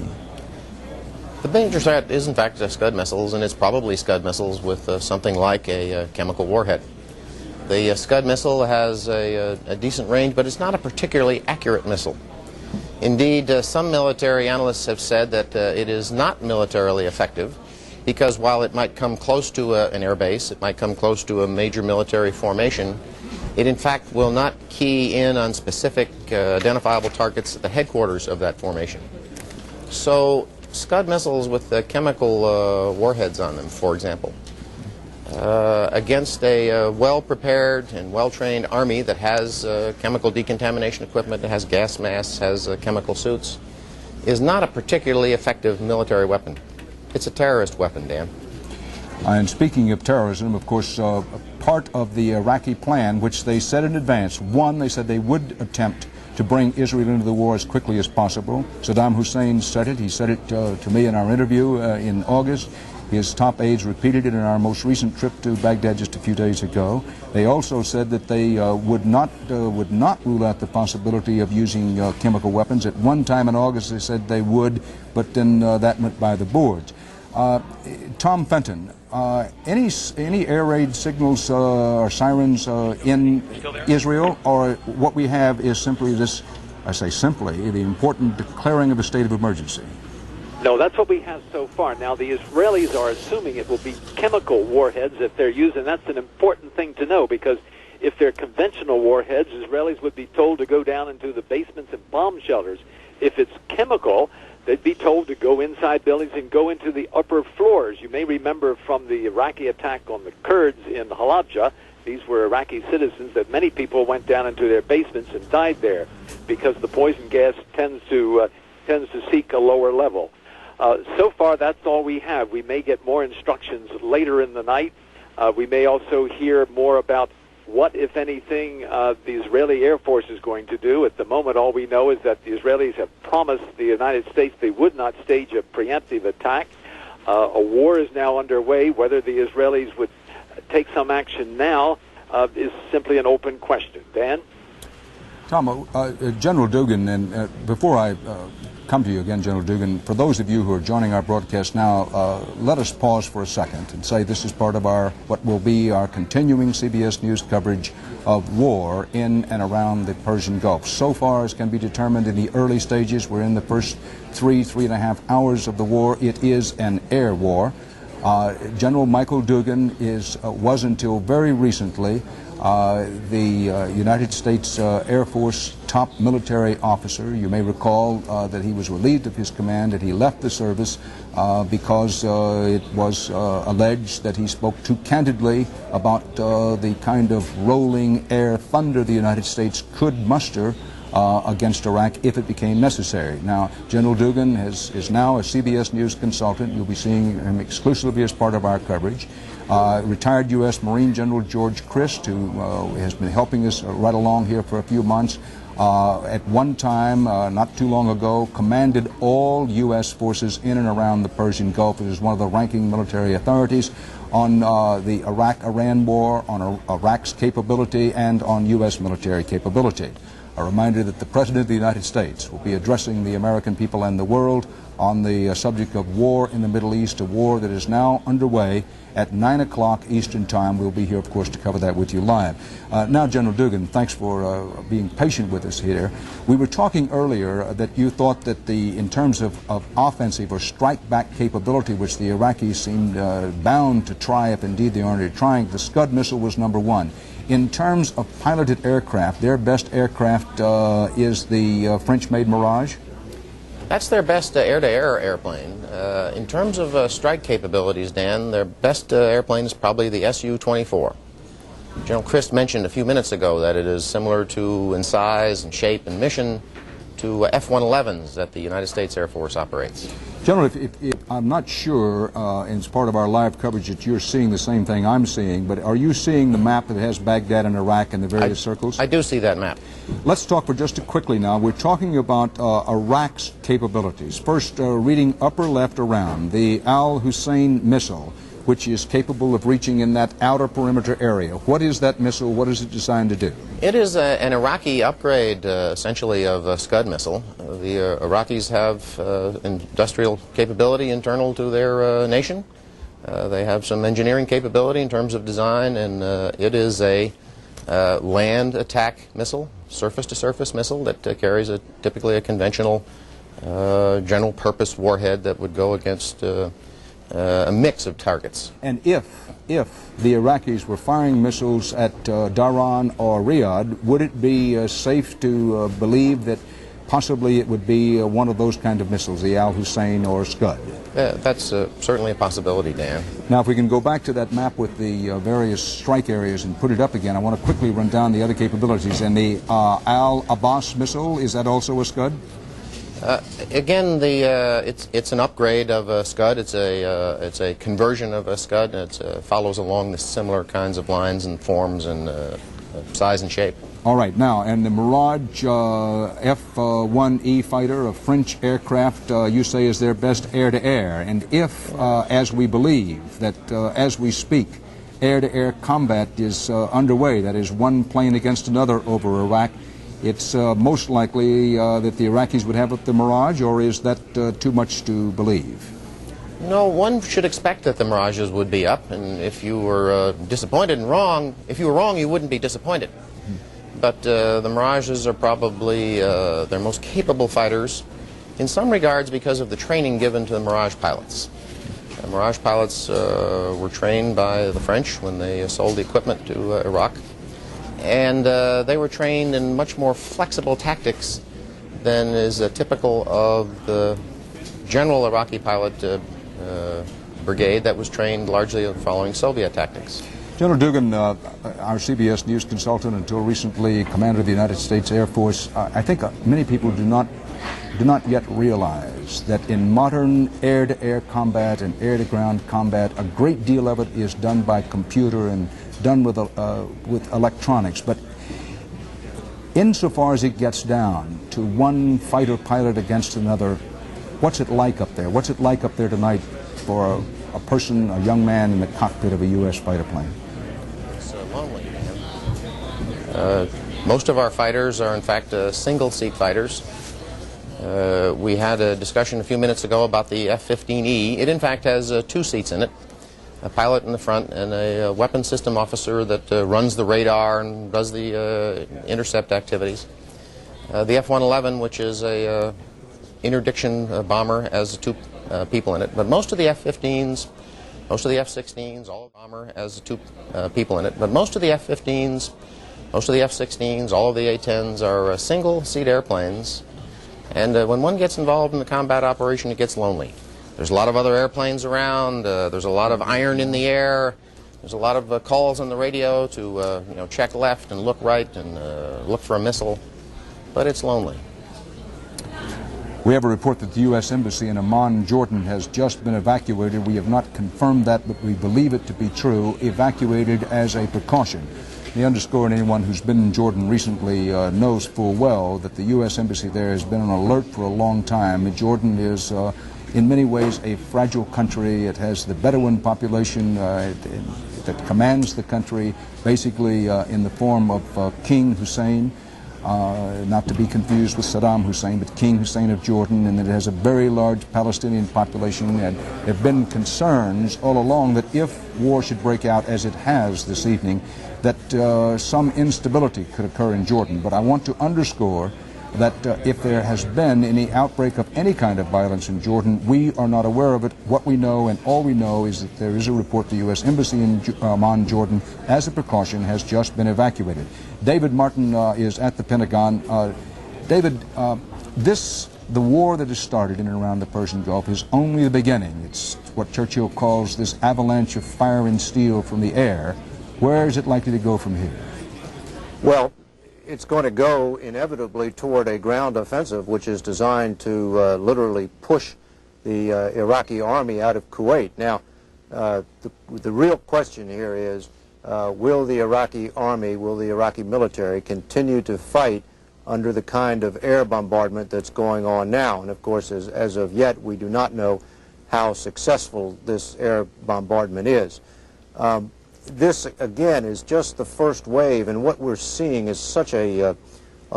The major threat is, in fact, Scud missiles, and it's probably Scud missiles with something like a chemical warhead. The Scud missile has a decent range, but it's not a particularly accurate missile. Indeed, some military analysts have said that it is not militarily effective because while it might come close to an air base, it might come close to a major military formation, it in fact will not key in on specific identifiable targets at the headquarters of that formation. So Scud missiles with chemical warheads on them, for example, against a well-prepared and well-trained army that has chemical decontamination equipment, that has gas masks, has chemical suits, is not a particularly effective military weapon. It's a terrorist weapon, Dan. And speaking of terrorism, of course, part of the Iraqi plan, which they said in advance, one, they said they would attempt to bring Israel into the war as quickly as possible. Saddam Hussein said it. He said it to me in our interview in August. His top aides repeated it in our most recent trip to Baghdad just a few days ago. They also said that they would not rule out the possibility of using chemical weapons. At one time in August they said they would, but then that went by the boards. Tom Fenton, any air raid signals or sirens in Israel, or what we have is simply this, I say simply, the important declaring of a state of emergency? No, that's what we have so far. Now, the Israelis are assuming it will be chemical warheads if they're used, and that's an important thing to know, because if they're conventional warheads, Israelis would be told to go down into the basements and bomb shelters. If it's chemical, they'd be told to go inside buildings and go into the upper floors. You may remember from the Iraqi attack on the Kurds in Halabja, these were Iraqi citizens, that many people went down into their basements and died there because the poison gas tends to seek a lower level. So far, that's all we have. We may get more instructions later in the night. We may also hear more about what, if anything, the Israeli Air Force is going to do. At the moment, all we know is that the Israelis have promised the United States they would not stage a preemptive attack. A war is now underway. Whether the Israelis would take some action now is simply an open question. Dan? Tom, General Dugan, and before I come to you again, General Dugan, for those of you who are joining our broadcast now, let us pause for a second and say this is part of what will be our continuing CBS News coverage of war in and around the Persian Gulf. So far as can be determined in the early stages, we're in the first three and a half hours of the war. It is an air war. General Michael Dugan was until very recently the United States Air Force top military officer. You may recall that he was relieved of his command and he left the service because it was alleged that he spoke too candidly about the kind of rolling air thunder the United States could muster against Iraq if it became necessary. Now, General Dugan is now a CBS News consultant. You'll be seeing him exclusively as part of our coverage. Retired U.S. Marine General George Christ, who has been helping us right along here for a few months, at one time, not too long ago, commanded all U.S. forces in and around the Persian Gulf. It is one of the ranking military authorities on the Iraq-Iran war, on Iraq's capability, and on U.S. military capability. A reminder that the President of the United States will be addressing the American people and the world on the subject of war in the Middle East, a war that is now underway at 9 o'clock Eastern Time. We'll be here, of course, to cover that with you live. Now, General Dugan, thanks for being patient with us here. We were talking earlier that you thought that in terms of offensive or strike-back capability, which the Iraqis seemed bound to try, if indeed they aren't trying, the Scud missile was number one. In terms of piloted aircraft, their best aircraft is the French-made Mirage? That's their best air-to-air airplane. In terms of strike capabilities, Dan, their best airplane is probably the Su-24. General Christ mentioned a few minutes ago that it is similar to in size and shape and mission to F-111s that the United States Air Force operates. General, if I'm not sure, as part of our live coverage, that you're seeing the same thing I'm seeing, but are you seeing the map that has Baghdad and Iraq in the various circles? I do see that map. Let's talk for just quickly now. We're talking about Iraq's capabilities. First, reading upper left around, the Al Hussein missile, which is capable of reaching in that outer perimeter area. What is that missile? What is it designed to do? It is an Iraqi upgrade, essentially, of a Scud missile. The Iraqis have industrial capability internal to their nation. They have some engineering capability in terms of design, and it is a land attack missile, surface-to-surface missile that carries typically a conventional general purpose warhead that would go against a mix of targets. And if the Iraqis were firing missiles at Dhahran or Riyadh, would it be safe to believe that possibly it would be one of those kind of missiles, the Al Hussein or Scud? That's certainly a possibility, Dan. Now, if we can go back to that map with the various strike areas and put it up again, I want to quickly run down the other capabilities. And the Al Abbas missile, is that also a Scud? Again, it's an upgrade of a Scud. It's a conversion of a Scud. It follows along the similar kinds of lines and forms and size and shape. All right, now, and the Mirage F-1E fighter, a French aircraft, you say is their best air-to-air. And if, as we believe, that as we speak, air-to-air combat is underway, that is one plane against another over Iraq, it's most likely that the Iraqis would have up the Mirage, or is that too much to believe? No, one should expect that the Mirages would be up, and if you were disappointed and wrong, if you were wrong, you wouldn't be disappointed. But the Mirages are probably their most capable fighters in some regards because of the training given to the Mirage pilots. The Mirage pilots were trained by the French when they sold the equipment to Iraq, and they were trained in much more flexible tactics than is typical of the general Iraqi pilot brigade that was trained largely following Soviet tactics. General Dugan, our CBS News consultant, until recently commander of the United States Air Force, I think many people do not yet realize that in modern air-to-air combat and air-to-ground combat, a great deal of it is done by computer and done with electronics. But insofar as it gets down to one fighter pilot against another, what's it like up there? What's it like up there tonight for a person, a young man in the cockpit of a U.S. fighter plane? It's lonely. Most of our fighters are, in fact, single-seat fighters. We had a discussion a few minutes ago about the F-15E. It, in fact, has 2 seats in it, a pilot in the front and a weapons system officer that runs the radar and does the intercept activities. The F-111, which is a interdiction bomber, has 2 people in it. But most of the F-15s, most of the F-16s, all of the bomber has 2 people in it. But most of the F-15s, most of the F-16s, all of the A-10s are single-seat airplanes. And when one gets involved in the combat operation, it gets lonely. There's a lot of other airplanes around. There's a lot of iron in the air. There's a lot of calls on the radio to check left and look right and look for a missile. But it's lonely. We have a report that the U.S. Embassy in Amman, Jordan, has just been evacuated. We have not confirmed that, but we believe it to be true, evacuated as a precaution. The underscore, and anyone who's been in Jordan recently knows full well that the U.S. Embassy there has been on alert for a long time. Jordan is, in many ways, a fragile country. It has the Bedouin population that commands the country, basically in the form of King Hussein. Not to be confused with Saddam Hussein, but King Hussein of Jordan, and it has a very large Palestinian population. And there have been concerns all along that if war should break out, as it has this evening, that some instability could occur in Jordan. But I want to underscore that if there has been any outbreak of any kind of violence in Jordan, we are not aware of it. What we know, and all we know, is that there is a report the U.S. Embassy in Amman, Jordan, as a precaution, has just been evacuated. David Martin is at the Pentagon. David, the war that has started in and around the Persian Gulf is only the beginning. It's what Churchill calls this avalanche of fire and steel from the air. Where is it likely to go from here? Well, it's going to go inevitably toward a ground offensive, which is designed to literally push the Iraqi army out of Kuwait. Now, the real question here is, will the Iraqi army, will the Iraqi military continue to fight under the kind of air bombardment that's going on now? And of course, as of yet, we do not know how successful this air bombardment is. This, again, is just the first wave, and what we're seeing is such a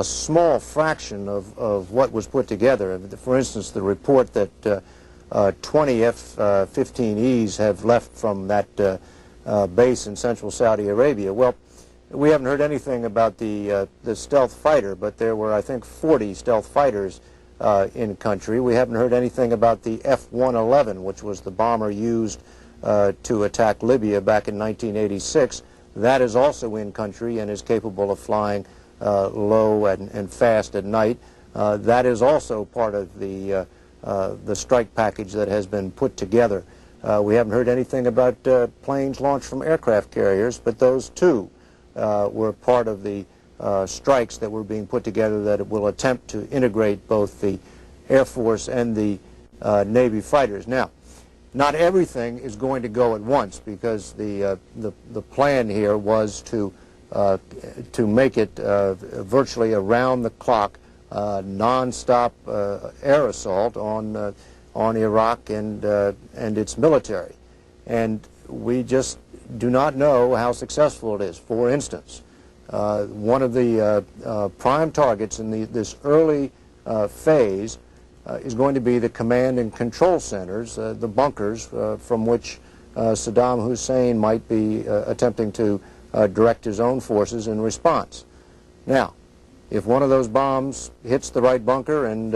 small fraction of what was put together. For instance, the report that 20 F-15Es have left from that base in central Saudi Arabia. Well, we haven't heard anything about the stealth fighter, but there were, I think, 40 stealth fighters in country. We haven't heard anything about the F-111, which was the bomber used to attack Libya back in 1986. That is also in country and is capable of flying low and fast at night. That is also part of the strike package that has been put together. We haven't heard anything about planes launched from aircraft carriers, but those too were part of the strikes that were being put together that will attempt to integrate both the Air Force and the Navy fighters. Now, not everything is going to go at once, because the plan here was to to make it virtually around-the-clock, non-stop air assault on Iraq and its military. And we just do not know how successful it is. For instance, one of the prime targets in this early phase is going to be the command and control centers, the bunkers from which Saddam Hussein might be attempting to direct his own forces in response. Now, if one of those bombs hits the right bunker and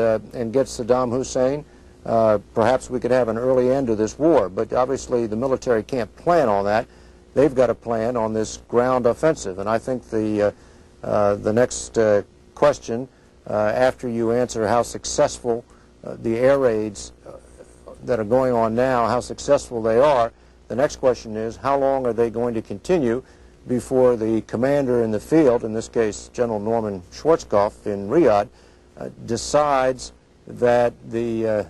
gets Saddam Hussein, perhaps we could have an early end to this war. But obviously the military can't plan on that. They've got to plan on this ground offensive. And I think the next question, after you answer how successful the air raids that are going on now, how successful they are, the next question is how long are they going to continue before the commander in the field, in this case General Norman Schwarzkopf in Riyadh, decides that the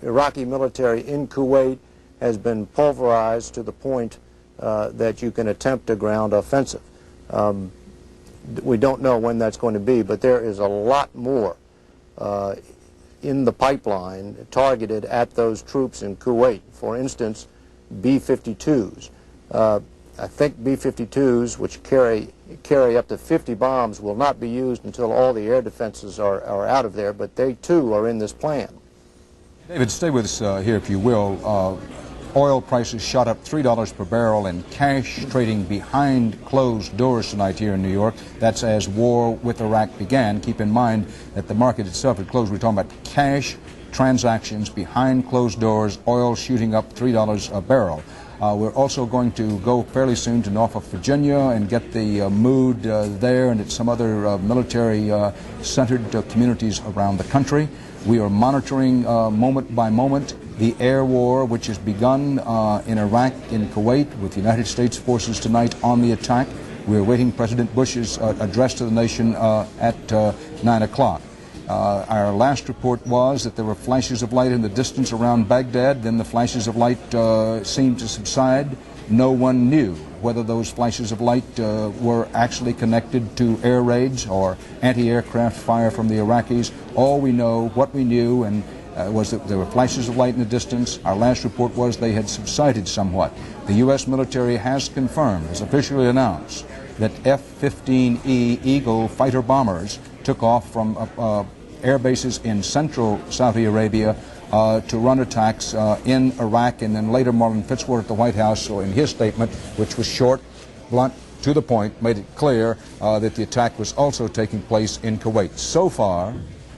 Iraqi military in Kuwait has been pulverized to the point that you can attempt a ground offensive. We don't know when that's going to be, but there is a lot more in the pipeline targeted at those troops in Kuwait. For instance, B-52s. I think B-52s, which carry up to 50 bombs, will not be used until all the air defenses are out of there, but they too are in this plan. David, stay with us here if you will. Oil prices shot up $3 per barrel in cash trading behind closed doors tonight here in New York. That's as war with Iraq began. Keep in mind that the market itself had closed. We're talking about cash transactions behind closed doors, oil shooting up $3 a barrel. We're also going to go fairly soon to Norfolk, Virginia, and get the mood there and at some other military-centered communities around the country. We are monitoring moment by moment the air war which has begun in Iraq, in Kuwait, with the United States forces tonight on the attack. We're awaiting President Bush's address to the nation at 9 o'clock. Our last report was that there were flashes of light in the distance around Baghdad. Then the flashes of light seemed to subside. No one knew whether those flashes of light were actually connected to air raids or anti-aircraft fire from the Iraqis. All we know, what we knew, and was that there were flashes of light in the distance. Our last report was they had subsided somewhat. The U.S. military has confirmed, has officially announced, that F-15E Eagle fighter bombers took off from air bases in central Saudi Arabia to run attacks in Iraq, and then later Marlin Fitzwater at the White House, so in his statement, which was short, blunt, to the point, made it clear that the attack was also taking place in Kuwait. So far,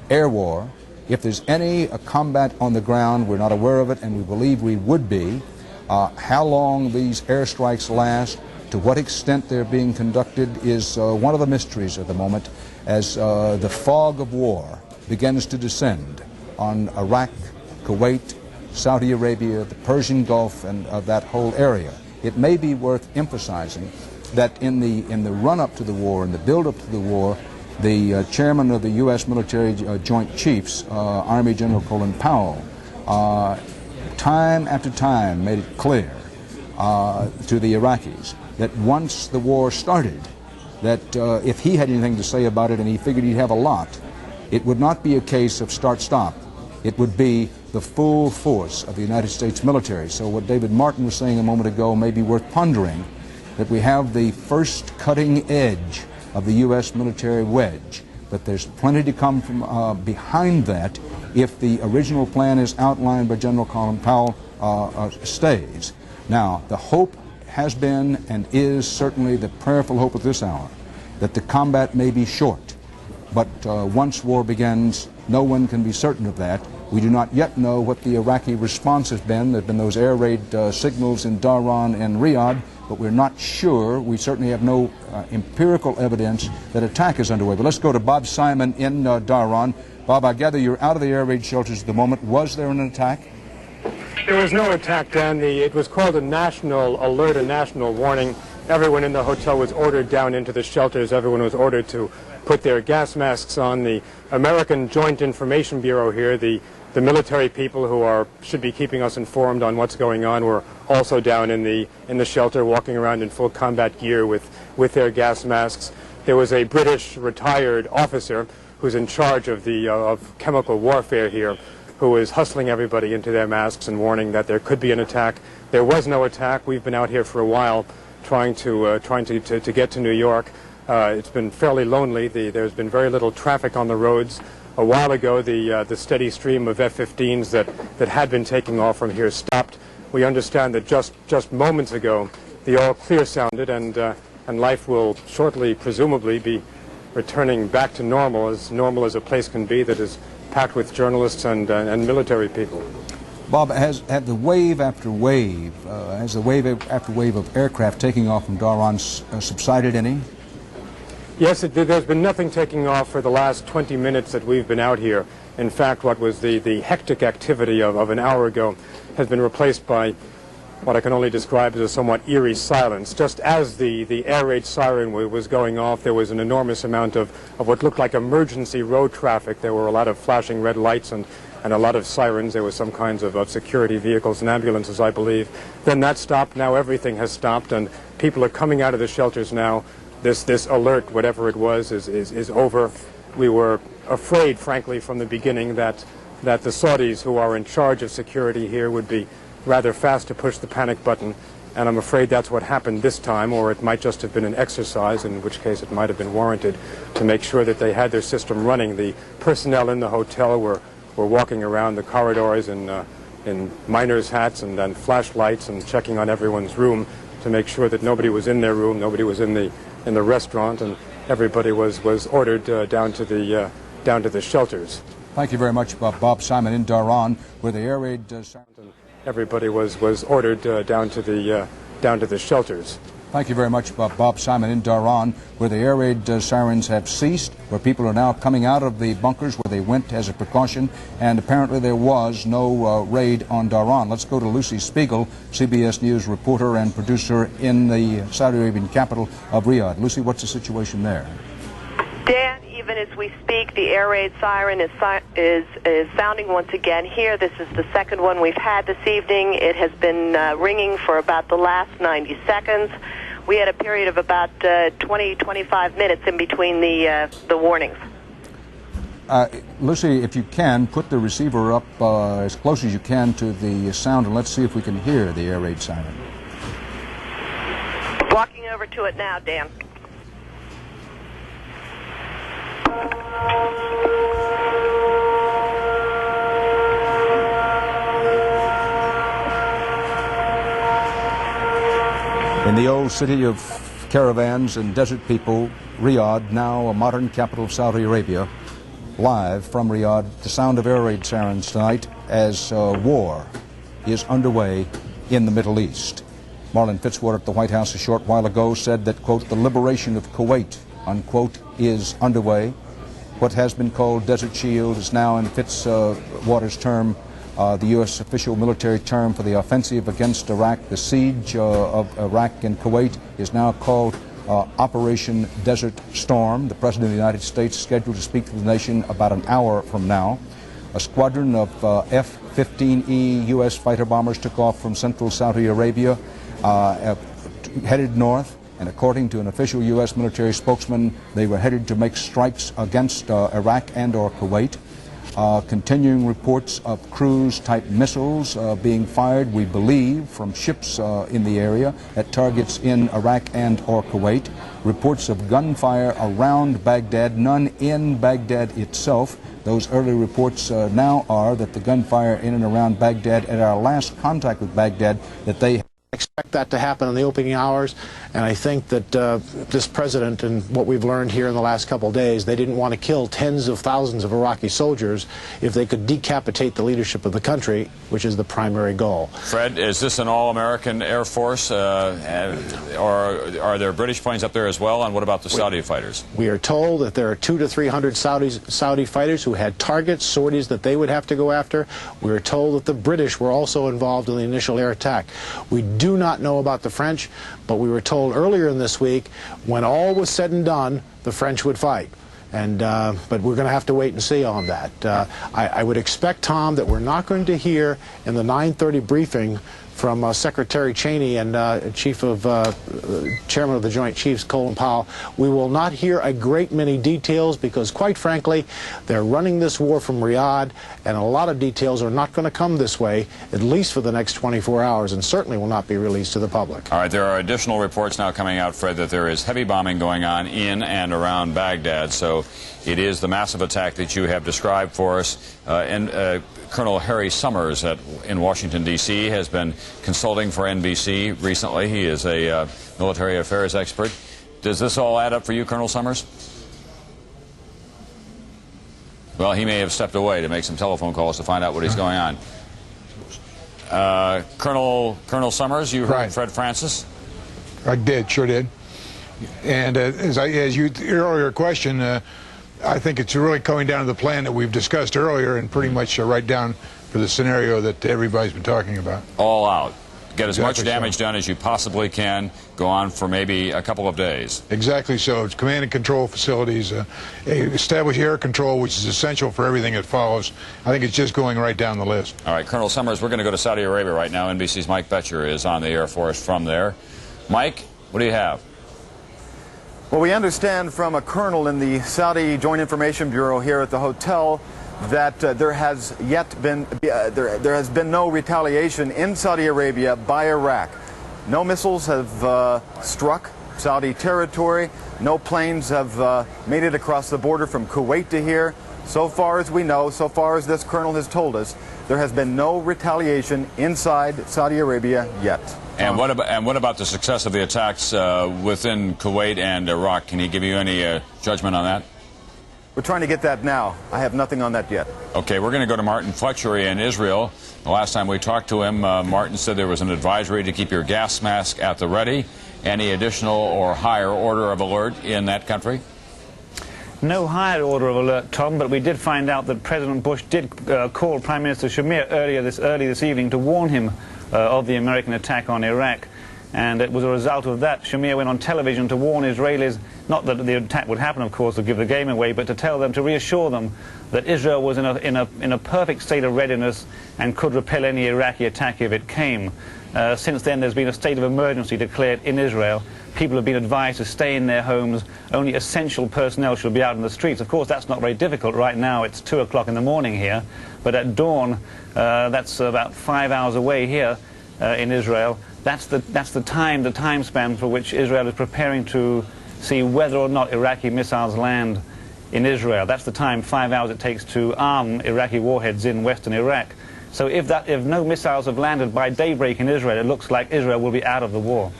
air war. If there's any combat on the ground, we're not aware of it, and we believe we would be. How long these airstrikes last, to what extent they're being conducted, is one of the mysteries at the moment as the fog of war begins to descend on Iraq, Kuwait, Saudi Arabia, the Persian Gulf, and that whole area. It may be worth emphasizing that in the run-up to the war, in the build-up to the war, the chairman of the U.S. military Joint Chiefs, Army General Colin Powell, time after time made it clear to the Iraqis that once the war started, that if he had anything to say about it, and he figured he'd have a lot, it would not be a case of start-stop. It would be the full force of the United States military. So what David Martin was saying a moment ago may be worth pondering, that we have the first cutting edge of the U.S. military wedge, but there's plenty to come from behind that if the original plan as outlined by General Colin Powell stays. Now, the hope has been and is certainly the prayerful hope at this hour that the combat may be short, but once war begins, no one can be certain of that. We do not yet know what the Iraqi response has been. There have been those air raid signals in Dhahran and Riyadh, but we're not sure. We certainly have no empirical evidence that attack is underway. But let's go to Bob Simon in Dhahran. Bob, I gather you're out of the air raid shelters at the moment. Was there an attack? There was no attack, Dan. It was called a national alert, a national warning. Everyone in the hotel was ordered down into the shelters. Everyone was ordered to put their gas masks on. The American Joint Information Bureau here, the military people who should be keeping us informed on what's going on, were also down in the shelter, walking around in full combat gear with their gas masks. There was a British retired officer who's in charge of of chemical warfare here, who was hustling everybody into their masks and warning that there could be an attack. There was no attack. We've been out here for a while trying to get to New York. It's been fairly lonely. There's been very little traffic on the roads. A while ago, the steady stream of F-15s that had been taking off from here stopped. We understand that just moments ago, the all clear sounded, and life will shortly, presumably, be returning back to normal as a place can be that is packed with journalists and military people. Bob, have the wave after wave, has the wave after wave of aircraft taking off from Dhahran subsided any? Yes, there's been nothing taking off for the last 20 minutes that we've been out here. In fact, what was the hectic activity of an hour ago has been replaced by what I can only describe as a somewhat eerie silence. Just as the air raid siren was going off, there was an enormous amount of what looked like emergency road traffic. There were a lot of flashing red lights and a lot of sirens. There were some kinds of security vehicles and ambulances, I believe. Then that stopped. Now everything has stopped, and people are coming out of the shelters now. This alert, whatever it was, is over. We were afraid, frankly, from the beginning that the Saudis, who are in charge of security here, would be rather fast to push the panic button, and I'm afraid that's what happened this time, or it might just have been an exercise, in which case it might have been warranted, to make sure that they had their system running. The personnel in the hotel were walking around the corridors in miners' hats and then flashlights and checking on everyone's room to make sure that nobody was in their room, nobody was in the restaurant, and everybody was ordered down to the shelters. Thank you very much, Bob Simon in Dhahran, where the air raid everybody was ordered down to the shelters. Thank you very much, Bob Simon in Dhahran, where the air raid sirens have ceased, where people are now coming out of the bunkers where they went as a precaution, and apparently there was no raid on Dhahran. Let's go to Lucy Spiegel, CBS News reporter and producer in the Saudi Arabian capital of Riyadh. Lucy, what's the situation there? Dan, even as we speak, the air raid siren is sounding once again here. This is the second one we've had this evening. It has been ringing for about the last 90 seconds. We had a period of about 20-25 minutes in between the warnings. Lucy, if you can, put the receiver up as close as you can to the sound, and let's see if we can hear the air raid siren. Walking over to it now, Dan. In the old city of caravans and desert people, Riyadh, now a modern capital of Saudi Arabia, live from Riyadh, the sound of air raid sirens tonight as war is underway in the Middle East. Marlin Fitzwater at the White House a short while ago said that, quote, the liberation of Kuwait, unquote, is underway. What has been called Desert Shield is now, in Fitzwater's term, the U.S. official military term for the offensive against Iraq. The siege of Iraq and Kuwait is now called Operation Desert Storm. The President of the United States is scheduled to speak to the nation about an hour from now. A squadron of F-15E U.S. fighter bombers took off from central Saudi Arabia, headed north. And according to an official U.S. military spokesman, they were headed to make strikes against Iraq and or Kuwait. Continuing reports of cruise-type missiles being fired, we believe, from ships in the area at targets in Iraq and or Kuwait. Reports of gunfire around Baghdad, none in Baghdad itself. Those early reports now are that the gunfire in and around Baghdad, at our last contact with Baghdad, that they expect that to happen in the opening hours, and I think that this president and what we've learned here in the last couple of days, they didn't want to kill tens of thousands of Iraqi soldiers if they could decapitate the leadership of the country, which is the primary goal. Fred, is this an all-American Air Force, or are there British planes up there as well, and what about the Saudi fighters? We are told that there are 200 to 300 Saudi fighters who had targets, sorties that they would have to go after. We are told that the British were also involved in the initial air attack. We do not know about the French, but we were told earlier in this week, when all was said and done, the French would fight. but we're going to have to wait and see on that. I would expect, Tom, that we're not going to hear in the 9:30 briefing from Secretary Cheney and Chairman of the Joint Chiefs, Colin Powell. We will not hear a great many details because, quite frankly, they're running this war from Riyadh, and a lot of details are not going to come this way, at least for the next 24 hours, and certainly will not be released to the public. All right, there are additional reports now coming out, Fred, that there is heavy bombing going on in and around Baghdad. So it is the massive attack that you have described for us. Colonel Harry Summers in Washington, D.C. has been consulting for NBC recently. He is a military affairs expert. Does this all add up for you, Colonel Summers? Well, he may have stepped away to make some telephone calls to find out what is going on. Colonel Summers, you heard Fred Francis? I did, sure did. And as your earlier question, I think it's really coming down to the plan that we've discussed earlier and pretty much right down for the scenario that everybody's been talking about. All out. Get as much damage done as you possibly can. Go on for maybe a couple of days. Exactly so. It's command and control facilities, establish air control, which is essential for everything that follows. I think it's just going right down the list. All right, Colonel Summers, we're going to go to Saudi Arabia right now. NBC's Mike Betcher is on the Air Force from there. Mike, what do you have? Well, we understand from a colonel in the Saudi Joint Information Bureau here at the hotel that there has been no retaliation in Saudi Arabia by Iraq. No missiles have struck Saudi territory. No planes have made it across the border from Kuwait to here. So far as we know, so far as this colonel has told us, there has been no retaliation inside Saudi Arabia yet. And what about the success of the attacks within Kuwait and Iraq? Can he give you any judgment on that? We're trying to get that now. I have nothing on that yet. Okay, we're going to go to Martin Fletcher in Israel. The last time we talked to him, Martin said there was an advisory to keep your gas mask at the ready. Any additional or higher order of alert in that country? No higher order of alert, Tom, but we did find out that President Bush did call Prime Minister Shamir early this evening to warn him of the American attack on Iraq. And it was a result of that. Shamir went on television to warn Israelis, not that the attack would happen, of course, to give the game away, but to tell them, to reassure them that Israel was in a perfect state of readiness and could repel any Iraqi attack if it came. Since then, there's been a state of emergency declared in Israel. People have been advised to stay in their homes. Only essential personnel should be out in the streets. Of course, that's not very difficult. Right now, it's 2 o'clock in the morning here. But at dawn, that's about 5 hours away here in Israel. That's the time span for which Israel is preparing to see whether or not Iraqi missiles land in Israel. That's the time, 5 hours, it takes to arm Iraqi warheads in western Iraq. So if no missiles have landed by daybreak in Israel, it looks like Israel will be out of the war.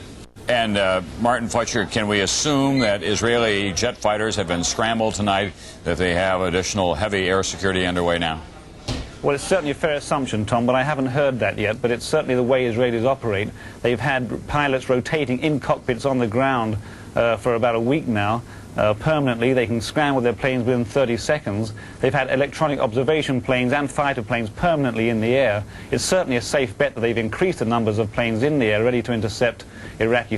And Martin Fletcher, can we assume that Israeli jet fighters have been scrambled tonight, that they have additional heavy air security underway now? Well, it's certainly a fair assumption, Tom, but I haven't heard that yet. But it's certainly the way Israelis operate. They've had pilots rotating in cockpits on the ground for about a week now. Permanently, they can scramble their planes within 30 seconds. They've had electronic observation planes and fighter planes permanently in the air. It's certainly a safe bet that they've increased the numbers of planes in the air ready to intercept Iraqi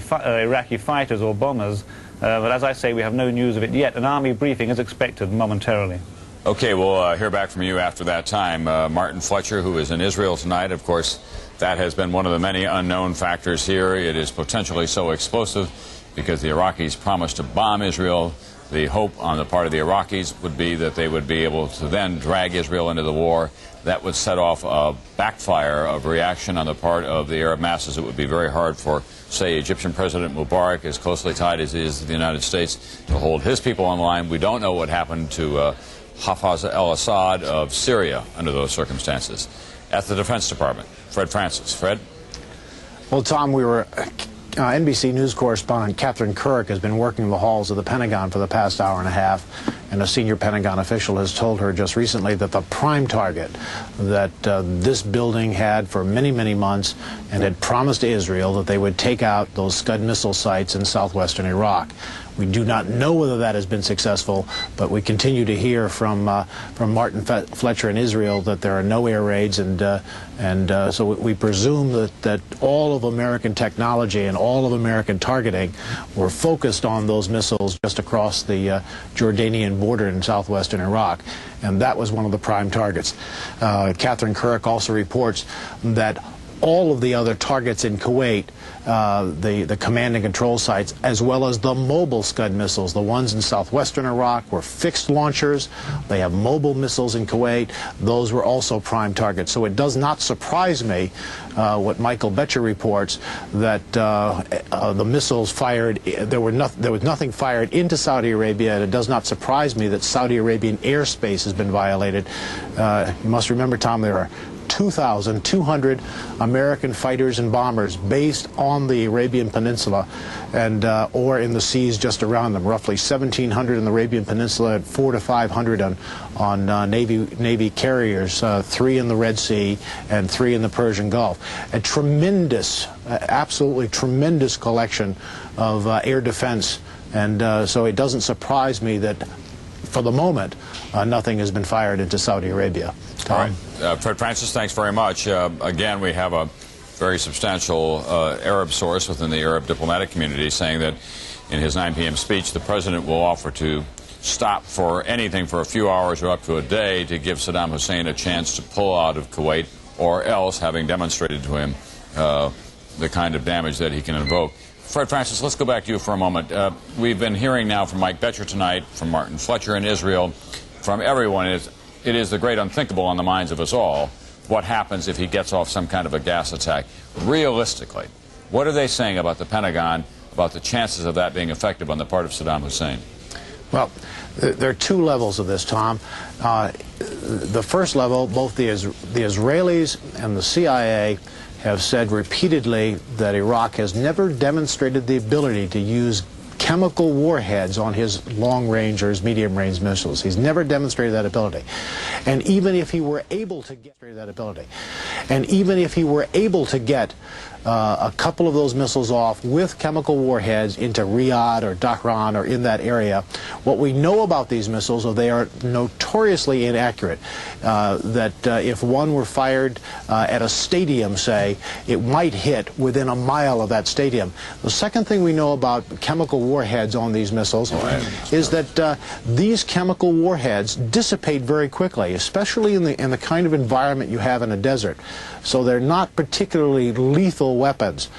fighters or bombers. But as I say, we have no news of it yet. An army briefing is expected momentarily. Okay, we'll hear back from you after that time. Martin Fletcher, who is in Israel tonight, of course, that has been one of the many unknown factors here. It is potentially so explosive because the Iraqis promised to bomb Israel. The hope on the part of the Iraqis would be that they would be able to then drag Israel into the war. That would set off a backfire of reaction on the part of the Arab masses. It would be very hard for, say, Egyptian President Mubarak, as closely tied as he is to the United States, to hold his people on line. We don't know what happened to Hafez al-Assad of Syria under those circumstances. At the Defense Department, Fred Francis. Fred? Well, Tom, NBC News correspondent Catherine Kirk has been working the halls of the Pentagon for the past hour and a half, and a senior Pentagon official has told her just recently that the prime target that this building had for many, many months and had promised Israel that they would take out those Scud missile sites in southwestern Iraq We do not know whether that has been successful, but we continue to hear from Martin Fletcher in Israel that there are no air raids, and so we presume that all of American technology and all of American targeting were focused on those missiles just across the Jordanian border in southwestern Iraq, and that was one of the prime targets. Catherine Kirk also reports that all of the other targets in Kuwait, the command and control sites, as well as the mobile Scud missiles, the ones in southwestern Iraq were fixed launchers. They have mobile missiles in Kuwait. Those were also prime targets. So it does not surprise me what Michael Betcher reports, that the missiles fired, there was nothing fired into Saudi Arabia, and it does not surprise me that Saudi Arabian airspace has been violated. You must remember, Tom, there are 2,200 American fighters and bombers based on the Arabian Peninsula and or in the seas just around them. Roughly 1,700 in the Arabian Peninsula and 400 to 500 on Navy carriers, 3 in the Red Sea and 3 in the Persian Gulf. A tremendous, absolutely tremendous collection of air defense, and so it doesn't surprise me that for the moment nothing has been fired into Saudi Arabia. Tom? All right. Fred Francis, thanks very much. Again, we have a very substantial Arab source within the Arab diplomatic community saying that in his 9 p.m. speech, the president will offer to stop for anything for a few hours or up to a day to give Saddam Hussein a chance to pull out of Kuwait, or else, having demonstrated to him the kind of damage that he can invoke. Fred Francis, let's go back to you for a moment. We've been hearing now from Mike Betcher tonight, from Martin Fletcher in Israel, from everyone. It is the great unthinkable on the minds of us all. What happens if he gets off some kind of a gas attack? Realistically, what are they saying about the Pentagon, about the chances of that being effective on the part of Saddam Hussein? Well, there are 2 levels of this, Tom. The first level, both the Israelis and the CIA have said repeatedly that Iraq has never demonstrated the ability to use chemical warheads on his long-range or his medium-range missiles. He's never demonstrated that ability. And even if he were able to get that ability, and even if he were able to get a couple of those missiles off with chemical warheads into Riyadh or Dhahran or in that area, what we know about these missiles is they are notoriously inaccurate. That if one were fired at a stadium, say, it might hit within a mile of that stadium. The second thing we know about chemical warheads on these missiles is that these chemical warheads dissipate very quickly, especially in the kind of environment you have in a desert. So they're not particularly lethal weapons.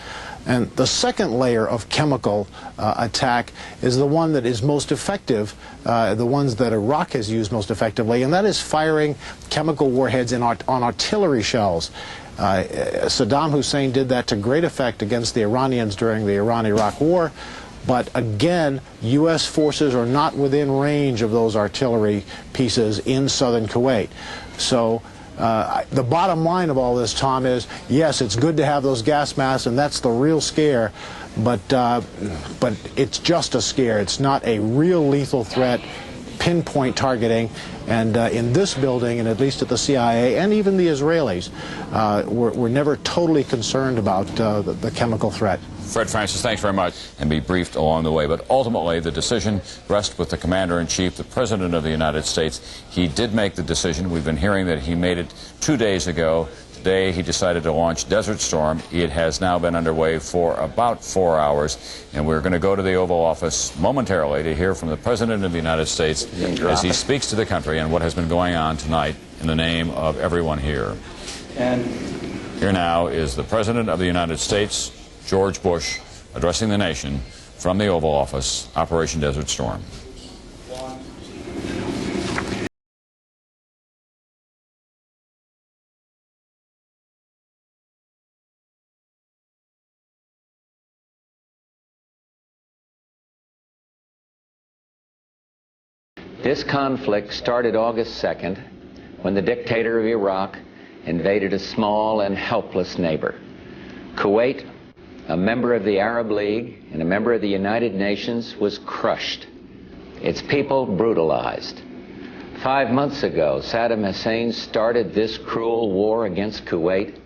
And the second layer of chemical attack is the one that is most effective, the ones that Iraq has used most effectively, and that is firing chemical warheads on artillery shells. Saddam Hussein did that to great effect against the Iranians during the Iran-Iraq War. But again, U.S. forces are not within range of those artillery pieces in southern Kuwait. So the bottom line of all this, Tom, is yes, it's good to have those gas masks, and that's the real scare, but it's just a scare. It's not a real lethal threat, pinpoint targeting. And in this building, and at least at the CIA and even the Israelis, we're never totally concerned about the chemical threat. Fred Francis, thanks very much, and be briefed along the way. But ultimately, the decision rests with the Commander-in-Chief, the President of the United States. He did make the decision. We've been hearing that he made it 2 days ago. Today, he decided to launch Desert Storm. It has now been underway for about 4 hours, and we're going to go to the Oval Office momentarily to hear from the President of the United States as he speaks to the country on what has been going on tonight in the name of everyone here. And here now is the President of the United States, George Bush, addressing the nation from the Oval Office, Operation Desert Storm. This conflict started August 2nd when the dictator of Iraq invaded a small and helpless neighbor. Kuwait, a member of the Arab League and a member of the United Nations, was crushed, its people brutalized. 5 months ago, Saddam Hussein started this cruel war against Kuwait.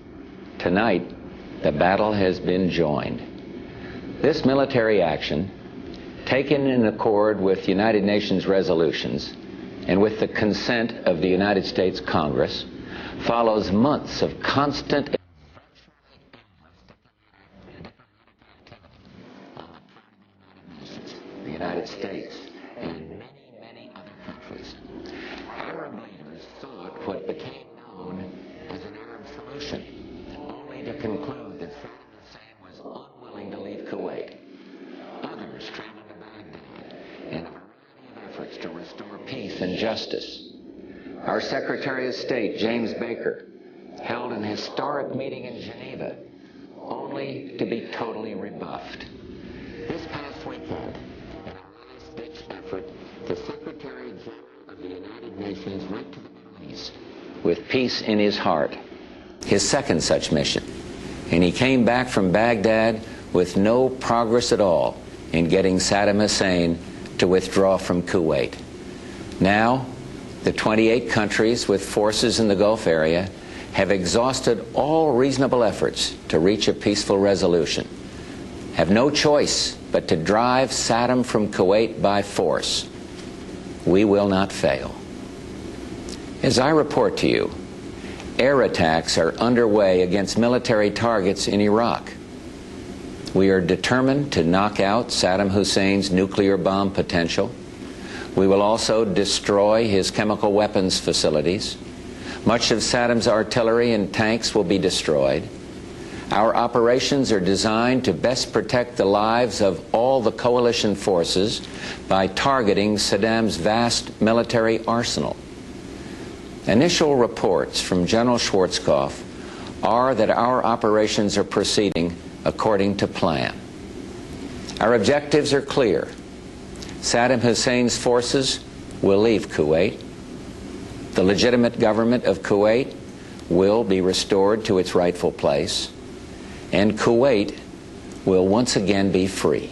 Tonight, the battle has been joined. This military action taken in accord with United Nations resolutions and with the consent of the United States Congress, follows months of constant the United States and many other countries. Arab leaders sought what became known as an Arab solution, only to conclude that Saddam Hussein was unwilling to leave Kuwait. Others traveled to Baghdad in a variety of efforts to restore peace and justice. Our Secretary of State, James Baker, held an historic meeting in Geneva, only to be totally rebuffed. This past weekend, in a last-ditch effort, the Secretary General of the United Nations went to the Middle East with peace in his heart, his second such mission, and he came back from Baghdad with no progress at all in getting Saddam Hussein to withdraw from Kuwait. Now, the 28 countries with forces in the Gulf area have exhausted all reasonable efforts to reach a peaceful resolution, have no choice but to drive Saddam from Kuwait by force. We will not fail. As I report to you, air attacks are underway against military targets in Iraq. We are determined to knock out Saddam Hussein's nuclear bomb potential. We will also destroy his chemical weapons facilities. Much of Saddam's artillery and tanks will be destroyed. Our operations are designed to best protect the lives of all the coalition forces by targeting Saddam's vast military arsenal. Initial reports from General Schwarzkopf are that our operations are proceeding according to plan. Our objectives are clear. Saddam Hussein's forces will leave Kuwait. The legitimate government of Kuwait will be restored to its rightful place, and Kuwait will once again be free.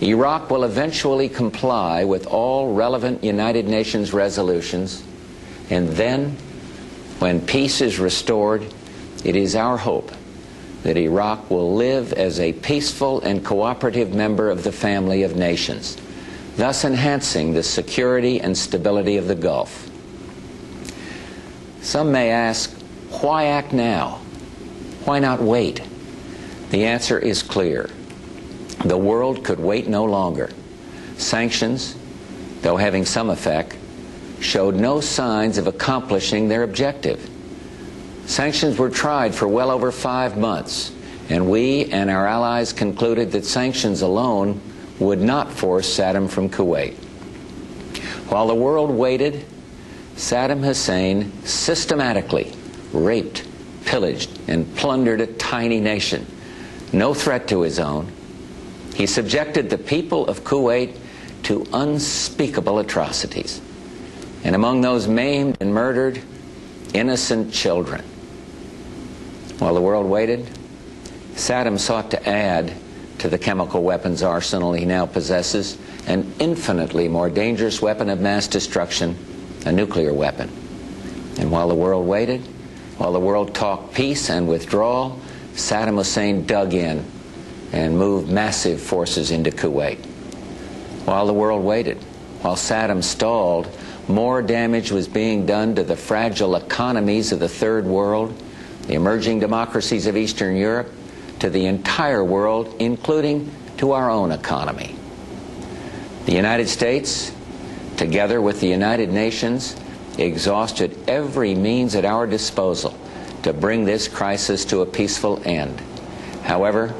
Iraq will eventually comply with all relevant United Nations resolutions, and then, when peace is restored, it is our hope that Iraq will live as a peaceful and cooperative member of the family of nations, thus enhancing the security and stability of the Gulf. Some may ask, why act now? Why not wait? The answer is clear. The world could wait no longer. Sanctions, though having some effect, showed no signs of accomplishing their objective. Sanctions were tried for well over 5 months, and we and our allies concluded that sanctions alone would not force Saddam from Kuwait. While the world waited, Saddam Hussein systematically raped, pillaged, and plundered a tiny nation, no threat to his own. He subjected the people of Kuwait to unspeakable atrocities, and among those maimed and murdered, innocent children. While the world waited, Saddam sought to add to the chemical weapons arsenal he now possesses an infinitely more dangerous weapon of mass destruction, a nuclear weapon. And while the world waited, while the world talked peace and withdrawal, Saddam Hussein dug in and moved massive forces into Kuwait. While the world waited, while Saddam stalled, more damage was being done to the fragile economies of the Third World, the emerging democracies of Eastern Europe, to the entire world, including to our own economy. The United States, together with the United Nations, exhausted every means at our disposal to bring this crisis to a peaceful end. However,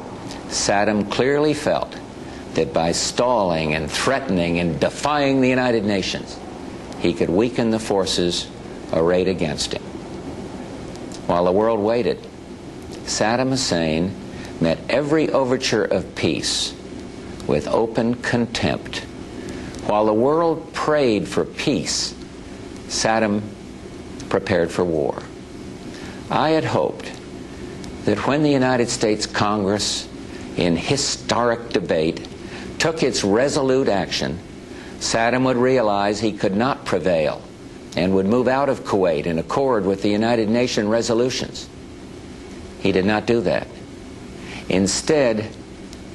Saddam clearly felt that by stalling and threatening and defying the United Nations, he could weaken the forces arrayed against him. While the world waited, Saddam Hussein met every overture of peace with open contempt. While the world prayed for peace, Saddam prepared for war. I had hoped that when the United States Congress, in historic debate, took its resolute action, Saddam would realize he could not prevail and would move out of Kuwait in accord with the United Nations resolutions. He did not do that. Instead,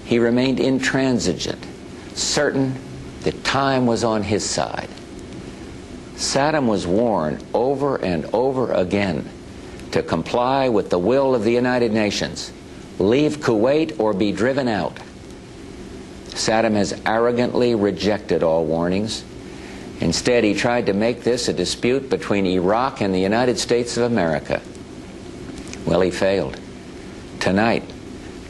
he remained intransigent, certain that time was on his side. Saddam was warned over and over again to comply with the will of the United Nations, leave Kuwait or be driven out. Saddam has arrogantly rejected all warnings. Instead, he tried to make this a dispute between Iraq and the United States of America. Well, he failed. Tonight,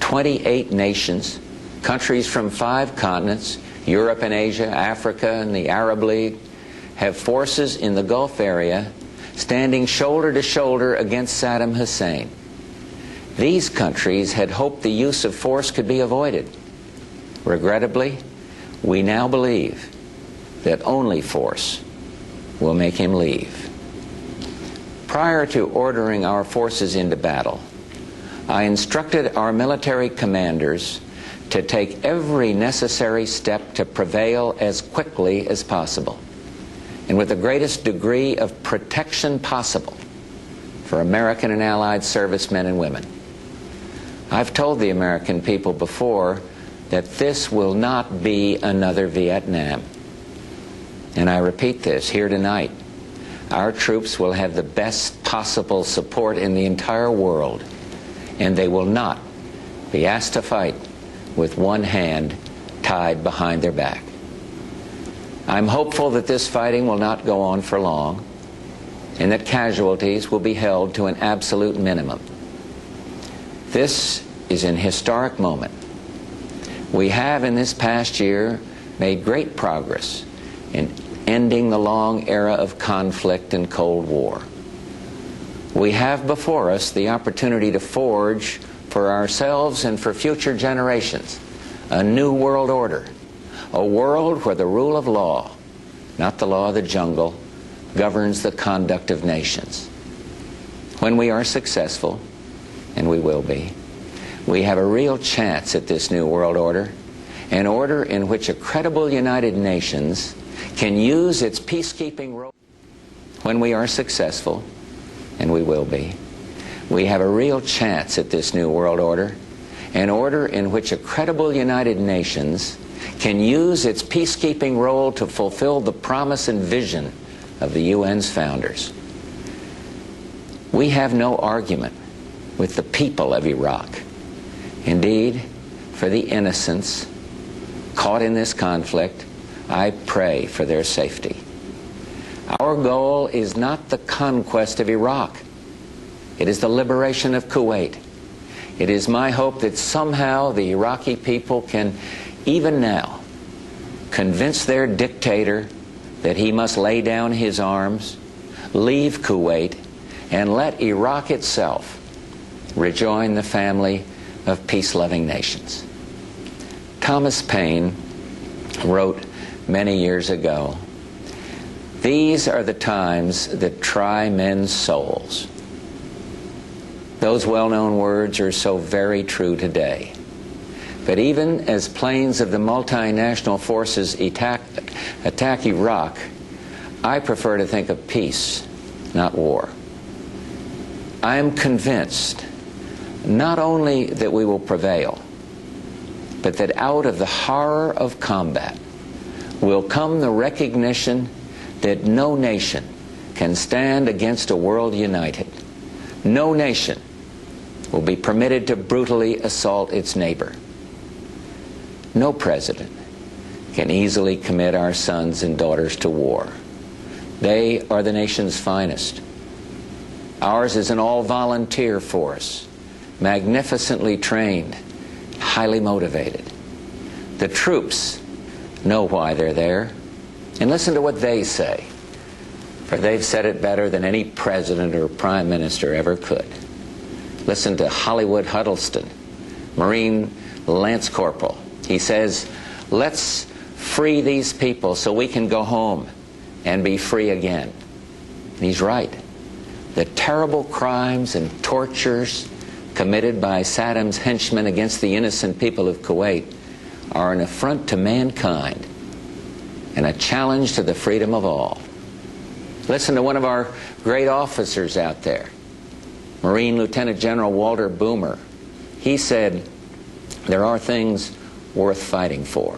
28 nations, countries from 5 continents, Europe and Asia, Africa and the Arab League, have forces in the Gulf area standing shoulder to shoulder against Saddam Hussein. These countries had hoped the use of force could be avoided. Regrettably, we now believe that only force will make him leave. Prior to ordering our forces into battle, I instructed our military commanders to take every necessary step to prevail as quickly as possible and with the greatest degree of protection possible for American and Allied servicemen and women. I've told the American people before that this will not be another Vietnam. And I repeat this here tonight. Our troops will have the best possible support in the entire world, and they will not be asked to fight with one hand tied behind their back. I'm hopeful that this fighting will not go on for long, and that casualties will be held to an absolute minimum. This is an historic moment. We have in this past year made great progress in ending the long era of conflict and Cold War. We have before us the opportunity to forge for ourselves and for future generations a new world order, a world where the rule of law, not the law of the jungle, governs the conduct of nations. When we are successful, and we will be, we have a real chance at this new world order, an order in which a credible United Nations can use its peacekeeping role. When we are successful, and we will be, we have a real chance at this new world order, an order in which a credible United Nations can use its peacekeeping role to fulfill the promise and vision of the UN's founders. We have no argument with the people of Iraq. Indeed, for the innocents caught in this conflict, I pray for their safety. Our goal is not the conquest of Iraq. It is the liberation of Kuwait. It is my hope that somehow the Iraqi people can, even now, convince their dictator that he must lay down his arms, leave Kuwait, and let Iraq itself rejoin the family of peace-loving nations. Thomas Paine wrote many years ago, "These are the times that try men's souls." Those well-known words are so very true today. But even as planes of the multinational forces attack Iraq, I prefer to think of peace, not war. I am convinced not only that we will prevail, but that out of the horror of combat will come the recognition that no nation can stand against a world united. No nation will be permitted to brutally assault its neighbor. No president can easily commit our sons and daughters to war. They are the nation's finest. Ours is an all-volunteer force, magnificently trained, highly motivated. The troops know why they're there, and listen to what they say, for they've said it better than any president or prime minister ever could. Listen to Hollywood Huddleston, Marine Lance Corporal. He says, "Let's free these people so we can go home and be free again." And he's right. The terrible crimes and tortures committed by Saddam's henchmen against the innocent people of Kuwait are an affront to mankind and a challenge to the freedom of all. Listen to one of our great officers out there, Marine Lieutenant General Walter Boomer. He said, "There are things worth fighting for.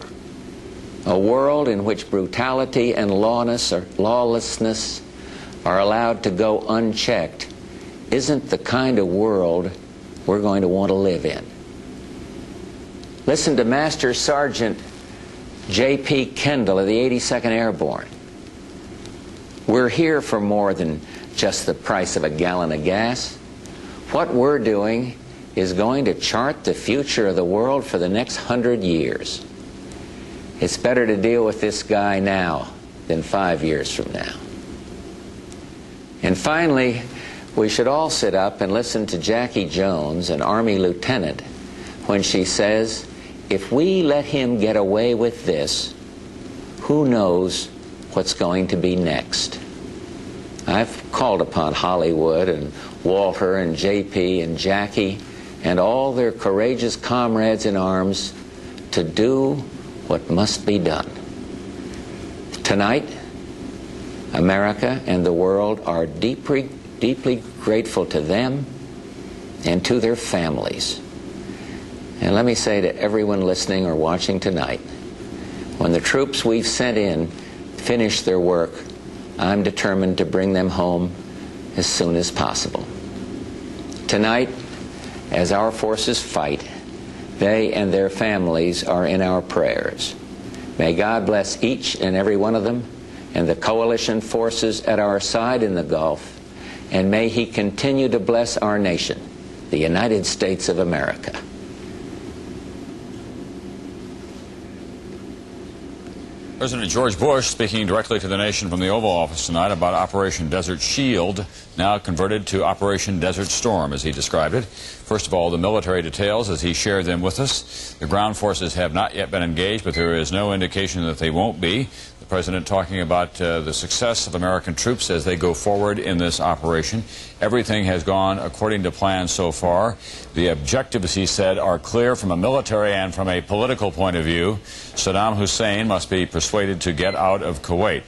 A world in which brutality and lawlessness are allowed to go unchecked isn't the kind of world we're going to want to live in. Listen to Master Sergeant J.P. Kendall of the 82nd Airborne. We're here for more than just the price of a gallon of gas. What we're doing is going to chart the future of the world for the next 100 years. It's better to deal with this guy now than 5 years from now. And finally, we should all sit up and listen to Jackie Jones, an Army lieutenant, when she says, if we let him get away with this, who knows what's going to be next? I've called upon Hollywood and Walter and JP and Jackie and all their courageous comrades in arms to do what must be done. Tonight, America and the world are deeply grateful to them and to their families. And let me say to everyone listening or watching tonight, when the troops we've sent in finish their work, I'm determined to bring them home as soon as possible. Tonight, as our forces fight, they and their families are in our prayers. May God bless each and every one of them and the coalition forces at our side in the Gulf, and may He continue to bless our nation, the United States of America. President George Bush speaking directly to the nation from the Oval Office tonight about Operation Desert Shield, now converted to Operation Desert Storm, as he described it. First of all, the military details as he shared them with us. The ground forces have not yet been engaged, but there is no indication that they won't be. The President talking about the success of American troops as they go forward in this operation. Everything has gone according to plan so far. The objectives, he said, are clear from a military and from a political point of view. Saddam Hussein must be persuaded to get out of Kuwait.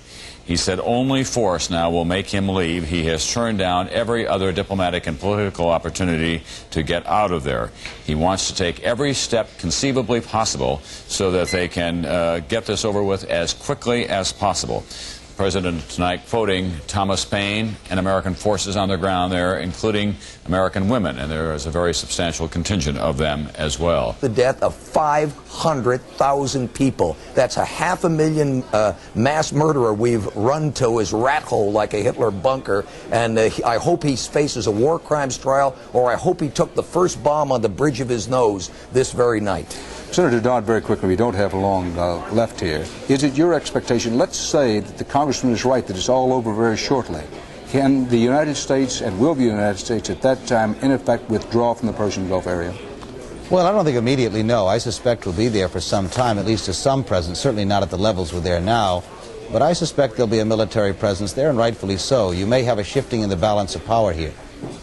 He said only force now will make him leave. He has turned down every other diplomatic and political opportunity to get out of there. He wants to take every step conceivably possible so that they can get this over with as quickly as possible. The President tonight quoting Thomas Paine and American forces on the ground there, including American women, and there is a very substantial contingent of them as well. The death of 500,000 people. That's a 500,000 mass murderer we've run to his rat hole like a Hitler bunker, and I hope he faces a war crimes trial, or I hope he took the first bomb on the bridge of his nose this very night. Senator Dodd, very quickly, we don't have long left here. Is it your expectation, let's say that the Congressman is right, that it's all over very shortly, can the United States, and will the United States at that time, in effect, withdraw from the Persian Gulf area? Well, I don't think immediately, no. I suspect we'll be there for some time, at least to some presence, certainly not at the levels we're there now. But I suspect there'll be a military presence there, and rightfully so. You may have a shifting in the balance of power here.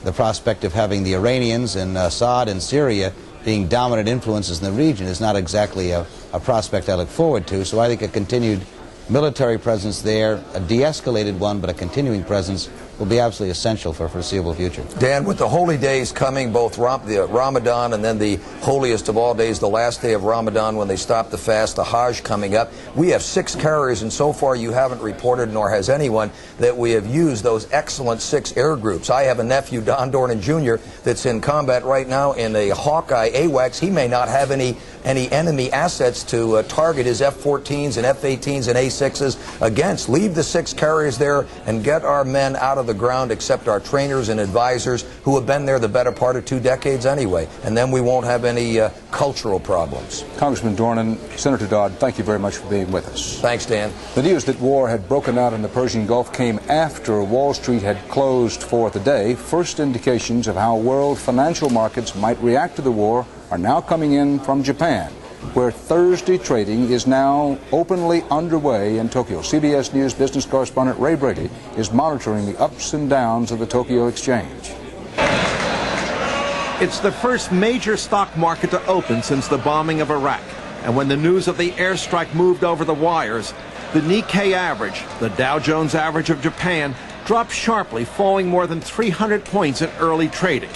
The prospect of having the Iranians and Assad and Syria being dominant influences in the region is not exactly a prospect I look forward to. So I think a continued military presence there, a de-escalated one, but a continuing presence, will be absolutely essential for a foreseeable future. Dan, with the holy days coming, both the Ramadan and then the holiest of all days, the last day of Ramadan when they stop the fast, the Hajj coming up, we have 6 carriers, and so far you haven't reported, nor has anyone, that we have used those excellent 6 air groups. I have a nephew, Don Dornan Jr., that's in combat right now in a Hawkeye AWACS. He may not have any enemy assets to target his F-14s and F-18s and A-6s against. Leave the 6 carriers there and get our men out of the ground, except our trainers and advisors who have been there the better part of 2 decades anyway, and then we won't have any cultural problems. Congressman Dornan, Senator Dodd, thank you very much for being with us. Thanks, Dan. The news that war had broken out in the Persian Gulf came after Wall Street had closed for the day. First indications of how world financial markets might react to the war are now coming in from Japan, where Thursday trading is now openly underway in Tokyo. CBS News business correspondent Ray Brady is monitoring the ups and downs of the Tokyo Exchange. It's the first major stock market to open since the bombing of Iraq. And when the news of the airstrike moved over the wires, the Nikkei average, the Dow Jones average of Japan, dropped sharply, falling more than 300 points in early trading.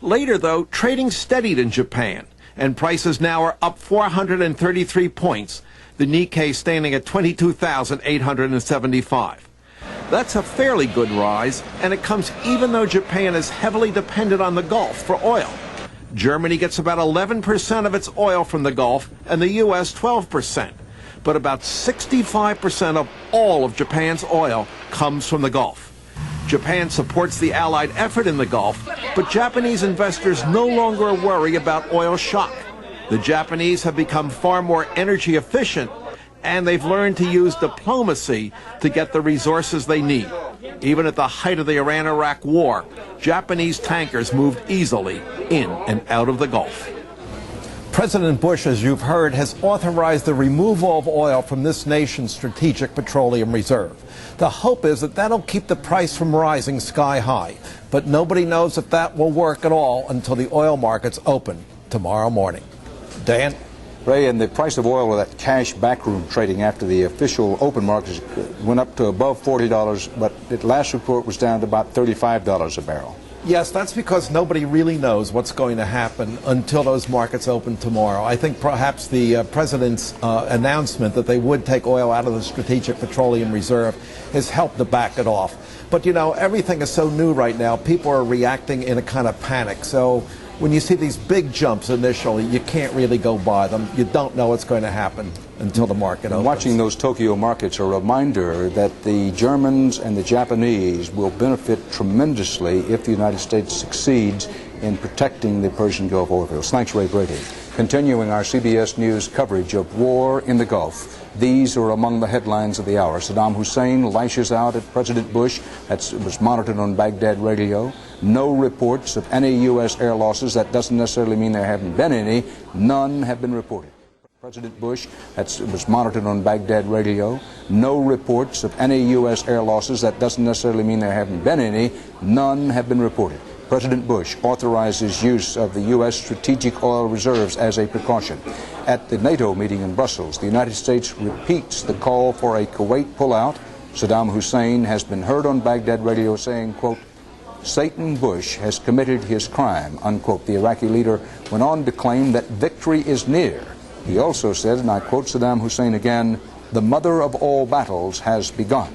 Later, though, trading steadied in Japan, and prices now are up 433 points the Nikkei standing at 22,875. That's a fairly good rise, and it comes even though Japan is heavily dependent on the Gulf for oil. Germany gets about 11% of its oil from the Gulf, and the U.S. 12%. But about 65% of all of Japan's oil comes from the Gulf. Japan supports the Allied effort in the Gulf, but Japanese investors no longer worry about oil shock. The Japanese have become far more energy efficient, and they've learned to use diplomacy to get the resources they need. Even at the height of the Iran-Iraq war, Japanese tankers moved easily in and out of the Gulf. President Bush, as you've heard, has authorized the removal of oil from this nation's strategic petroleum reserve. The hope is that that'll keep the price from rising sky high, but nobody knows if that will work at all until the oil markets open tomorrow morning. Dan? Ray, and the price of oil with that cash backroom trading after the official open markets went up to above $40, but the last report was down to about $35 a barrel. Yes, that's because nobody really knows what's going to happen until those markets open tomorrow. I think perhaps the president's announcement that they would take oil out of the Strategic Petroleum Reserve has helped to back it off. But, you know, everything is so new right now. People are reacting in a kind of panic. So when you see these big jumps initially, you can't really go by them. You don't know what's going to happen until the market opens. Watching those Tokyo markets, a reminder that the Germans and the Japanese will benefit tremendously if the United States succeeds in protecting the Persian Gulf oil fields. Thanks, Ray Brady. Continuing our CBS News coverage of war in the Gulf, these are among the headlines of the hour. Saddam Hussein lashes out at President Bush. That was monitored on Baghdad radio. No reports of any U.S. air losses. That doesn't necessarily mean there haven't been any. None have been reported. President Bush, that was monitored on Baghdad radio. No reports of any U.S. air losses. That doesn't necessarily mean there haven't been any. None have been reported. President Bush authorizes use of the U.S. strategic oil reserves as a precaution. At the NATO meeting in Brussels, the United States repeats the call for a Kuwait pullout. Saddam Hussein has been heard on Baghdad radio saying, quote, Satan Bush has committed his crime, unquote. The Iraqi leader went on to claim that victory is near. He also said, and I quote Saddam Hussein again, the mother of all battles has begun.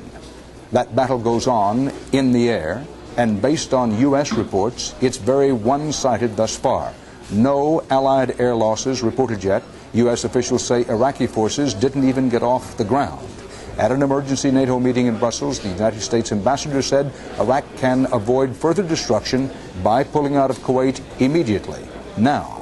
That battle goes on in the air, and based on U.S. reports, it's very one-sided thus far. No Allied air losses reported yet. U.S. officials say Iraqi forces didn't even get off the ground. At an emergency NATO meeting in Brussels, the United States ambassador said Iraq can avoid further destruction by pulling out of Kuwait immediately, now.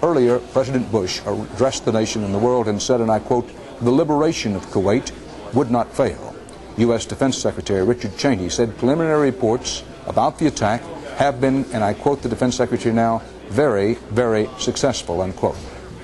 Earlier, President Bush addressed the nation and the world and said, and I quote, the liberation of Kuwait would not fail. U.S. Defense Secretary Richard Cheney said preliminary reports about the attack have been, and I quote the Defense Secretary now, very, very successful, unquote.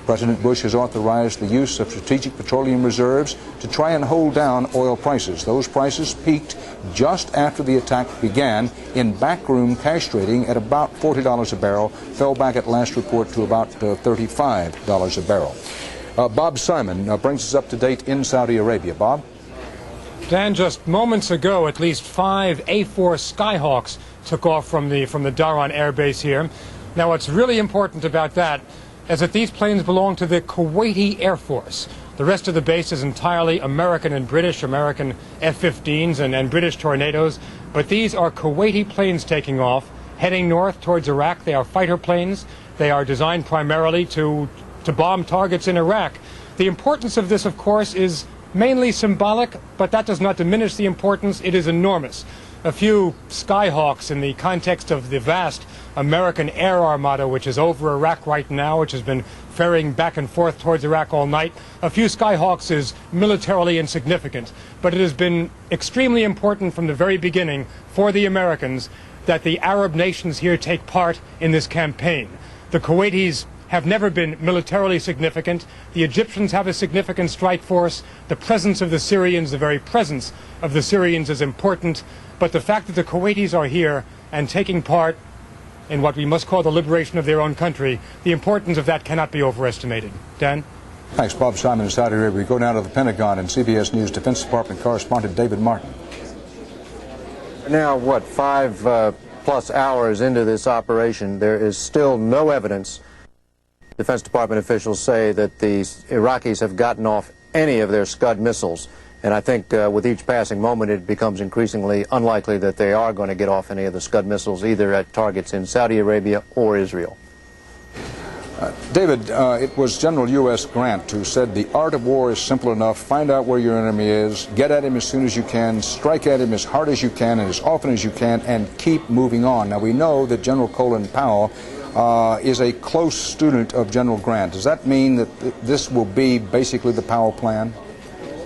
President Bush has authorized the use of strategic petroleum reserves to try and hold down oil prices. Those prices peaked just after the attack began in backroom cash trading at about $40 a barrel, fell back at last report to about $35 a barrel. Bob Simon brings us up to date in Saudi Arabia. Bob? Dan, just moments ago, at least 5 A-4 Skyhawks took off from the Dhahran Air Base here. Now, what's really important about that is that these planes belong to the Kuwaiti Air Force. The rest of the base is entirely American and British, American F-15s and British Tornadoes. But these are Kuwaiti planes taking off, heading north towards Iraq. They are fighter planes. They are designed primarily to bomb targets in Iraq. The importance of this, of course, is mainly symbolic, but that does not diminish the importance. It is enormous. A few Skyhawks in the context of the vast American air armada, which is over Iraq right now, which has been ferrying back and forth towards Iraq all night. A few Skyhawks is militarily insignificant, but it has been extremely important from the very beginning for the Americans that the Arab nations here take part in this campaign. The Kuwaitis have never been militarily significant. The Egyptians have a significant strike force. The presence of the Syrians, the very presence of the Syrians is important. But the fact that the Kuwaitis are here and taking part in what we must call the liberation of their own country, the importance of that cannot be overestimated. Dan? Thanks, Bob Simon in Saudi Arabia. We go now to the Pentagon and CBS News Defense Department correspondent David Martin. Now, what, 5 plus hours into this operation, there is still no evidence. Defense Department officials say that the Iraqis have gotten off any of their Scud missiles. And I think with each passing moment, it becomes increasingly unlikely that they are going to get off any of the Scud missiles, either at targets in Saudi Arabia or Israel. David, it was General U.S. Grant who said the art of war is simple enough. Find out where your enemy is, get at him as soon as you can, strike at him as hard as you can and as often as you can, and keep moving on. Now, we know that General Colin Powell is a close student of General Grant. Does that mean that this will be basically the Powell plan?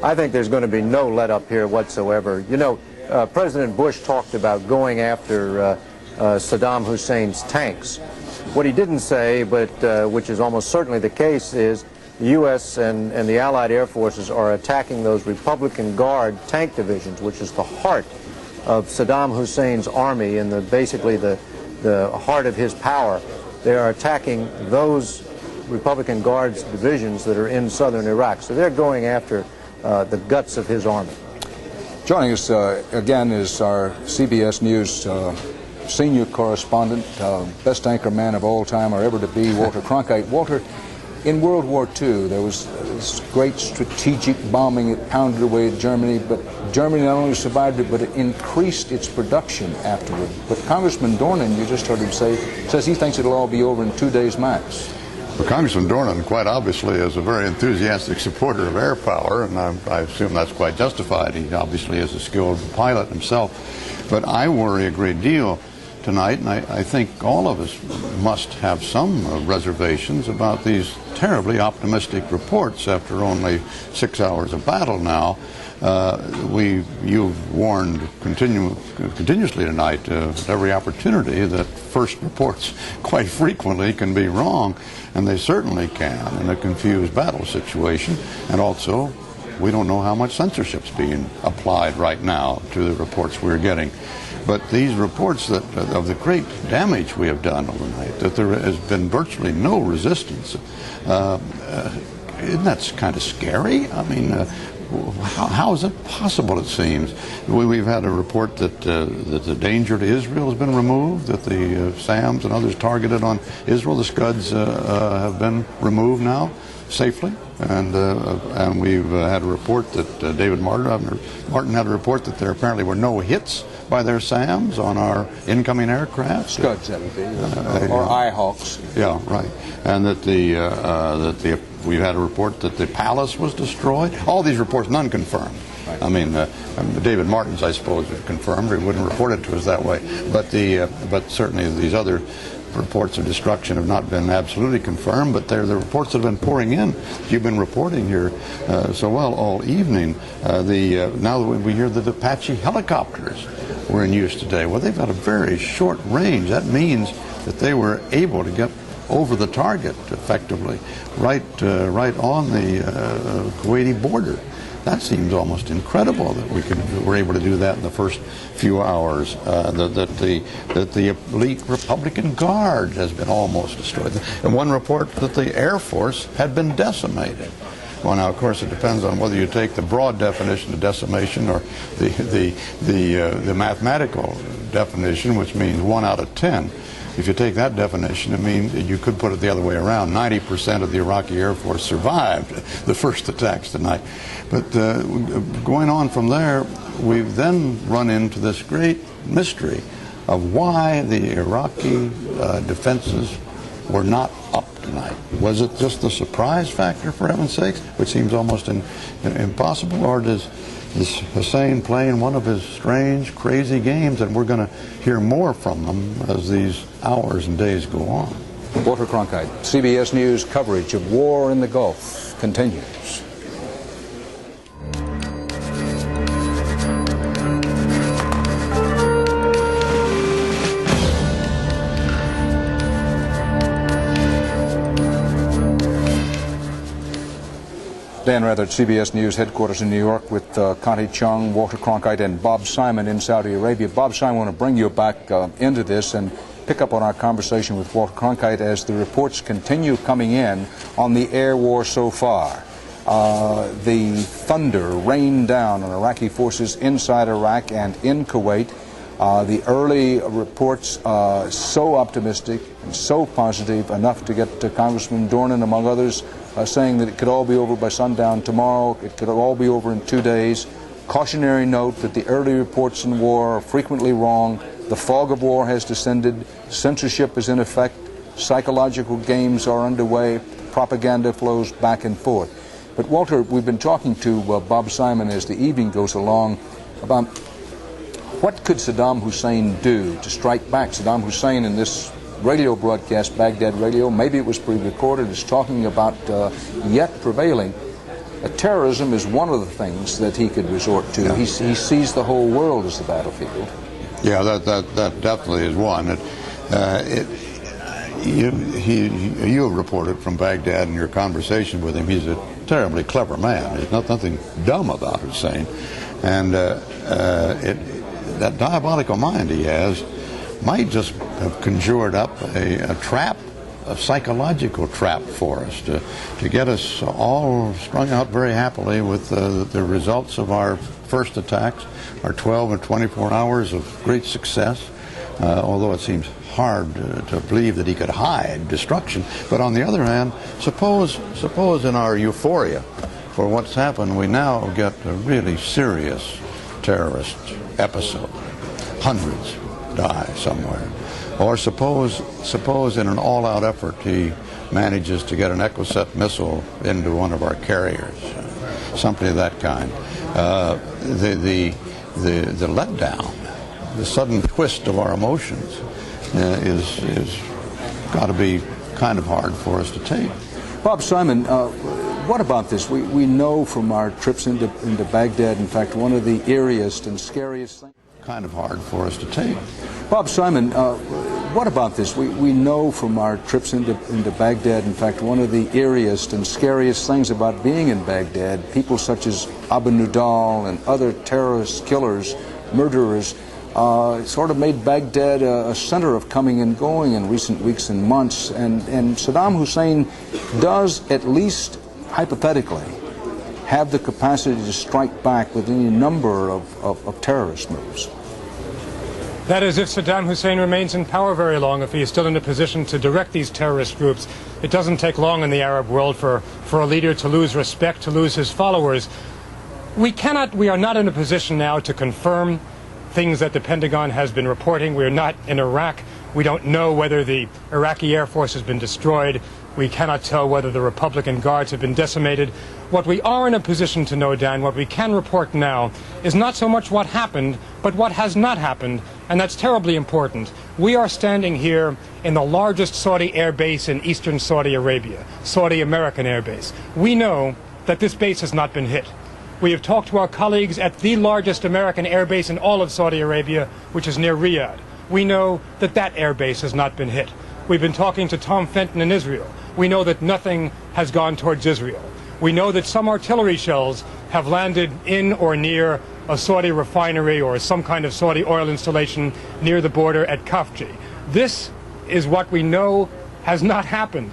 I think there's going to be no let-up here whatsoever. You know, President Bush talked about going after Saddam Hussein's tanks. What he didn't say, but which is almost certainly the case, is the U.S. and the Allied Air Forces are attacking those Republican Guard tank divisions, which is the heart of Saddam Hussein's army and basically the heart of his power. They are attacking those Republican Guards divisions that are in southern Iraq. So they're going after the guts of his army. Joining us again is our CBS News senior correspondent, best anchor man of all time or ever to be, Walter Cronkite. Walter, in World War II, there was this great strategic bombing that pounded away at Germany, but Germany not only survived it, but it increased its production afterward. But Congressman Dornan, you just heard him say, says he thinks it'll all be over in 2 days max. Well, Congressman Dornan, quite obviously, is a very enthusiastic supporter of air power, and I assume that's quite justified. He obviously is a skilled pilot himself. But I worry a great deal tonight, and I think all of us must have some reservations about these terribly optimistic reports after only 6 hours of battle now. You've warned continuously tonight at every opportunity that first reports quite frequently can be wrong, and they certainly can in a confused battle situation. And also, we don't know how much censorship's being applied right now to the reports we're getting. But these reports of the great damage we have done overnight, that there has been virtually no resistance, isn't that kind of scary? I mean, how is it possible, it seems? We've had a report that the danger to Israel has been removed, that the SAMs and others targeted on Israel, the Scuds, have been removed now safely. And we've had a report that David Martin had a report that there apparently were no hits by their SAMs on our incoming aircraft. Scuds, that would be, or IHawks. Yeah, right. And that we've had a report that the palace was destroyed. All these reports, none confirmed. Right. I mean, David Martin's, I suppose, confirmed. He wouldn't report it to us that way. But certainly these other reports of destruction have not been absolutely confirmed, but they're the reports that have been pouring in. You've been reporting here so well all evening. Now that we hear that the Apache helicopters were in use today. Well, they've got a very short range. That means that they were able to get over the target effectively, right on the Kuwaiti border. That seems almost incredible that we were able to do that in the first few hours. That the elite Republican Guard has been almost destroyed. And one report that the Air Force had been decimated. Well, now, of course, it depends on whether you take the broad definition of decimation or the mathematical definition, which means 1 out of 10. If you take that definition, it means you could put it the other way around. 90% of the Iraqi Air Force survived the first attacks tonight. But going on from there, we've then run into this great mystery of why the Iraqi defenses were not up tonight. Was it just the surprise factor, for heaven's sakes, which seems almost impossible, or is Hussein playing one of his strange, crazy games, and we're going to hear more from them as these hours and days go on? Walter Cronkite, CBS News coverage of war in the Gulf continues. Dan Rather at CBS News headquarters in New York with Connie Chung, Walter Cronkite, and Bob Simon in Saudi Arabia. Bob Simon, I want to bring you back into this and pick up on our conversation with Walter Cronkite as the reports continue coming in on the air war so far. The thunder rained down on Iraqi forces inside Iraq and in Kuwait. The early reports so optimistic and so positive, enough to get Congressman Dornan, among others, saying that it could all be over by sundown tomorrow, it could all be over in 2 days. Cautionary note that the early reports in war are frequently wrong. The fog of war has descended. Censorship is in effect. Psychological games are underway. Propaganda flows back and forth. But Walter, we've been talking to Bob Simon as the evening goes along about what could Saddam Hussein do to strike back. Saddam Hussein, in this radio broadcast, Baghdad Radio, maybe it was pre-recorded, is talking about yet prevailing. Terrorism is one of the things that he could resort to. Yeah. He sees the whole world as the battlefield. Yeah, that definitely is one. You have reported from Baghdad in your conversation with him, he's a terribly clever man. There's nothing dumb about Hussein. And that diabolical mind he has might just have conjured up a trap, a psychological trap for us to get us all strung out very happily with the results of our first attacks, our 12 and 24 hours of great success, although it seems hard to believe that he could hide destruction. But on the other hand, suppose in our euphoria for what's happened, we now get a really serious terrorist episode. Hundreds die somewhere. Or suppose in an all-out effort he manages to get an Ecoset missile into one of our carriers, something of that kind. The letdown, the sudden twist of our emotions is got to be kind of hard for us to take. Bob Simon, what about this? We know from our trips into Baghdad, in fact, one of the eeriest and scariest things. Kind of hard for us to take. Bob Simon, what about this? We know from our trips into Baghdad, in fact, one of the eeriest and scariest things about being in Baghdad, people such as Abu Nudal and other terrorist killers, murderers, sort of made Baghdad a center of coming and going in recent weeks and months. And Saddam Hussein does, at least hypothetically, have the capacity to strike back with any number of terrorist moves. That is, if Saddam Hussein remains in power very long, if he is still in a position to direct these terrorist groups. It doesn't take long in the Arab world for a leader to lose respect, to lose his followers. We are not in a position now to confirm things that the Pentagon has been reporting. We are not in Iraq. We don't know whether the Iraqi Air Force has been destroyed. We cannot tell whether the Republican Guards have been decimated. What we are in a position to know, Dan, what we can report now, is not so much what happened, but what has not happened, and that's terribly important. We are standing here in the largest Saudi air base in eastern Saudi Arabia, Saudi American Air Base. We know that this base has not been hit. We have talked to our colleagues at the largest American air base in all of Saudi Arabia, which is near Riyadh. We know that that air base has not been hit. We've been talking to Tom Fenton in Israel. We know that nothing has gone towards Israel. We know that some artillery shells have landed in or near a Saudi refinery or some kind of Saudi oil installation near the border at Khafji. This is what we know has not happened.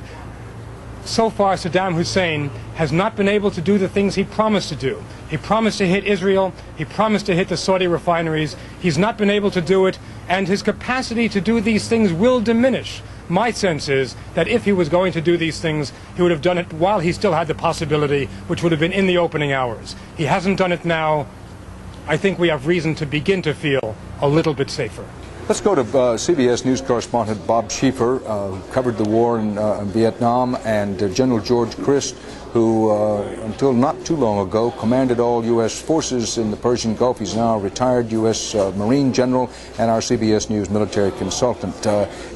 So far, Saddam Hussein has not been able to do the things he promised to do. He promised to hit Israel. He promised to hit the Saudi refineries. He's not been able to do it, and his capacity to do these things will diminish. My sense is that if he was going to do these things, he would have done it while he still had the possibility, which would have been in the opening hours. He hasn't done it now. I think we have reason to begin to feel a little bit safer. Let's go to CBS News correspondent Bob Schieffer, who covered the war in Vietnam, and General George Crist, who until not too long ago commanded all U.S. forces in the Persian Gulf. He's now a retired U.S. Marine general and our CBS News military consultant.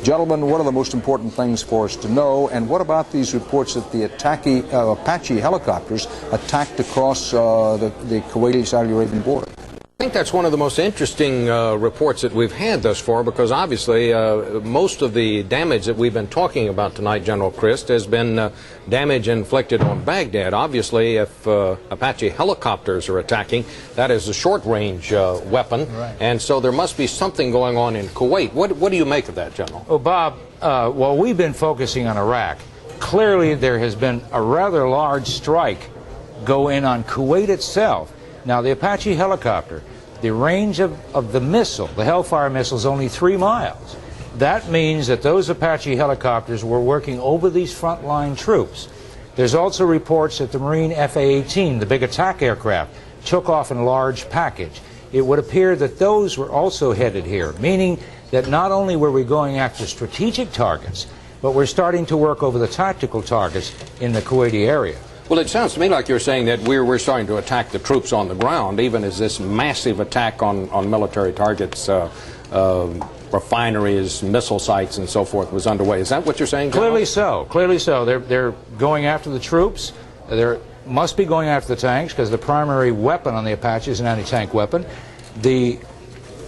Gentlemen, what are the most important things for us to know, and what about these reports that the Apache helicopters attacked across the Kuwaiti-Saudi Arabian border? I think that's one of the most interesting reports that we've had thus far, because obviously most of the damage that we've been talking about tonight, General Crist, has been damage inflicted on Baghdad. Obviously, if Apache helicopters are attacking, that is a short-range weapon, right. And so there must be something going on in Kuwait. What do you make of that, General? Oh, Bob, while we've been focusing on Iraq, clearly there has been a rather large strike go in on Kuwait itself. Now, the Apache helicopter, the range of the missile, the Hellfire missile, is only 3 miles. That means that those Apache helicopters were working over these frontline troops. There's also reports that the Marine FA-18, the big attack aircraft, took off in a large package. It would appear that those were also headed here, meaning that not only were we going after strategic targets, but we're starting to work over the tactical targets in the Kuwaiti area. Well, it sounds to me like you're saying that we're starting to attack the troops on the ground, even as this massive attack on military targets, refineries, missile sites, and so forth was underway. Is that what you're saying, General? Clearly so. Clearly so. They're going after the troops. They must be going after the tanks because the primary weapon on the Apache is an anti-tank weapon. The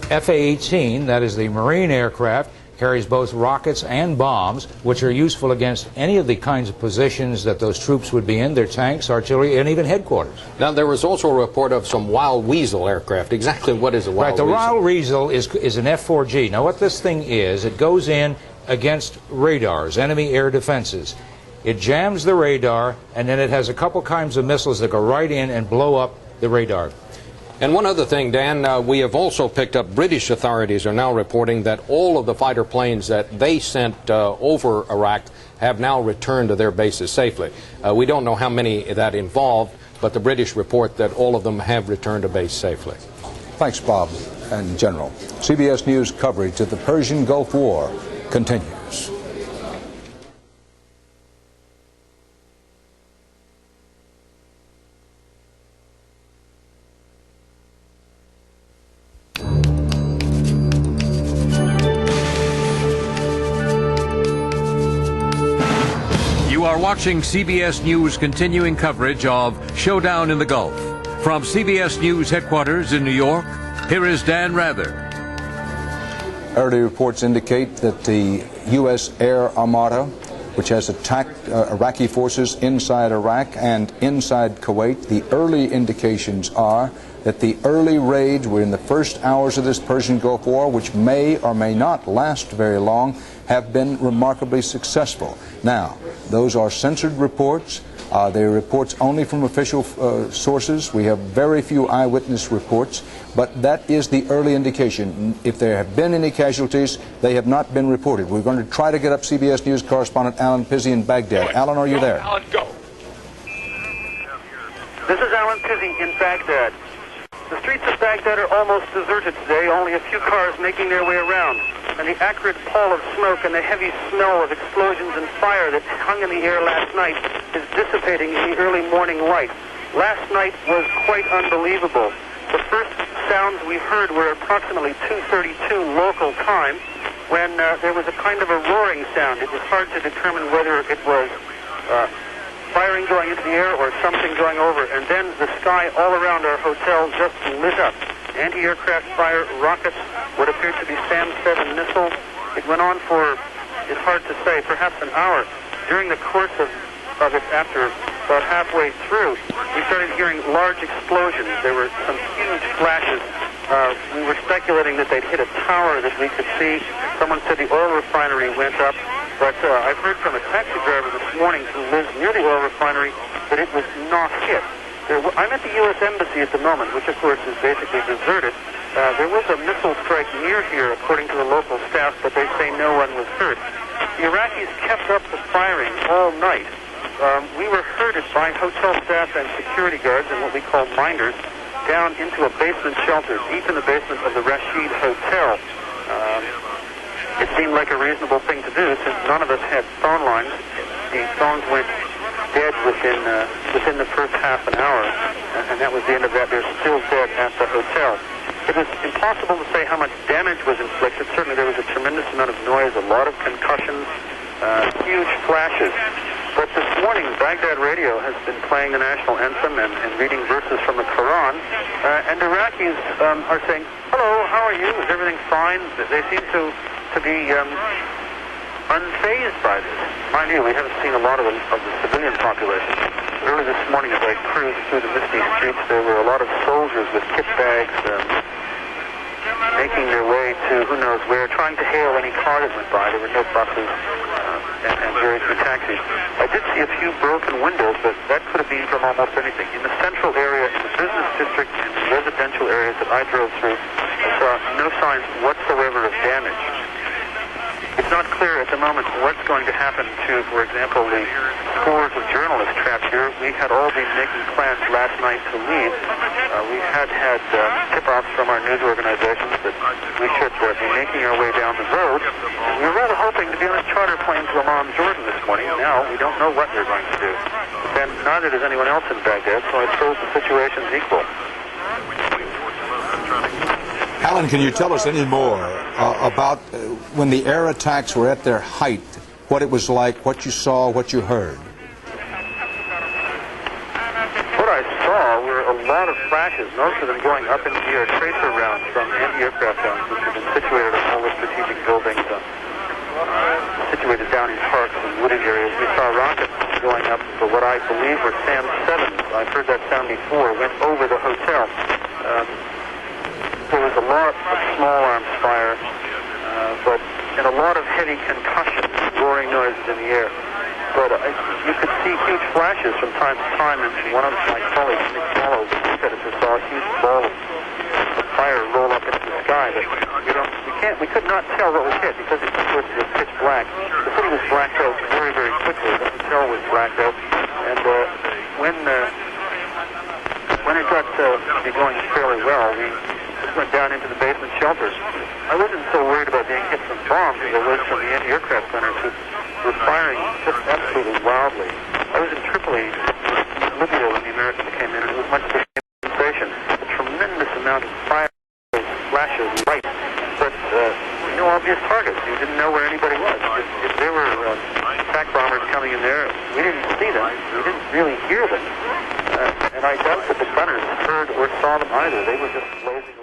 FA-18, that is the Marine aircraft, carries both rockets and bombs, which are useful against any of the kinds of positions that those troops would be in, their tanks, artillery, and even headquarters. Now, there was also a report of some Wild Weasel aircraft. Exactly what is a Wild Weasel? Right, the Wild Weasel is an F-4G. Now, what this thing is, it goes in against radars, enemy air defenses. It jams the radar, and then it has a couple kinds of missiles that go right in and blow up the radar. And one other thing, Dan, we have also picked up, British authorities are now reporting that all of the fighter planes that they sent over Iraq have now returned to their bases safely. We don't know how many that involved, but the British report that all of them have returned to base safely. Thanks, Bob and General. CBS News coverage of the Persian Gulf War continues. You are watching CBS News' continuing coverage of Showdown in the Gulf. From CBS News headquarters in New York, here is Dan Rather. Early reports indicate that the U.S. Air Armada, which has attacked Iraqi forces inside Iraq and inside Kuwait, the early indications are that the early raids were in the first hours of this Persian Gulf War, which may or may not last very long, have been remarkably successful. Now, those are censored reports. They are reports only from official sources. We have very few eyewitness reports, but that is the early indication. If there have been any casualties, they have not been reported. We're going to try to get up CBS News correspondent Alan Pizzi in Baghdad. Alan, are you there? Alan, go. This is Alan Pizzi in Baghdad. The streets of Baghdad are almost deserted today, only a few cars making their way around. And the acrid pall of smoke and the heavy smell of explosions and fire that hung in the air last night is dissipating in the early morning light. Last night was quite unbelievable. The first sounds we heard were approximately 2:32 local time, when there was a kind of a roaring sound. It was hard to determine whether it was firing going into the air or something going over. And then the sky all around our hotel just lit up. Anti-aircraft fire, rockets, what appeared to be SAM-7 missiles. It went on for, it's hard to say, perhaps an hour. During the course of it, after about halfway through, we started hearing large explosions. There were some huge flashes. We were speculating that they'd hit a tower that we could see. Someone said the oil refinery went up. But I've heard from a taxi driver this morning who lives near the oil refinery that it was not hit. I'm at the U.S. Embassy at the moment, which of course is basically deserted. There was a missile strike near here, according to the local staff, but they say no one was hurt. The Iraqis kept up the firing all night. We were herded by hotel staff and security guards and what we call minders down into a basement shelter, deep in the basement of the Rashid Hotel. It seemed like a reasonable thing to do since none of us had phone lines. The phones went dead within the first half an hour, and that was the end of that. They're still dead at the hotel. It was impossible to say how much damage was inflicted. Certainly there was a tremendous amount of noise, a lot of concussions, huge flashes. But this morning, Baghdad radio has been playing the national anthem and reading verses from the Quran, and Iraqis are saying, "Hello, how are you? Is everything fine?" They seem to be unfazed by this. Mind you, we haven't seen a lot of the civilian population. Early this morning as I cruised through the misty streets, there were a lot of soldiers with kit bags making their way to who knows where, trying to hail any car that went by. There were no buses. and very few taxis. I did see a few broken windows, but that could have been from almost anything. In the central area, in the business district, and the residential areas that I drove through, I saw no signs whatsoever of damage. It's not clear at the moment what's going to happen to, for example, the scores of journalists trapped here. We had all been making plans last night to leave. We had tip-offs from our news organizations that we should be making our way down the road. We were rather hoping to be on a charter plane to Amman, Jordan this morning. Now we don't know what they're going to do. And neither does anyone else in Baghdad, so I suppose the situation's equal. Alan, can you tell us any more about when the air attacks were at their height, what it was like, what you saw, what you heard? What I saw were a lot of flashes, most of them going up into the air, tracer rounds from anti-aircraft guns, which have been situated on all the strategic buildings, situated down in parks and wooded areas. We saw rockets going up for what I believe were SAM-7s. I've heard that sound before, went over the hotel. There was a lot of small arms fire, and a lot of heavy concussion, roaring noises in the air. But you could see huge flashes from time to time, and one of my colleagues, Nick Swallow, the editor, saw a huge ball of fire roll up into the sky. But we could not tell what was hit because it was pitch black. The city was blacked out very, very quickly. The hotel was blacked out, and when it got to be going fairly well, we went down into the basement shelters. I wasn't so worried about being hit from bombs as I was from the anti-aircraft gunners who were firing just absolutely wildly. I was in Tripoli, Libya, when the Americans came in, and it was much the same sensation. A tremendous amount of fire, flashes, light, but no obvious targets. You didn't know where anybody was. If there were attack bombers coming in there, we didn't see them. We didn't really hear them. And I doubt that the gunners heard or saw them either. They were just blazing